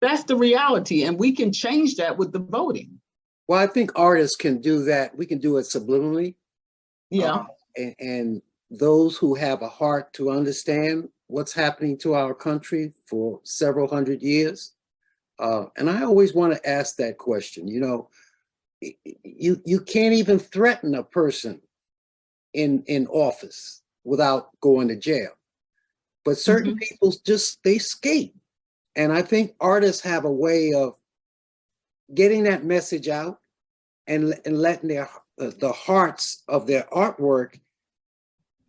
S5: That's the reality, and we can change that with the voting.
S7: Well, I think artists can do that. We can do it subliminally.
S5: Yeah.
S7: And those who have a heart to understand what's happening to our country for several hundred years. And I always want to ask that question. You know, you can't even threaten a person in office without going to jail. But certain people just, they skate. And I think artists have a way of getting that message out and letting the hearts of their artwork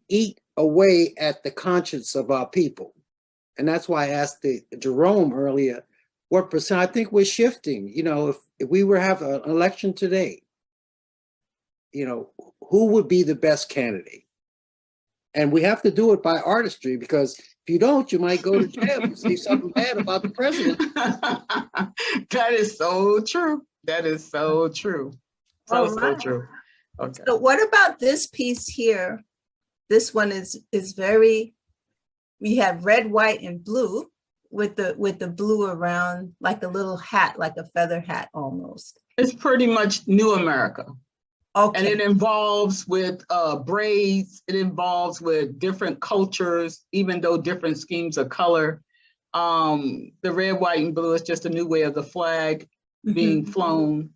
S7: eat away at the conscience of our people. And that's why I asked Jerome earlier, what percent? I think we're shifting. You know, if we were to have an election today, you know, who would be the best candidate? And we have to do it by artistry, because if you don't, you might go to jail and say something bad about the president.
S5: That is so true. That is so true. So true. Okay.
S1: So what about this piece here? This one is very, we have red, white, and blue with the blue around like a little hat, like a feather hat almost.
S5: It's pretty much New America.
S1: Okay.
S5: And it involves with braids. It involves with different cultures, even though different schemes of color. The red, white, and blue is just a new way of the flag being flown.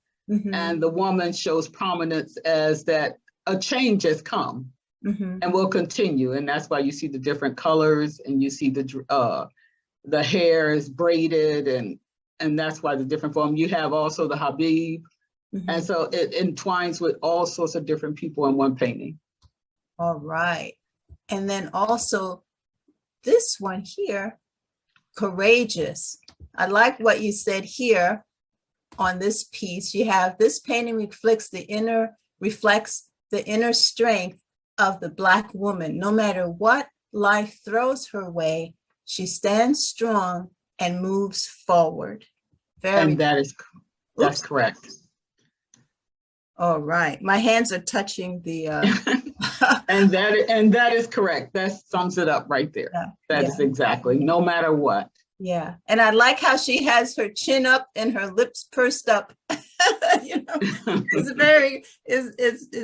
S5: And the woman shows prominence as that a change has come and will continue. And that's why you see the different colors, and you see the hair is braided, and that's why the different form. You have also the Habib. And so it entwines with all sorts of different people in one painting.
S1: All right. And then also this one here, courageous. I like what you said here on this piece. You have this painting reflects the inner strength of the Black woman. No matter what life throws her way, she stands strong and moves forward.
S5: And that's correct.
S1: All right, my hands are touching the.
S5: and that is correct. That sums it up right there. Yeah, that is exactly. No matter what.
S1: Yeah, and I like how she has her chin up and her lips pursed up. You know, it's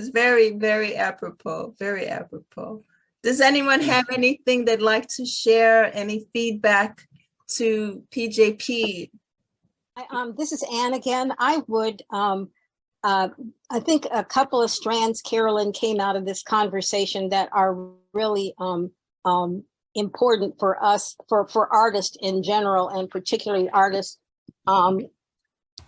S1: very apropos. Very apropos. Does anyone have anything they'd like to share? Any feedback to PJP?
S6: This is Ann again. I would. I think a couple of strands, Carolyn, came out of this conversation that are really important for us, for artists in general, and particularly artists,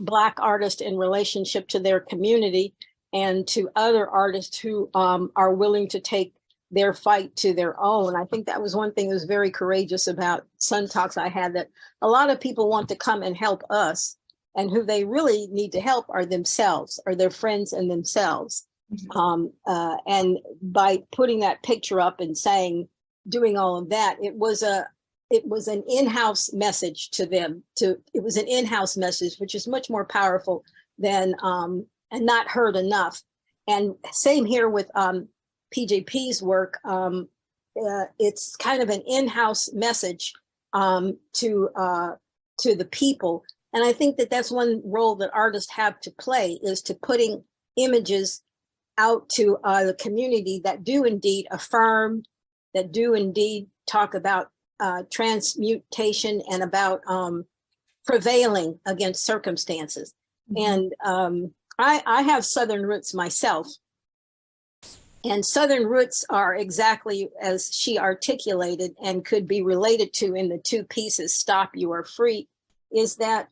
S6: Black artists in relationship to their community and to other artists who are willing to take their fight to their own. I think that was one thing that was very courageous about Sun Talks I had, that a lot of people want to come and help us, and who they really need to help are themselves, or their friends and themselves. And by putting that picture up and saying, doing all of that, it was an in-house message to them. It was an in-house message, which is much more powerful than and not heard enough. And same here with PJP's work. It's kind of an in-house message to the people. And I think that that's one role that artists have to play, is to putting images out to the community that do indeed affirm, that do indeed talk about transmutation and about prevailing against circumstances. And I have Southern roots myself. And Southern roots are exactly as she articulated and could be related to in the two pieces, Stop, You Are Free, is that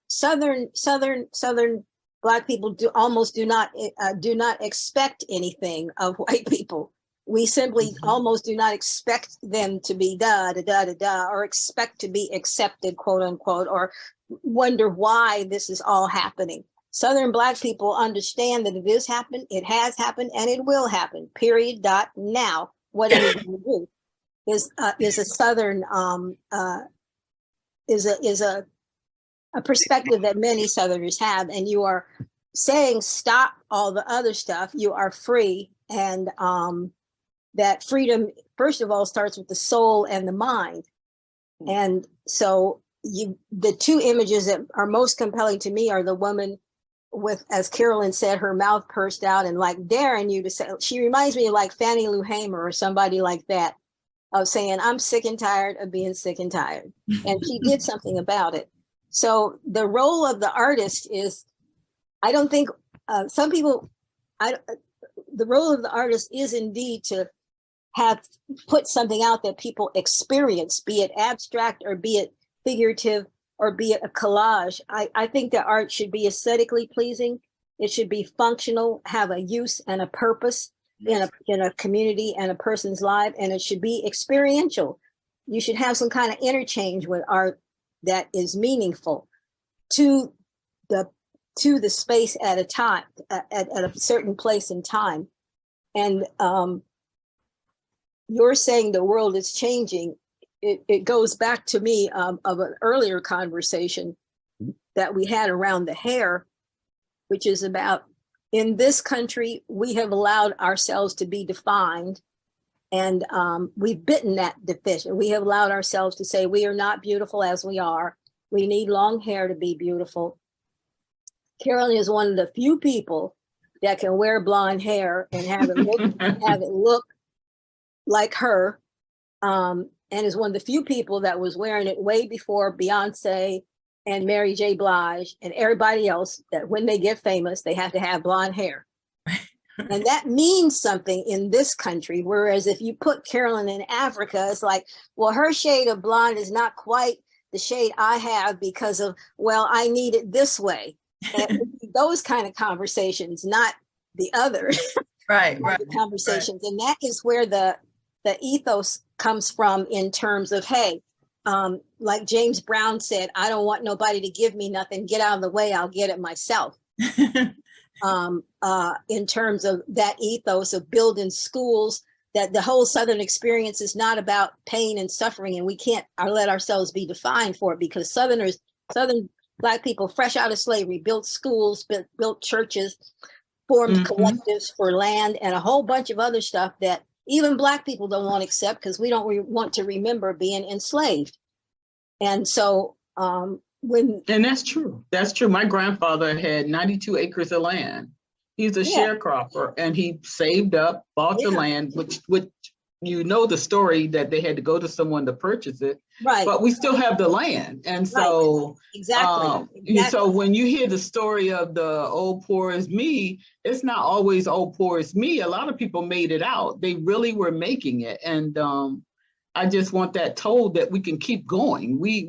S6: Southern Black people do not expect anything of white people. We simply almost do not expect them to be or expect to be accepted, quote unquote, or wonder why this is all happening. Southern Black people understand that it has happened, and it will happen, period, dot, now. What are we going to do? Is a Southern, is a perspective that many Southerners have, and you are saying stop all the other stuff, you are free, and that freedom, first of all, starts with the soul and the mind. And so the two images that are most compelling to me are the woman with, as Carolyn said, her mouth pursed out and like daring you to say, she reminds me of like Fannie Lou Hamer or somebody like that, of saying, I'm sick and tired of being sick and tired. And she did something about it. So the role of the artist is, I don't think some people, the role of the artist is indeed to have put something out that people experience, be it abstract or be it figurative or be it a collage. I think that art should be aesthetically pleasing. It should be functional, have a use and a purpose in a community and a person's life, and it should be experiential. You should have some kind of interchange with art that is meaningful to the space at a time, at a certain place in time. And you're saying the world is changing. It goes back to me of an earlier conversation that we had around the hair, which is about, in this country, we have allowed ourselves to be defined, and we've bitten that deficient. We have allowed ourselves to say we are not beautiful as we are. We need long hair to be beautiful. Carolyn is one of the few people that can wear blonde hair and have it look like her, and is one of the few people that was wearing it way before Beyonce and Mary J. Blige and everybody else, that when they get famous, they have to have blonde hair. And that means something in this country. Whereas if you put Carolyn in Africa, it's like, well, her shade of blonde is not quite the shade I have because of, well, I need it this way. And those kind of conversations, not the other
S1: right.
S6: conversations. Right. And that is where the ethos comes from, in terms of, hey, like James Brown said, I don't want nobody to give me nothing. Get out of the way. I'll get it myself. In terms of that ethos of building schools, that the whole Southern experience is not about pain and suffering, and we can't let ourselves be defined for it, because Southern Black people fresh out of slavery built schools, built churches, formed collectives for land, and a whole bunch of other stuff that even Black people don't want to accept, because we don't want to remember being enslaved. And so and
S5: that's true. That's true. My grandfather had 92 acres of land. He's a sharecropper, and he saved up, bought the land, which you know the story that they had to go to someone to purchase it. Right. But we still have the land. And so exactly. So when you hear the story of the "oh, poor is me," it's not always "oh, poor is me." A lot of people made it out. They really were making it. And I just want that told, that we can keep going. We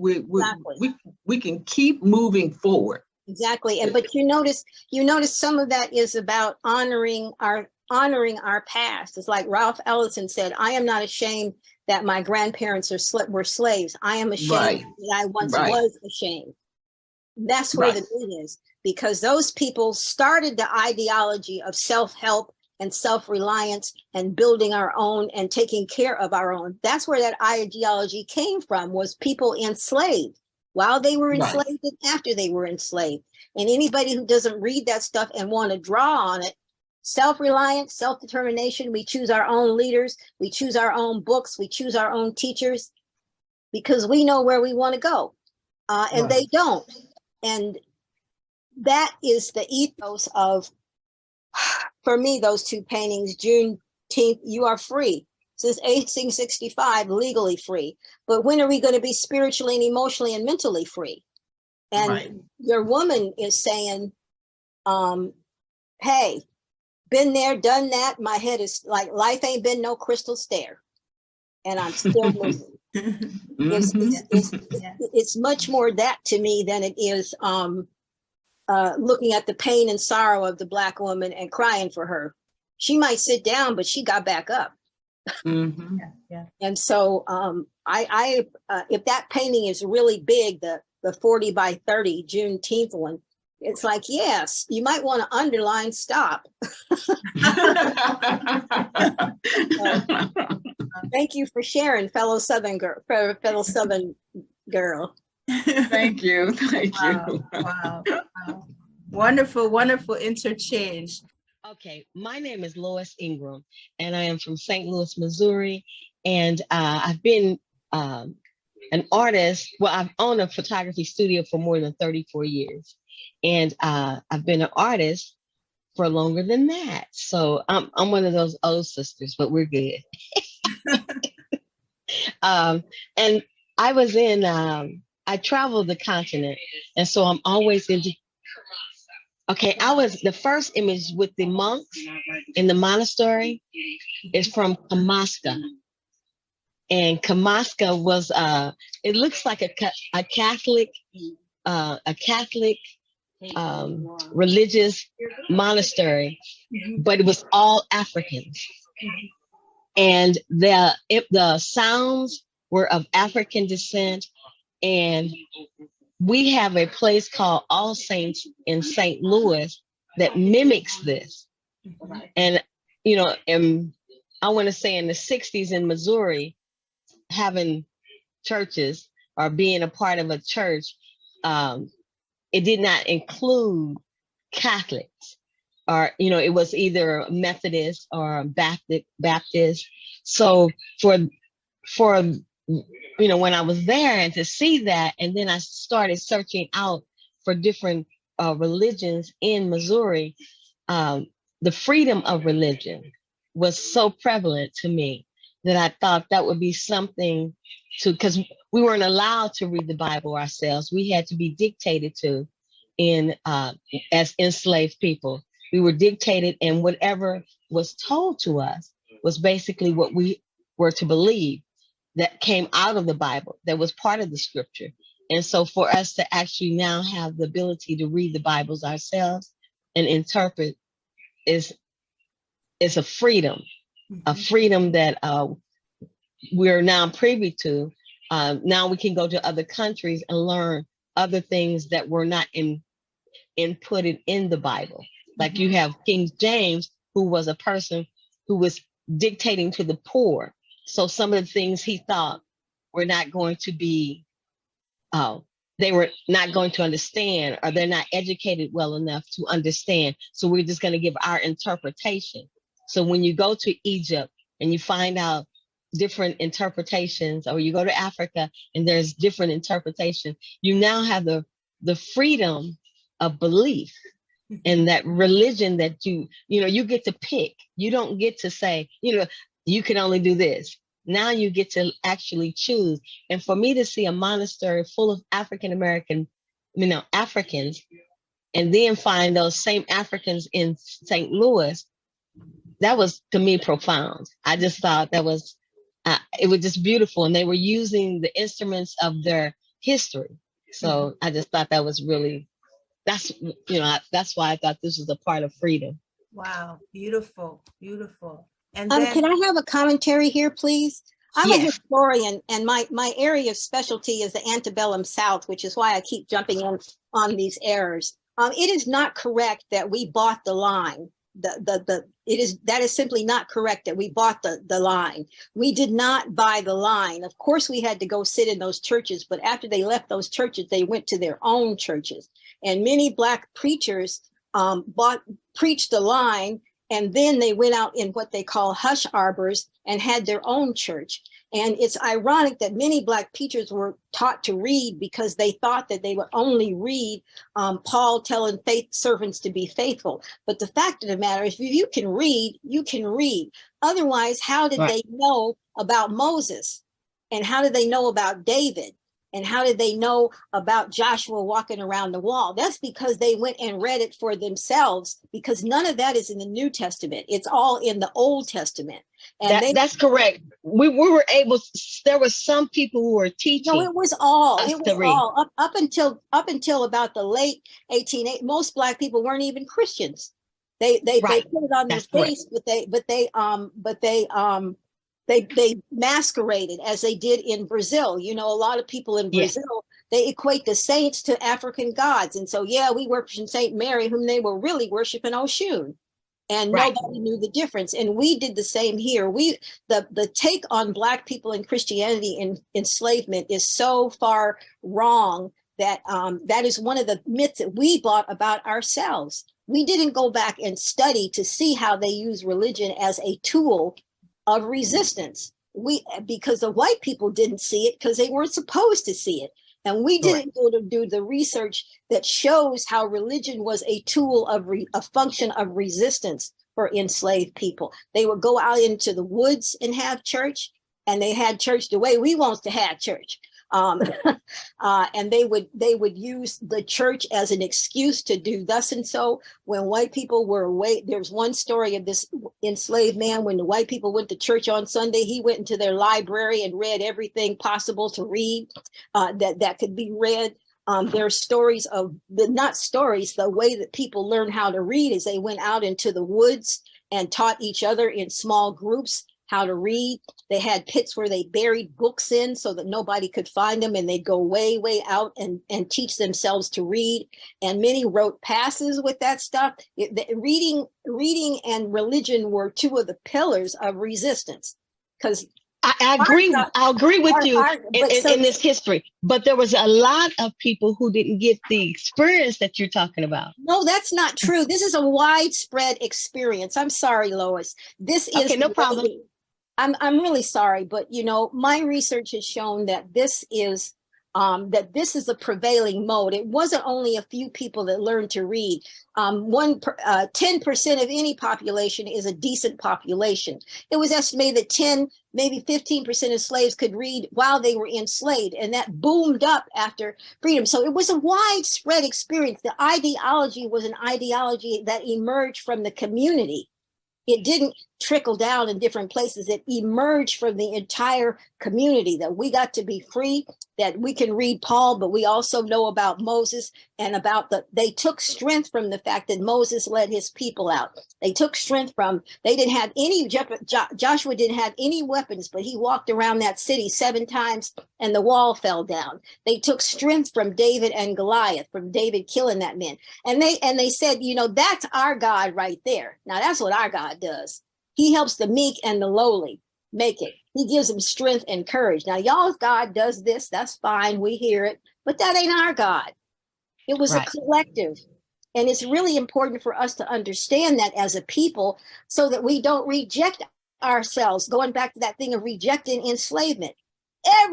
S5: can keep moving forward.
S6: Exactly. And but you notice some of that is about honoring our past. It's like Ralph Ellison said, I am not ashamed that my grandparents were slaves. I am ashamed that I once was ashamed. That's where the need is, because those people started the ideology of self-help and self-reliance and building our own and taking care of our own. That's where that ideology came from, was people enslaved. while they were
S5: Right.
S6: enslaved and after they were enslaved. And anybody who doesn't read that stuff and want to draw on it, self-reliance, self-determination, we choose our own leaders, we choose our own books, we choose our own teachers, because we know where we want to go. And they don't. And that is the ethos of, for me, those two paintings, Juneteenth, you are free. Since 1865, legally free. But when are we going to be spiritually and emotionally and mentally free? And your woman is saying, hey, been there, done that. My head is like, life ain't been no crystal stair. And I'm still moving. It's much more that to me than it is looking at the pain and sorrow of the Black woman and crying for her. She might sit down, but she got back up. And so I if that painting is really big, the 40 by 30 Juneteenth one, it's like, yes, you might want to underline stop. Thank you for sharing, fellow Southern girl.
S5: Thank you. Thank you.
S1: Wow. Wonderful, wonderful interchange.
S13: Okay, my name is Lois Ingram, and I am from St. Louis, Missouri. And I've been an artist. Well, I've owned a photography studio for more than 34 years. And I've been an artist for longer than that. So I'm one of those old sisters, but we're good. And I was in, I traveled the continent. And so I'm always into, okay, I was, the first image with the monks in the monastery is from Kamaska. And Kamaska was, it looks like a Catholic religious monastery, but it was all Africans. And the sounds were of African descent. And we have a place called All Saints in St. Louis that mimics this. And, you know, I want to say in the 60s in Missouri, having churches or being a part of a church, it did not include Catholics, or, you know, it was either Methodist or Baptist. So for, you know, when I was there and to see that, and then I started searching out for different religions in Missouri, the freedom of religion was so prevalent to me that I thought that would be something to, because we weren't allowed to read the Bible ourselves. We had to be dictated to as enslaved people. We were dictated, and whatever was told to us was basically what we were to believe, that came out of the Bible, that was part of the scripture. And so for us to actually now have the ability to read the Bibles ourselves and interpret is a freedom, a freedom that we're now privy to. Now we can go to other countries and learn other things that were not inputted in the Bible. Like you have King James, who was a person who was dictating to the poor. So some of the things he thought were not going to be, they were not going to understand, or they're not educated well enough to understand. So we're just going to give our interpretation. So when you go to Egypt and you find out different interpretations, or you go to Africa and there's different interpretations, you now have the freedom of belief in that religion that you get to pick. You don't get to say, you can only do this. Now you get to actually choose. And for me to see a monastery full of African-American, Africans, and then find those same Africans in St. Louis, that was, to me, profound. I just thought that was, it was just beautiful. And they were using the instruments of their history. So I just thought that was really, that's why I thought this was a part of freedom.
S1: Wow, beautiful, beautiful. And
S6: can I have a commentary here, please? I'm a historian, and my area of specialty is the antebellum South, which is why I keep jumping in on these errors. It is not correct that we bought the line that is simply not correct that we bought the line. We did not buy the line. Of course, we had to go sit in those churches, but after they left those churches, they went to their own churches. And many Black preachers preached the line, and then they went out in what they call hush arbors and had their own church. And it's ironic that many Black preachers were taught to read because they thought that they would only read Paul telling faith servants to be faithful. But the fact of the matter is, if you can read, you can read. Otherwise, how did they know about Moses? And how did they know about David? And how did they know about Joshua walking around the wall? That's because they went and read it for themselves, because none of that is in the New Testament. It's all in the Old Testament. And
S13: that's correct. We were able, there were some people who were teaching.
S6: No, it was all up until about the late 1880s. Most Black people weren't even Christians. They put it on their face, but they masqueraded as they did in Brazil. You know, a lot of people in Brazil, they equate the saints to African gods. And so, we worship Saint Mary, whom they were really worshiping Oshun. And nobody knew the difference. And we did the same here. The take on Black people in Christianity and enslavement is so far wrong that that is one of the myths that we bought about ourselves. We didn't go back and study to see how they use religion as a tool of resistance. Because the white people didn't see it because they weren't supposed to see it. And we didn't go to do the research that shows how religion was a tool of a function of resistance for enslaved people. They would go out into the woods and have church, and they had church the way we want to have church. And they would use the church as an excuse to do thus and so. When white people were away, there's one story of this enslaved man. When the white people went to church on Sunday, he went into their library and read everything possible to read that could be read. There are stories of the way that people learn how to read is they went out into the woods and taught each other in small groups how to read. They had pits where they buried books in so that nobody could find them, and they'd go way, way out and teach themselves to read. And many wrote passes with that stuff. Reading and religion were two of the pillars of resistance. Because
S13: I agree with you in this history, but there was a lot of people who didn't get the experience that you're talking about.
S6: No, that's not true. This is a widespread experience. I'm sorry, Lois. This is
S13: okay, no problem.
S6: I'm really sorry, but my research has shown that this is a prevailing mode. It wasn't only a few people that learned to read. 10% of any population is a decent population. It was estimated that 10, maybe 15% of slaves could read while they were enslaved, and that boomed up after freedom. So it was a widespread experience. The ideology was an ideology that emerged from the community. It didn't trickle down in different places. It emerged from the entire community that we got to be free, that we can read Paul, but we also know about Moses and they took strength from the fact that Moses led his people out. They took strength from, Joshua didn't have any weapons, but he walked around that city 7 times and the wall fell down. They took strength from David and Goliath, from David killing that man. And they said, that's our God right there. Now that's what our God does. He helps the meek and the lowly make it. He gives them strength and courage. Now, y'all's God does this. That's fine. We hear it. But that ain't our God. It was a collective. And it's really important for us to understand that as a people so that we don't reject ourselves. Going back to that thing of rejecting enslavement. If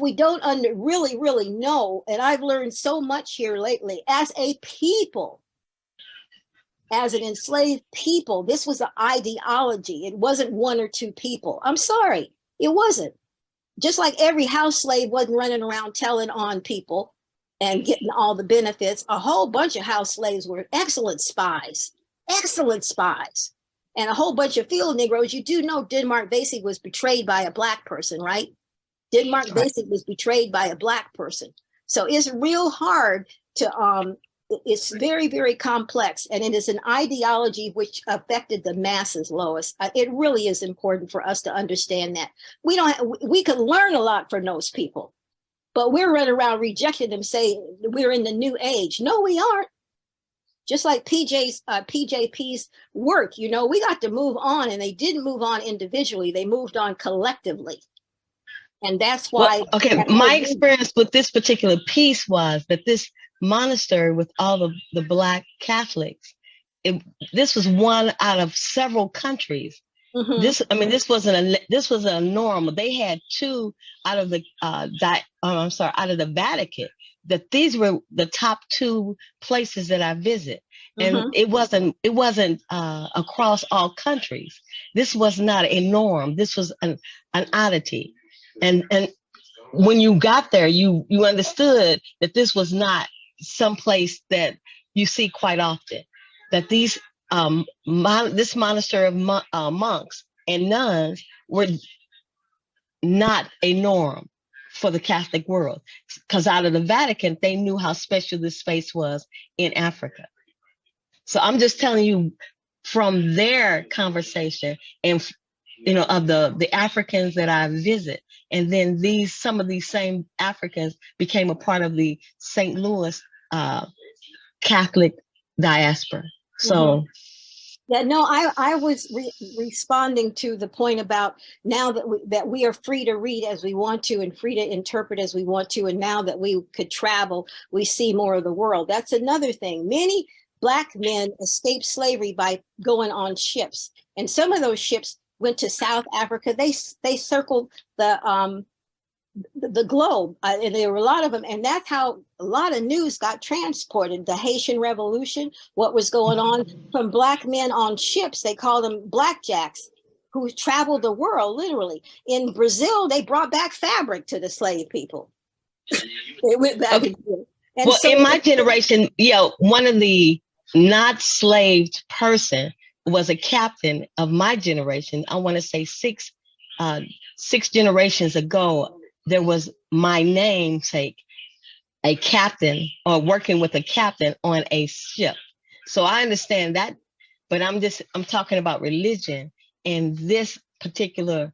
S6: we don't really, really know, and I've learned so much here lately, as a people, as an enslaved people, this was an ideology. It wasn't 1 or 2 people. I'm sorry, it wasn't. Just like every house slave wasn't running around telling on people and getting all the benefits, a whole bunch of house slaves were excellent spies. And a whole bunch of field Negroes. You do know Denmark Vesey was betrayed by a Black person, right? Denmark Vesey was betrayed by a Black person. So it's real hard to, it's very, very complex, and it is an ideology which affected the masses, Lois. It really is important for us to understand that. We could learn a lot from those people, but we're running around rejecting them, saying we're in the new age. No, we aren't. just like PJP's work, you know, we got to move on, and they didn't move on individually, they moved on collectively. And that's why.
S13: Well, okay, my experience with this particular piece was that this monastery with all of the Black Catholics, this was one out of several countries.
S6: Mhm.
S13: This was a norm. They had two out of the out of the Vatican. That these were the top two places that I visit, and
S6: Mhm.
S13: it wasn't across all countries. This was not a norm. This was an oddity, and when you got there, you understood that this was not someplace that you see quite often. That these this monastery of monks and nuns were not a norm for the Catholic world, because out of the Vatican, they knew how special this space was in Africa. So I'm just telling you from their conversation, and you know, of the Africans that I visit, and then some of these same Africans became a part of the St. Louis Catholic diaspora. So.
S6: Yeah, no, I was responding to the point about now that we are free to read as we want to and free to interpret as we want to, and now that we could travel, we see more of the world. That's another thing. Many Black men escaped slavery by going on ships, and some of those ships went to South Africa. They circled the globe, and there were a lot of them, and that's how a lot of news got transported. The Haitian Revolution, what was going on from Black men on ships, they called them blackjacks, who traveled the world literally. In Brazil, they brought back fabric to the slave people. They went back.
S13: Okay.
S6: And
S13: Well, in my generation, one of the not slaved person was a captain of my generation. I want to say six generations ago. There was my namesake, a captain, or working with a captain on a ship. So I understand that, but I'm talking about religion in this particular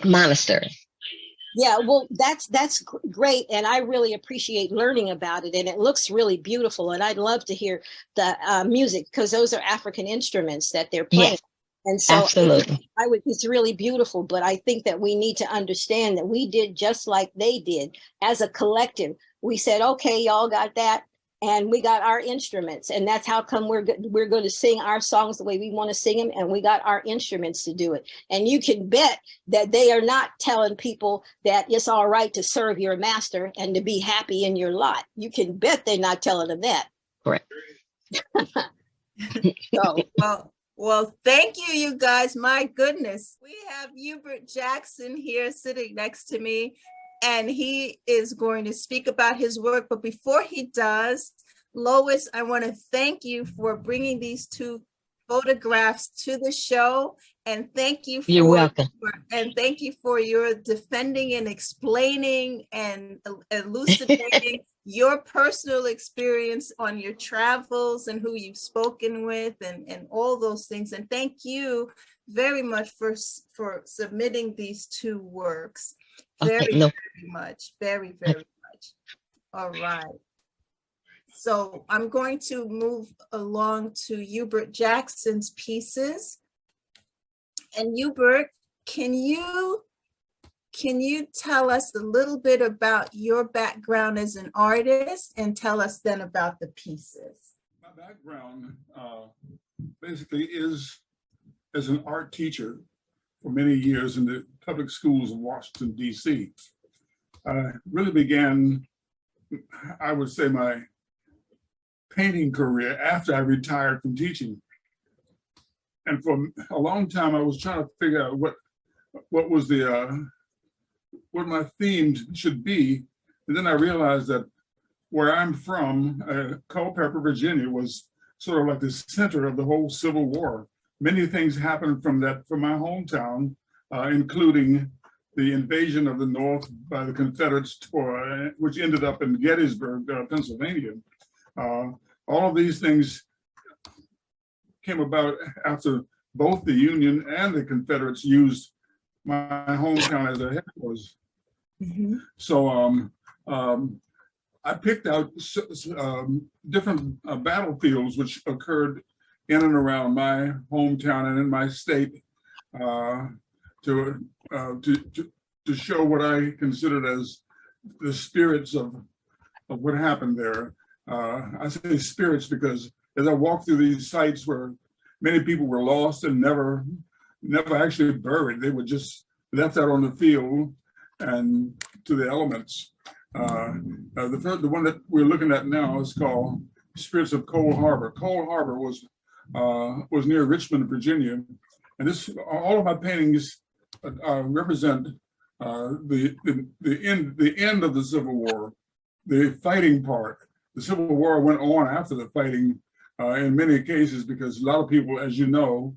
S13: monastery.
S6: Yeah, well, that's great, and I really appreciate learning about it, and it looks really beautiful, and I'd love to hear the music, because those are African instruments that they're playing.
S13: Yes.
S6: And so
S13: Absolutely.
S6: it's really beautiful, but I think that we need to understand that we did just like they did as a collective. We said, okay, y'all got that, and we got our instruments, and that's how come we're going to sing our songs the way we want to sing them, and we got our instruments to do it. And you can bet that they are not telling people that it's all right to serve your master and to be happy in your lot. You can bet they're not telling them that.
S13: Correct.
S6: So,
S1: Well, thank you, you guys. My goodness. We have Hubert Jackson here sitting next to me, and he is going to speak about his work. But before he does, Lois, I want to thank you for bringing these two photographs to the show. And thank you.
S13: You're welcome.
S1: And thank you for your defending and explaining and elucidating your personal experience on your travels and who you've spoken with and all those things. And thank you very much for submitting these two works. Very much. Very much. All right. So I'm going to move along to Hubert Jackson's pieces. And Hubert, can you tell us a little bit about your background as an artist and tell us then about the pieces?
S14: My background basically is as an art teacher for many years in the public schools of Washington, D.C. I really began, I would say, my painting career after I retired from teaching. And for a long time, I was trying to figure out what was what my theme should be. And then I realized that where I'm from, Culpeper, Virginia, was sort of like the center of the whole Civil War. Many things happened from my hometown, including the invasion of the North by the Confederates, which ended up in Gettysburg, Pennsylvania. All of these things came about after both the Union and the Confederates used my hometown as their headquarters. Mm-hmm. So I picked out different battlefields which occurred in and around my hometown and in my state to show what I considered as the spirits of what happened there. I say spirits because as I walked through these sites where many people were lost and never actually buried, they were just left out on the field and to the elements. The one that we're looking at now is called Spirits of Cold Harbor. Cold Harbor was near Richmond, Virginia, and all of my paintings represent the end of the Civil War, the fighting part. The Civil War went on after the fighting in many cases because a lot of people, as you know,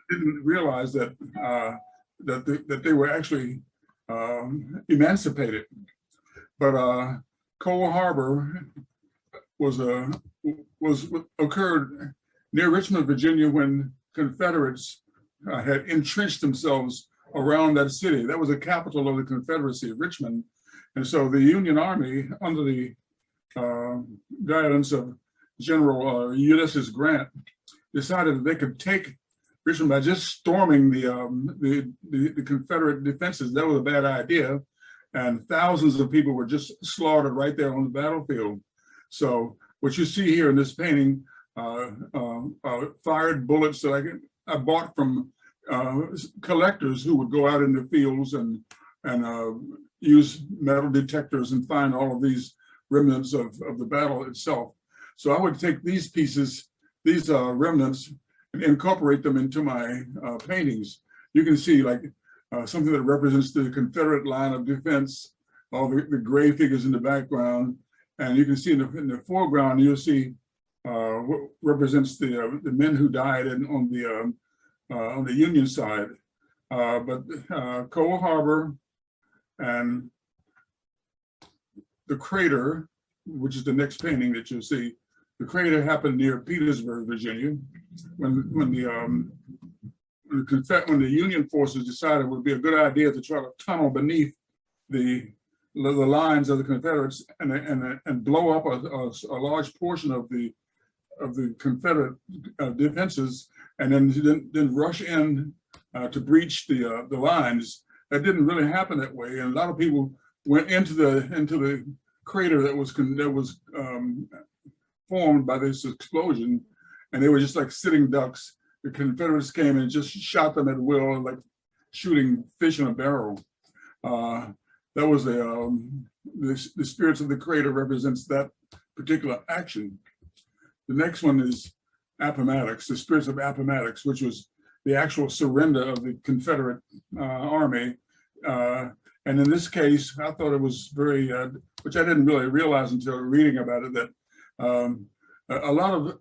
S14: didn't realize that that they were actually emancipated. But Cold Harbor occurred near Richmond, Virginia, when Confederates had entrenched themselves around that city. That was the capital of the Confederacy, Richmond. And so the Union Army, under the guidance of General Ulysses Grant, decided that they could take Richmond by just storming the Confederate defenses. That was a bad idea. And thousands of people were just slaughtered right there on the battlefield. So what you see here in this painting, fired bullets that I bought from collectors who would go out in the fields and use metal detectors and find all of these remnants of the battle itself. So I would take these pieces, these remnants, and incorporate them into my paintings. You can see like something that represents the Confederate line of defense, all the gray figures in the background. And you can see in the foreground, you'll see what represents the men who died on the Union side. But Cold Harbor and the crater, which is the next painting that you'll see, the crater happened near Petersburg, Virginia, when the Union forces decided it would be a good idea to try to tunnel beneath the lines of the Confederates and blow up a large portion of the Confederate defenses, and then rush in to breach the lines. That didn't really happen that way, and a lot of people went into the crater that was formed by this explosion, and they were just like sitting ducks. The Confederates came and just shot them at will, like shooting fish in a barrel. That was the spirits of the crater represents that particular action. The next one is Appomattox, the spirits of Appomattox, which was the actual surrender of the Confederate army. And in this case, I thought it was very, which I didn't really realize until reading about it, that a lot of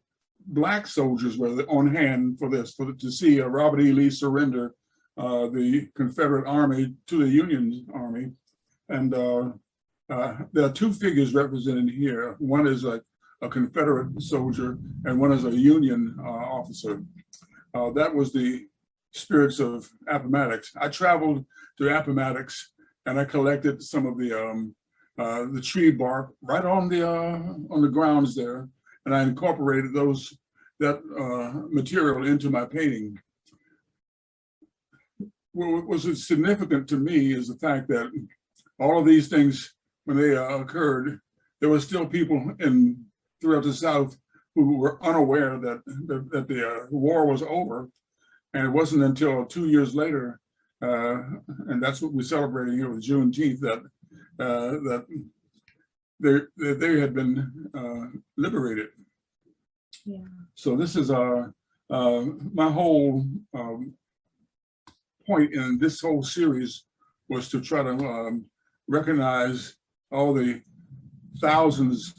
S14: Black soldiers were on hand for this, to see Robert E. Lee surrender the Confederate army to the Union army. And there are two figures represented here. One is like a Confederate soldier and one is a Union officer. That was the spirits of Appomattox. I traveled to Appomattox and I collected some of the tree bark right on the grounds there, and I incorporated that material into my painting. What was significant to me is the fact that all of these things, when they occurred, there were still people throughout the South who were unaware that the war was over, and it wasn't until 2 years later, and that's what we're celebrating here with Juneteenth, that they had been liberated.
S11: Yeah.
S14: So this is my whole point in this whole series was to try to recognize all the thousands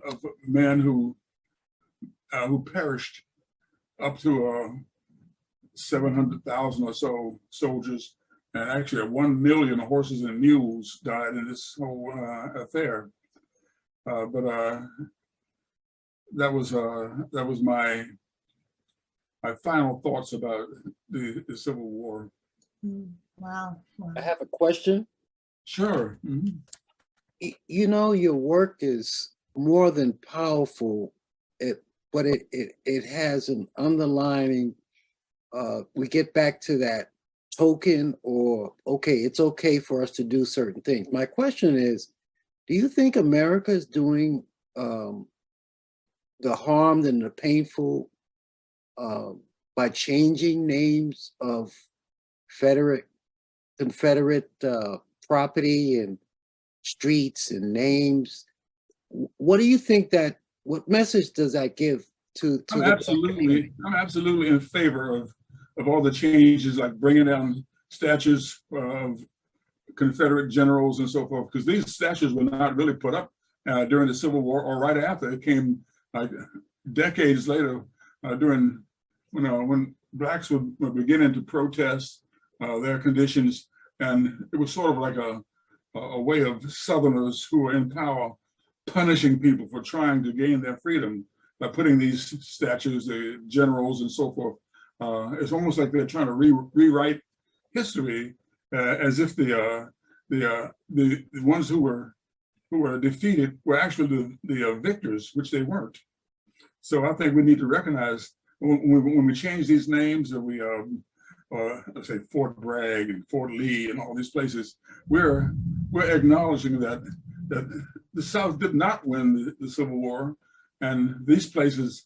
S14: of men who perished, up to 700,000 or so soldiers, and actually 1 million horses and mules died in this whole affair. But that was my final thoughts about the Civil War.
S1: Wow.
S7: I have a question.
S14: Sure. Mm-hmm.
S7: You know, your work is more than powerful, but it has an underlining, we get back to that token, or, okay, it's okay for us to do certain things. My question is, do you think America is doing the harm and the painful by changing names of Confederate property and streets and names? What do you think what message does that give to
S14: I'm absolutely in favor of all the changes, like bringing down statues of Confederate generals and so forth, because these statues were not really put up during the Civil War or right after. It came like decades later, during when blacks were beginning to protest their conditions, and it was sort of like a way of Southerners who were in power punishing people for trying to gain their freedom by putting these statues, the generals and so forth. It's almost like they're trying to rewrite history as if the ones who were defeated were actually the victors, which they weren't. So I think we need to recognize when we change these names, and we let's say Fort Bragg and Fort Lee and all these places, we're acknowledging that the South did not win the Civil War, and these places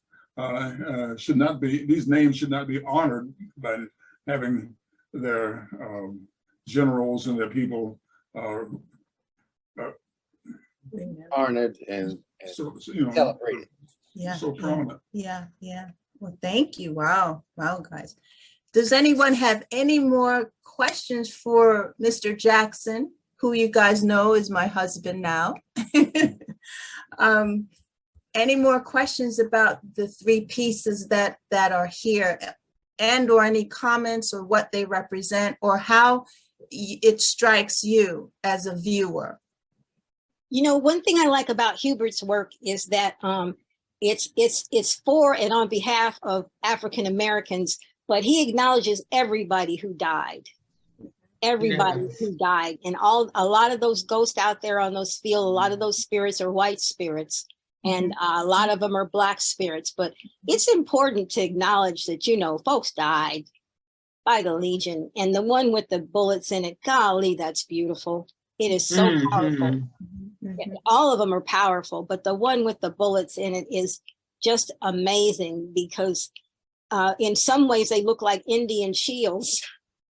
S14: should not be, these names should not be honored by having their generals and their people
S7: honored and celebrated.
S1: Yeah.
S14: So prominent.
S1: Yeah. Well, thank you. Wow, guys. Does anyone have any more questions for Mr. Jackson, who you guys know is my husband now? Any more questions about the three pieces that are here, and or any comments or what they represent or how it strikes you as a viewer?
S6: You know, one thing I like about Hubert's work is that it's for and on behalf of African Americans, but he acknowledges everybody who died. Everybody who died, and a lot of those ghosts out there on those fields, a lot of those spirits are white spirits, and a lot of them are black spirits. But it's important to acknowledge that, you know, folks died by the Legion, and the one with the bullets in it, golly, that's beautiful. It is so powerful. All of them are powerful, but the one with the bullets in it is just amazing, because in some ways they look like Indian shields.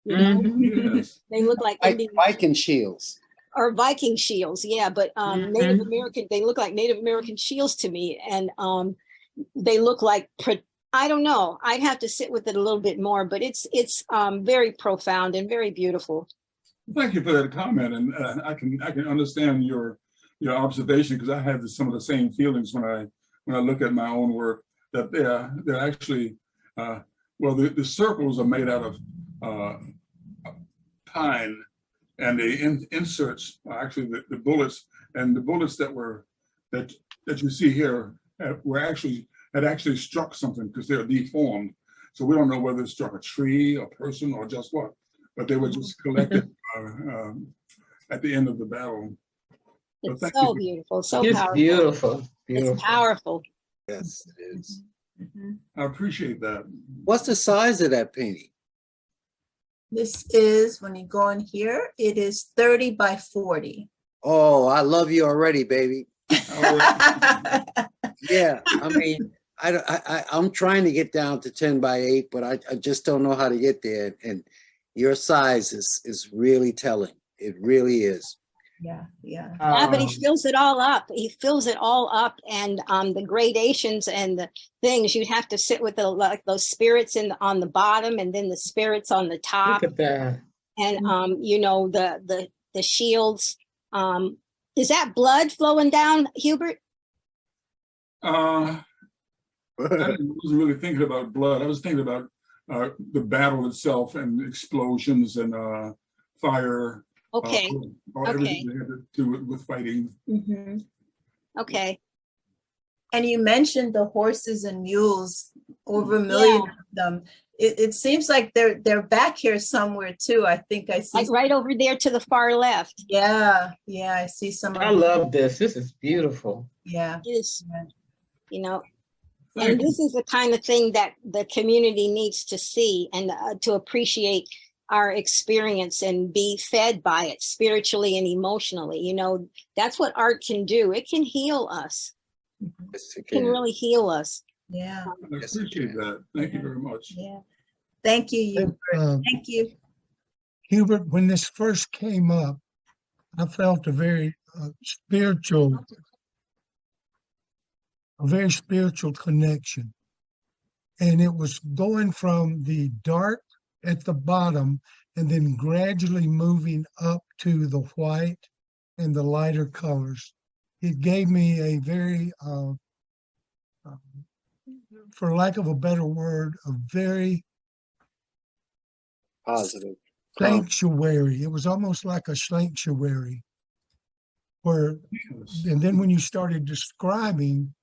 S6: You know? They look like
S7: Viking shields.
S6: Or Viking shields, yeah. But Native American, they look like Native American shields to me, and they look like, I don't know. I'd have to sit with it a little bit more, but it's very profound and very beautiful.
S14: Thank you for that comment, and I can understand your observation, because I have some of the same feelings when I look at my own work, that they're actually well, the circles are made out of pine, and the inserts are actually the bullets, and the bullets that you see here had actually struck something, because they're deformed. So we don't know whether it struck a tree, a person, or just what, but they were just collected at the end of the battle.
S6: It's so beautiful, so powerful.
S5: Beautiful.
S6: It's powerful.
S7: Yes, it is.
S14: I appreciate that.
S7: What's the size of that painting?
S1: This is, when you go in here, it is 30 by 40.
S7: Oh, I love you already, baby. Yeah, I mean, I'm trying to get down to 10 by 8, but I just don't know how to get there. And your size is really telling. It really is.
S1: Yeah,
S6: but he fills it all up. He fills it all up, and the gradations and the things, you'd have to sit with like those spirits on the bottom, and then the spirits on the top.
S5: Look at that.
S6: And you know, the shields. Is that blood flowing down, Hubert?
S14: I wasn't really thinking about blood. I was thinking about the battle itself and explosions and fire.
S6: Okay.
S14: Everything that had to do with fighting.
S6: Okay.
S1: And you mentioned the horses and mules, over a million of them. It seems like they're back here somewhere too. I think I see.
S6: Like right over there to the far left.
S1: Yeah, yeah, I see some.
S5: I love this. This is beautiful.
S1: Yeah.
S6: It is, you know, and this is the kind of thing that the community needs to see and to appreciate our experience and be fed by it spiritually and emotionally. You know, that's what art can do. It can heal us.
S7: Yes,
S6: It can really heal us.
S1: Yeah.
S14: I appreciate that. Thank you very much.
S1: Yeah. Thank you, Hubert. Thank you.
S12: Hubert, when this first came up, I felt a very spiritual connection. And it was going from the dark at the bottom and then gradually moving up to the white and the lighter colors. It gave me a very, for lack of a better word, a very
S7: positive
S12: sanctuary. It was almost like a sanctuary where, and then when you started describing,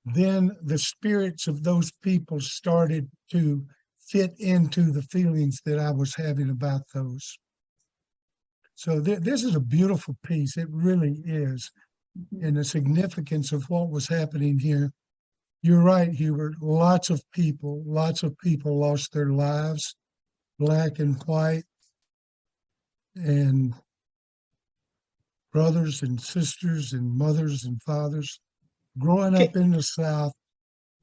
S12: then the spirits of those people started to fit into the feelings that I was having about those. So this is a beautiful piece. It really is. And the significance of what was happening here. You're right, Hubert. Lots of people lost their lives, black and white, and brothers and sisters and mothers and fathers. Growing up in the South,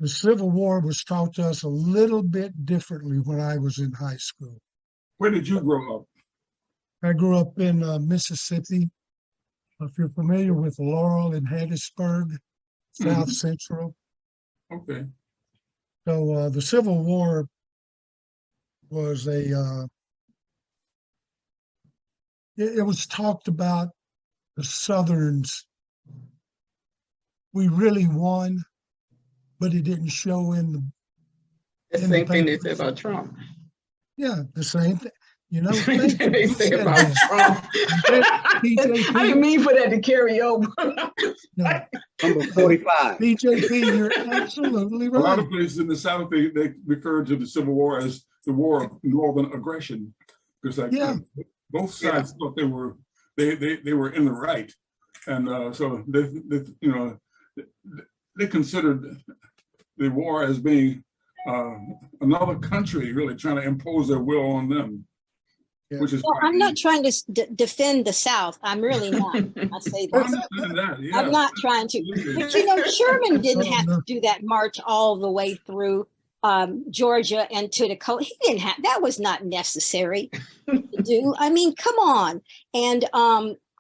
S12: the Civil War was taught to us a little bit differently when I was in high school.
S14: Where did you grow up?
S12: I grew up in Mississippi. If you're familiar with Laurel and Hattiesburg, South Central.
S14: Okay.
S12: So the Civil War was it was talked about the Southerns. We really won, but it didn't show in
S5: The same thing they say about Trump.
S12: Yeah, the same thing. You know,
S5: they say about Trump. I didn't mean for that to carry over.
S12: No.
S7: Number 45.
S12: PJP, you're absolutely right.
S14: A lot of places in the South, they refer to the Civil War as the War of Northern Aggression, because both sides thought they were in the right, and so they considered the war as being another country really trying to impose their will on them. Yeah. Which is
S6: I'm not trying to defend the South. I'm really not. I say that. Yeah. I'm not trying to. But you know, Sherman didn't have to do that march all the way through Georgia and to Dakota. He didn't have. That was not necessary to do. I mean, come on. And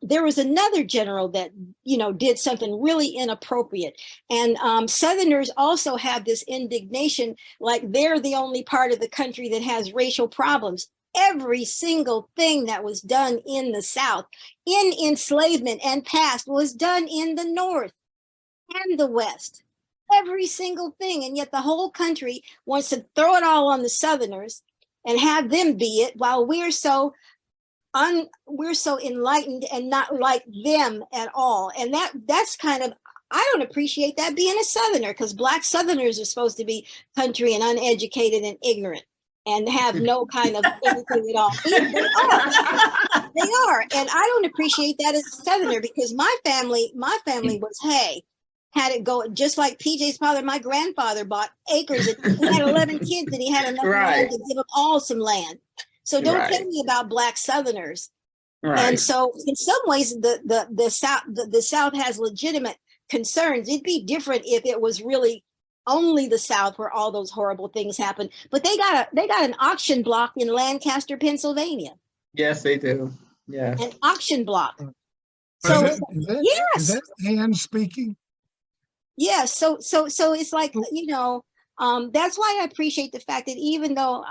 S6: there was another general that, you know, did something really inappropriate. And Southerners also have this indignation, like they're the only part of the country that has racial problems. Every single thing that was done in the South, in enslavement and past, was done in the North and the West. Every single thing. And yet the whole country wants to throw it all on the Southerners and have them be it, while we're so enlightened and not like them at all. And that's kind of, I don't appreciate that being a Southerner, because Black Southerners are supposed to be country and uneducated and ignorant and have no kind of anything at all. They are. And I don't appreciate that as a Southerner, because my family was, had it go just like PJ's father. My grandfather bought acres and he had 11 kids and he had enough land to give them all some land. So don't tell me about Black Southerners. Right. And so in some ways, the South has legitimate concerns. It'd be different if it was really only the South where all those horrible things happen. But they got an auction block in Lancaster, Pennsylvania.
S5: Yes, they do. Yeah.
S6: An auction block.
S12: So is that Ann speaking?
S6: Yes. So it's like, you know, that's why I appreciate the fact that even though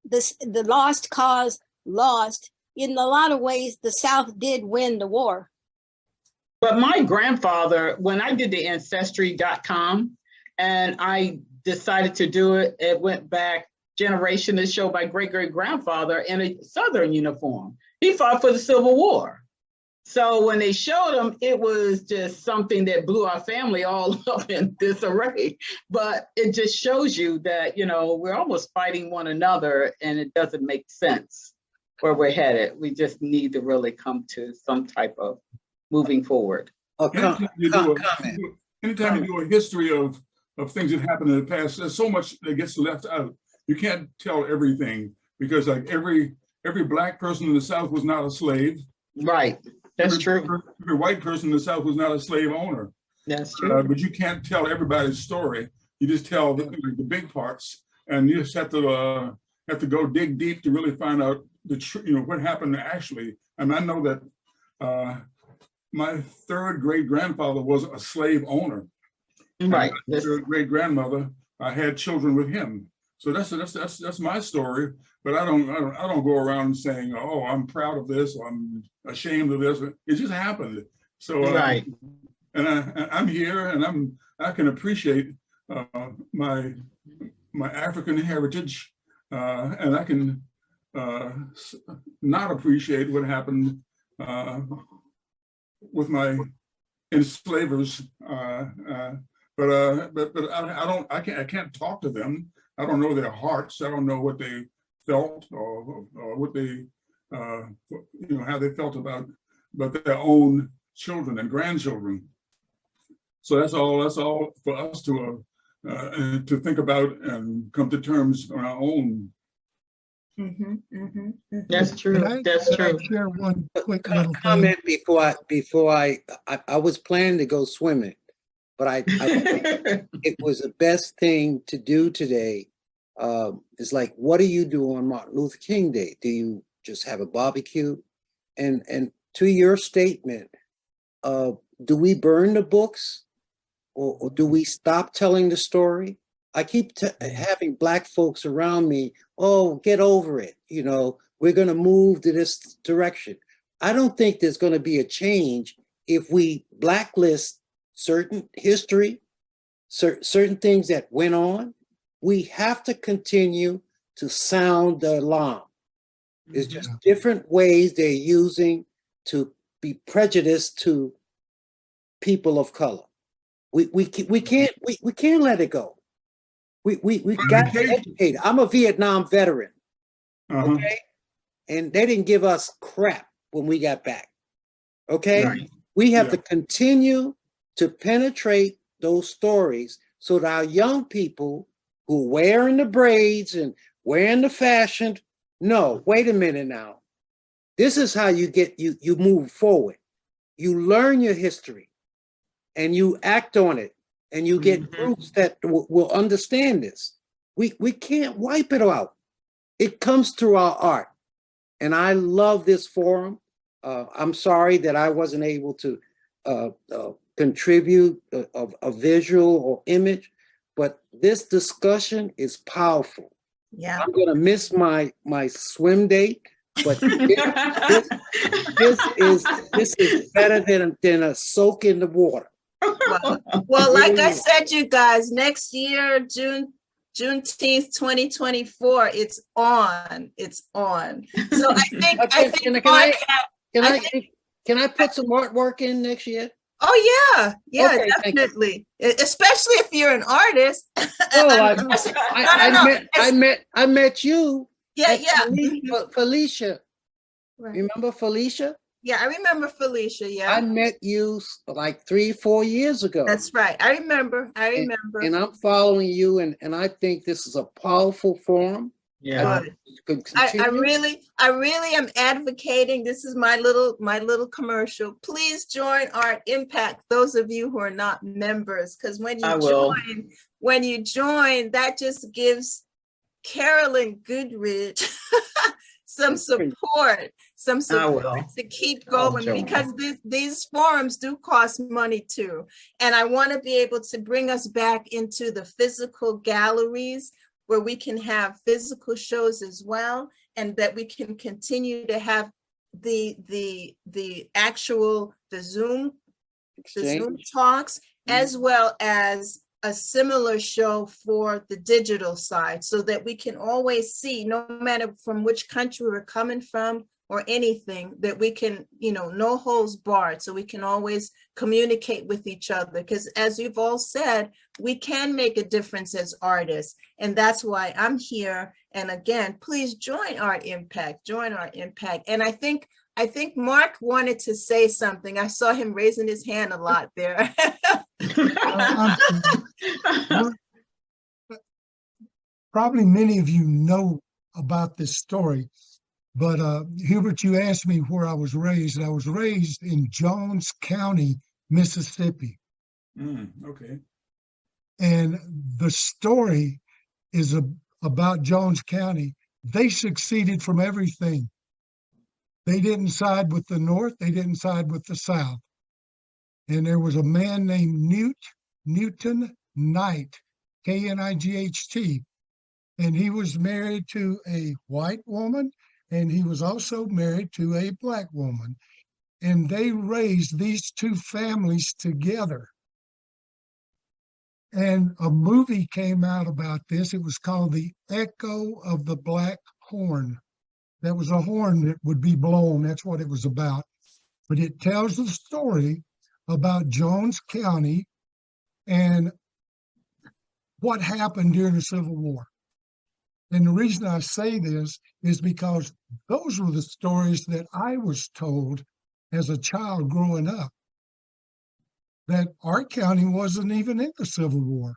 S6: the lost cause lost, in a lot of ways, the South did win the war.
S5: But my grandfather, when I did the Ancestry.com and I decided to do it, it went back generation to show my great-great-grandfather in a Southern uniform. He fought for the Civil War. So when they showed them, it was just something that blew our family all up in disarray. But it just shows you that, you know, we're almost fighting one another and it doesn't make sense where we're headed. We just need to really come to some type of moving forward.
S14: Anytime you do a history of things that happened in the past, there's so much that gets left out. You can't tell everything because like every Black person in the South was not a slave.
S5: Right. That's true.
S14: Every white person in the South was not a slave owner.
S5: That's true.
S14: But you can't tell everybody's story. You just tell the big parts, and you just have to go dig deep to really find out what happened actually. And I know that my third great grandfather was a slave owner.
S5: Right.
S14: My third great grandmother, I had children with him. So that's my story. But I don't go around saying, oh, I'm proud of this, or I'm ashamed of this. It just happened. So
S5: right.
S14: And I'm here, and I can appreciate my African heritage, and I can not appreciate what happened with my enslavers. But I can't talk to them. I don't know their hearts. I don't know what they felt or what they how they felt about their own children and grandchildren. So that's all for us to think about and come to terms on our own.
S5: That's true. That's true.
S12: Share one quick little
S7: comment before I was planning to go swimming, but I think it was the best thing to do today. It's like, what do you do on Martin Luther King Day? Do you just have a barbecue? And to your statement, do we burn the books, or do we stop telling the story? I keep having Black folks around me, oh, get over it. You know, we're going to move to this direction. I don't think there's going to be a change if we blacklist certain history, certain things that went on. We have to continue to sound the alarm. It's just different ways they're using to be prejudiced to people of color. We can't let it go. We got to educate. I'm a Vietnam veteran, okay? And they didn't give us crap when we got back, okay? Right. We have to continue to penetrate those stories so that our young people who are wearing the braids and wearing the fashion, no, wait a minute now. This is how you move forward. You learn your history and you act on it. And you get groups that will understand this. We can't wipe it out. It comes through our art. And I love this forum. I'm sorry that I wasn't able to contribute a visual or image, but this discussion is powerful.
S1: Yeah.
S7: I'm gonna miss my swim date, but this is better than a soak in the water.
S1: Well, like I said, you guys, next year, Juneteenth 2024, it's on. So I think
S7: can I put some artwork in next year?
S1: Oh yeah, okay, definitely. Especially if you're an artist.
S7: I met you.
S1: Yeah.
S7: Felicia.
S1: Right.
S7: Remember Felicia?
S1: Yeah, I remember Felicia. Yeah,
S7: I met you like 3-4 years ago.
S1: That's right. I remember.
S7: And I'm following you, and I think this is a powerful forum.
S5: Yeah,
S1: I really am advocating. This is my little commercial. Please join Art Impact. Those of you who are not members, because when you join, that just gives Carolyn Goodrich some support to keep going, because these forums do cost money too. And I want to be able to bring us back into the physical galleries where we can have physical shows as well, and that we can continue to have the Zoom talks, as well as a similar show for the digital side so that we can always see, no matter from which country we're coming from or anything, that we can, no holds barred, so we can always communicate with each other. Because as you've all said, we can make a difference as artists. And that's why I'm here. And again, please join Art Impact, join Art Impact. And I think Mark wanted to say something. I saw him raising his hand a lot there.
S12: Probably many of you know about this story, but Hubert, you asked me where I was raised. I was raised in Jones County, Mississippi.
S14: Okay.
S12: And the story is about Jones County. They succeeded from everything. They didn't side with the North. They didn't side with the South. And there was a man named Newton Knight, K-N-I-G-H-T. And he was married to a white woman, and he was also married to a black woman. And they raised these two families together. And a movie came out about this. It was called The Echo of the Black Horn. That was a horn that would be blown. That's what it was about. But it tells the story about Jones County and what happened during the Civil War. And the reason I say this is because those were the stories that I was told as a child growing up, that our county wasn't even in the Civil War.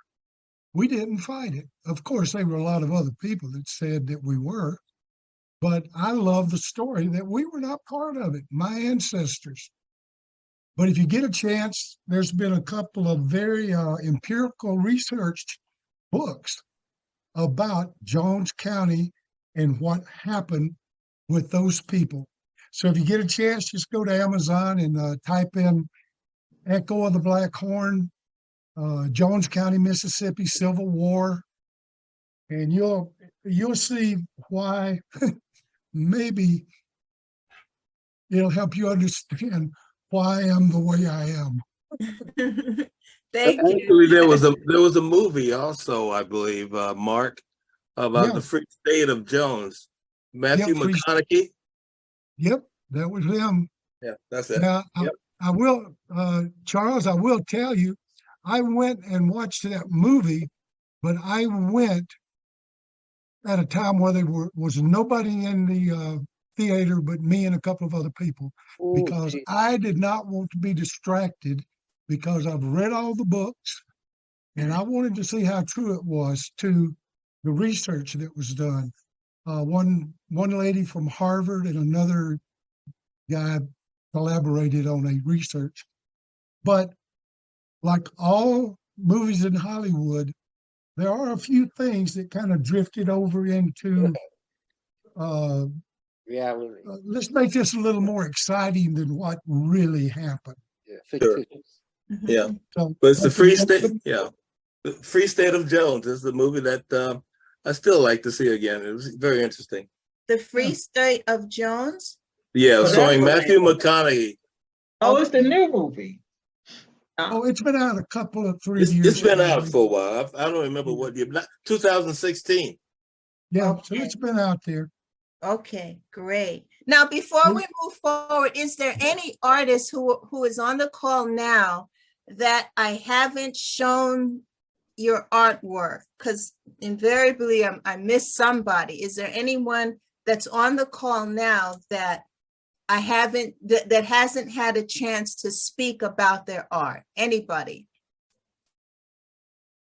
S12: We didn't fight it. Of course, there were a lot of other people that said that we were, but I love the story that we were not part of it, my ancestors. But if you get a chance, there's been a couple of very empirical research books about Jones County and what happened with those people. So if you get a chance, just go to Amazon and type in Echo of the Black Horn, Jones County, Mississippi, Civil War, and you'll see why. Maybe it'll help you understand why I'm the way I am.
S1: Thank you.
S10: Actually, there was a movie also, I believe, Mark, about the Free State of Jones. Matthew McConaughey.
S12: Yep, that was him.
S10: Yeah, that's it.
S12: Now, I will, Charles, I will tell you, I went and watched that movie, but I went at a time where there was nobody in the theater but me and a couple of other people, because I did not want to be distracted, because I've read all the books and I wanted to see how true it was to the research that was done. One lady from Harvard and another guy collaborated on a research. But like all movies in Hollywood, there are a few things that kind of drifted over into
S7: reality.
S12: Let's make this a little more exciting than what really happened.
S7: Yeah, fictitious.
S10: Yeah,
S12: So,
S10: but it's the Free State. Yeah, the Free State of Jones is the movie that I still like to see again. It was very interesting.
S1: The Free State of Jones?
S10: Yeah, starring Matthew McConaughey.
S5: Oh, it's the new movie.
S12: Oh, it's been out a couple of 3 years.
S10: It's been out for a while. I don't remember what year. 2016.
S12: Yeah,
S1: Okay.
S12: so it's been out there.
S1: Okay, great. Now, before we move forward, is there any artist who is on the call now that I haven't shown your artwork? Because invariably I miss somebody. Is there anyone that's on the call now that I haven't, that hasn't had a chance to speak about their art? Anybody?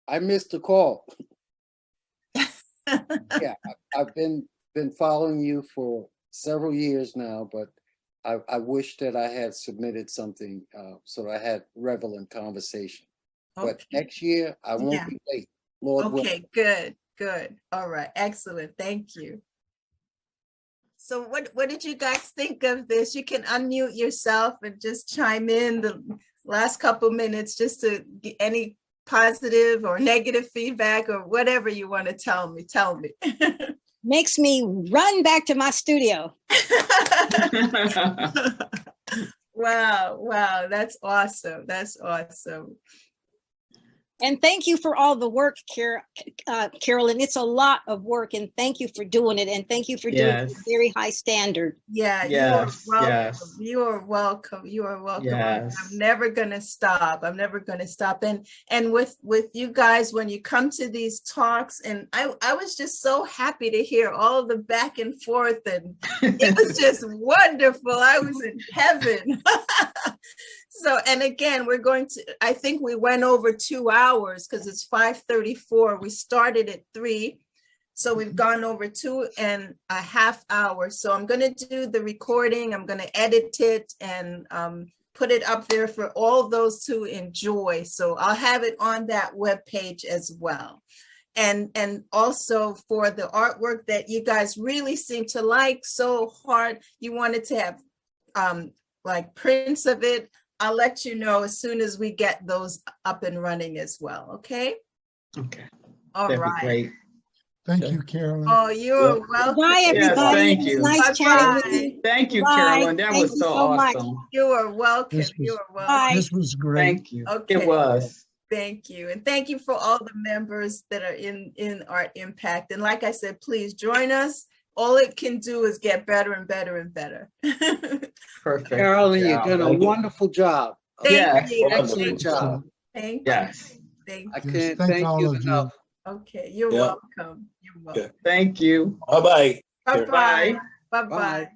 S7: I missed the call. Yeah, I've been following you for several years now, but I wish that I had submitted something so that I had relevant conversation.
S1: Okay.
S7: But next year I won't be late. Lord willing.
S1: Okay, good. All right, excellent. Thank you. So what did you guys think of this? You can unmute yourself and just chime in the last couple minutes just to get any positive or negative feedback or whatever you want to tell me.
S6: Makes me run back to my studio.
S1: Wow, that's awesome. That's awesome.
S6: And thank you for all the work, Carolyn. It's a lot of work, and thank you for doing it. And thank you for doing it at a very high standard.
S1: Yeah,
S5: Yes,
S1: you are welcome.
S5: yes.
S1: You are welcome. You are welcome.
S5: Yes.
S1: I'm never gonna stop. I'm never gonna stop. And with you guys, when you come to these talks, and I was just so happy to hear all the back and forth, and it was just wonderful. I was in heaven. So, and again, I think we went over 2 hours because it's 5:34. We started at 3. So we've gone over 2.5 hours. So I'm going to do the recording. I'm going to edit it and put it up there for all those to enjoy. So I'll have it on that webpage as well. And also for the artwork that you guys really seem to like so hard, you wanted to have like prints of it. I'll let you know as soon as we get those up and running as well, okay?
S5: Okay.
S1: All
S5: That'd
S1: right.
S5: be great.
S12: Thank you, Carolyn.
S1: Oh, you're welcome.
S6: Bye, everybody.
S5: Yes, thank you.
S6: Nice chatting with you.
S5: Thank you,
S6: Bye.
S5: Carolyn. That
S6: Thank
S5: was
S6: you
S5: so
S6: so much.
S5: awesome.
S1: You are welcome.
S12: This was-
S1: You are welcome.
S6: Bye.
S12: This was great.
S5: Thank you.
S1: Okay.
S5: It was.
S1: Thank you. And thank you for all the members that are in Art Impact. And like I said, please join us. All it can do is get better and better and better.
S5: Perfect.
S7: Carolyn,
S5: Yeah,
S7: you've done a
S5: thank you.
S7: wonderful job.
S1: Thank
S5: Yes.
S1: you.
S7: Excellent
S1: Thank
S7: job.
S1: you. Thank you.
S5: Yes.
S1: Thank
S7: I
S1: you.
S7: can't
S12: Thank
S7: thank
S12: all
S7: you
S12: of you.
S7: enough.
S1: Okay, you're
S10: Yeah.
S1: welcome. You're welcome.
S5: Thank you.
S10: Bye-bye.
S1: Bye-bye.
S5: Bye.
S1: Bye-bye.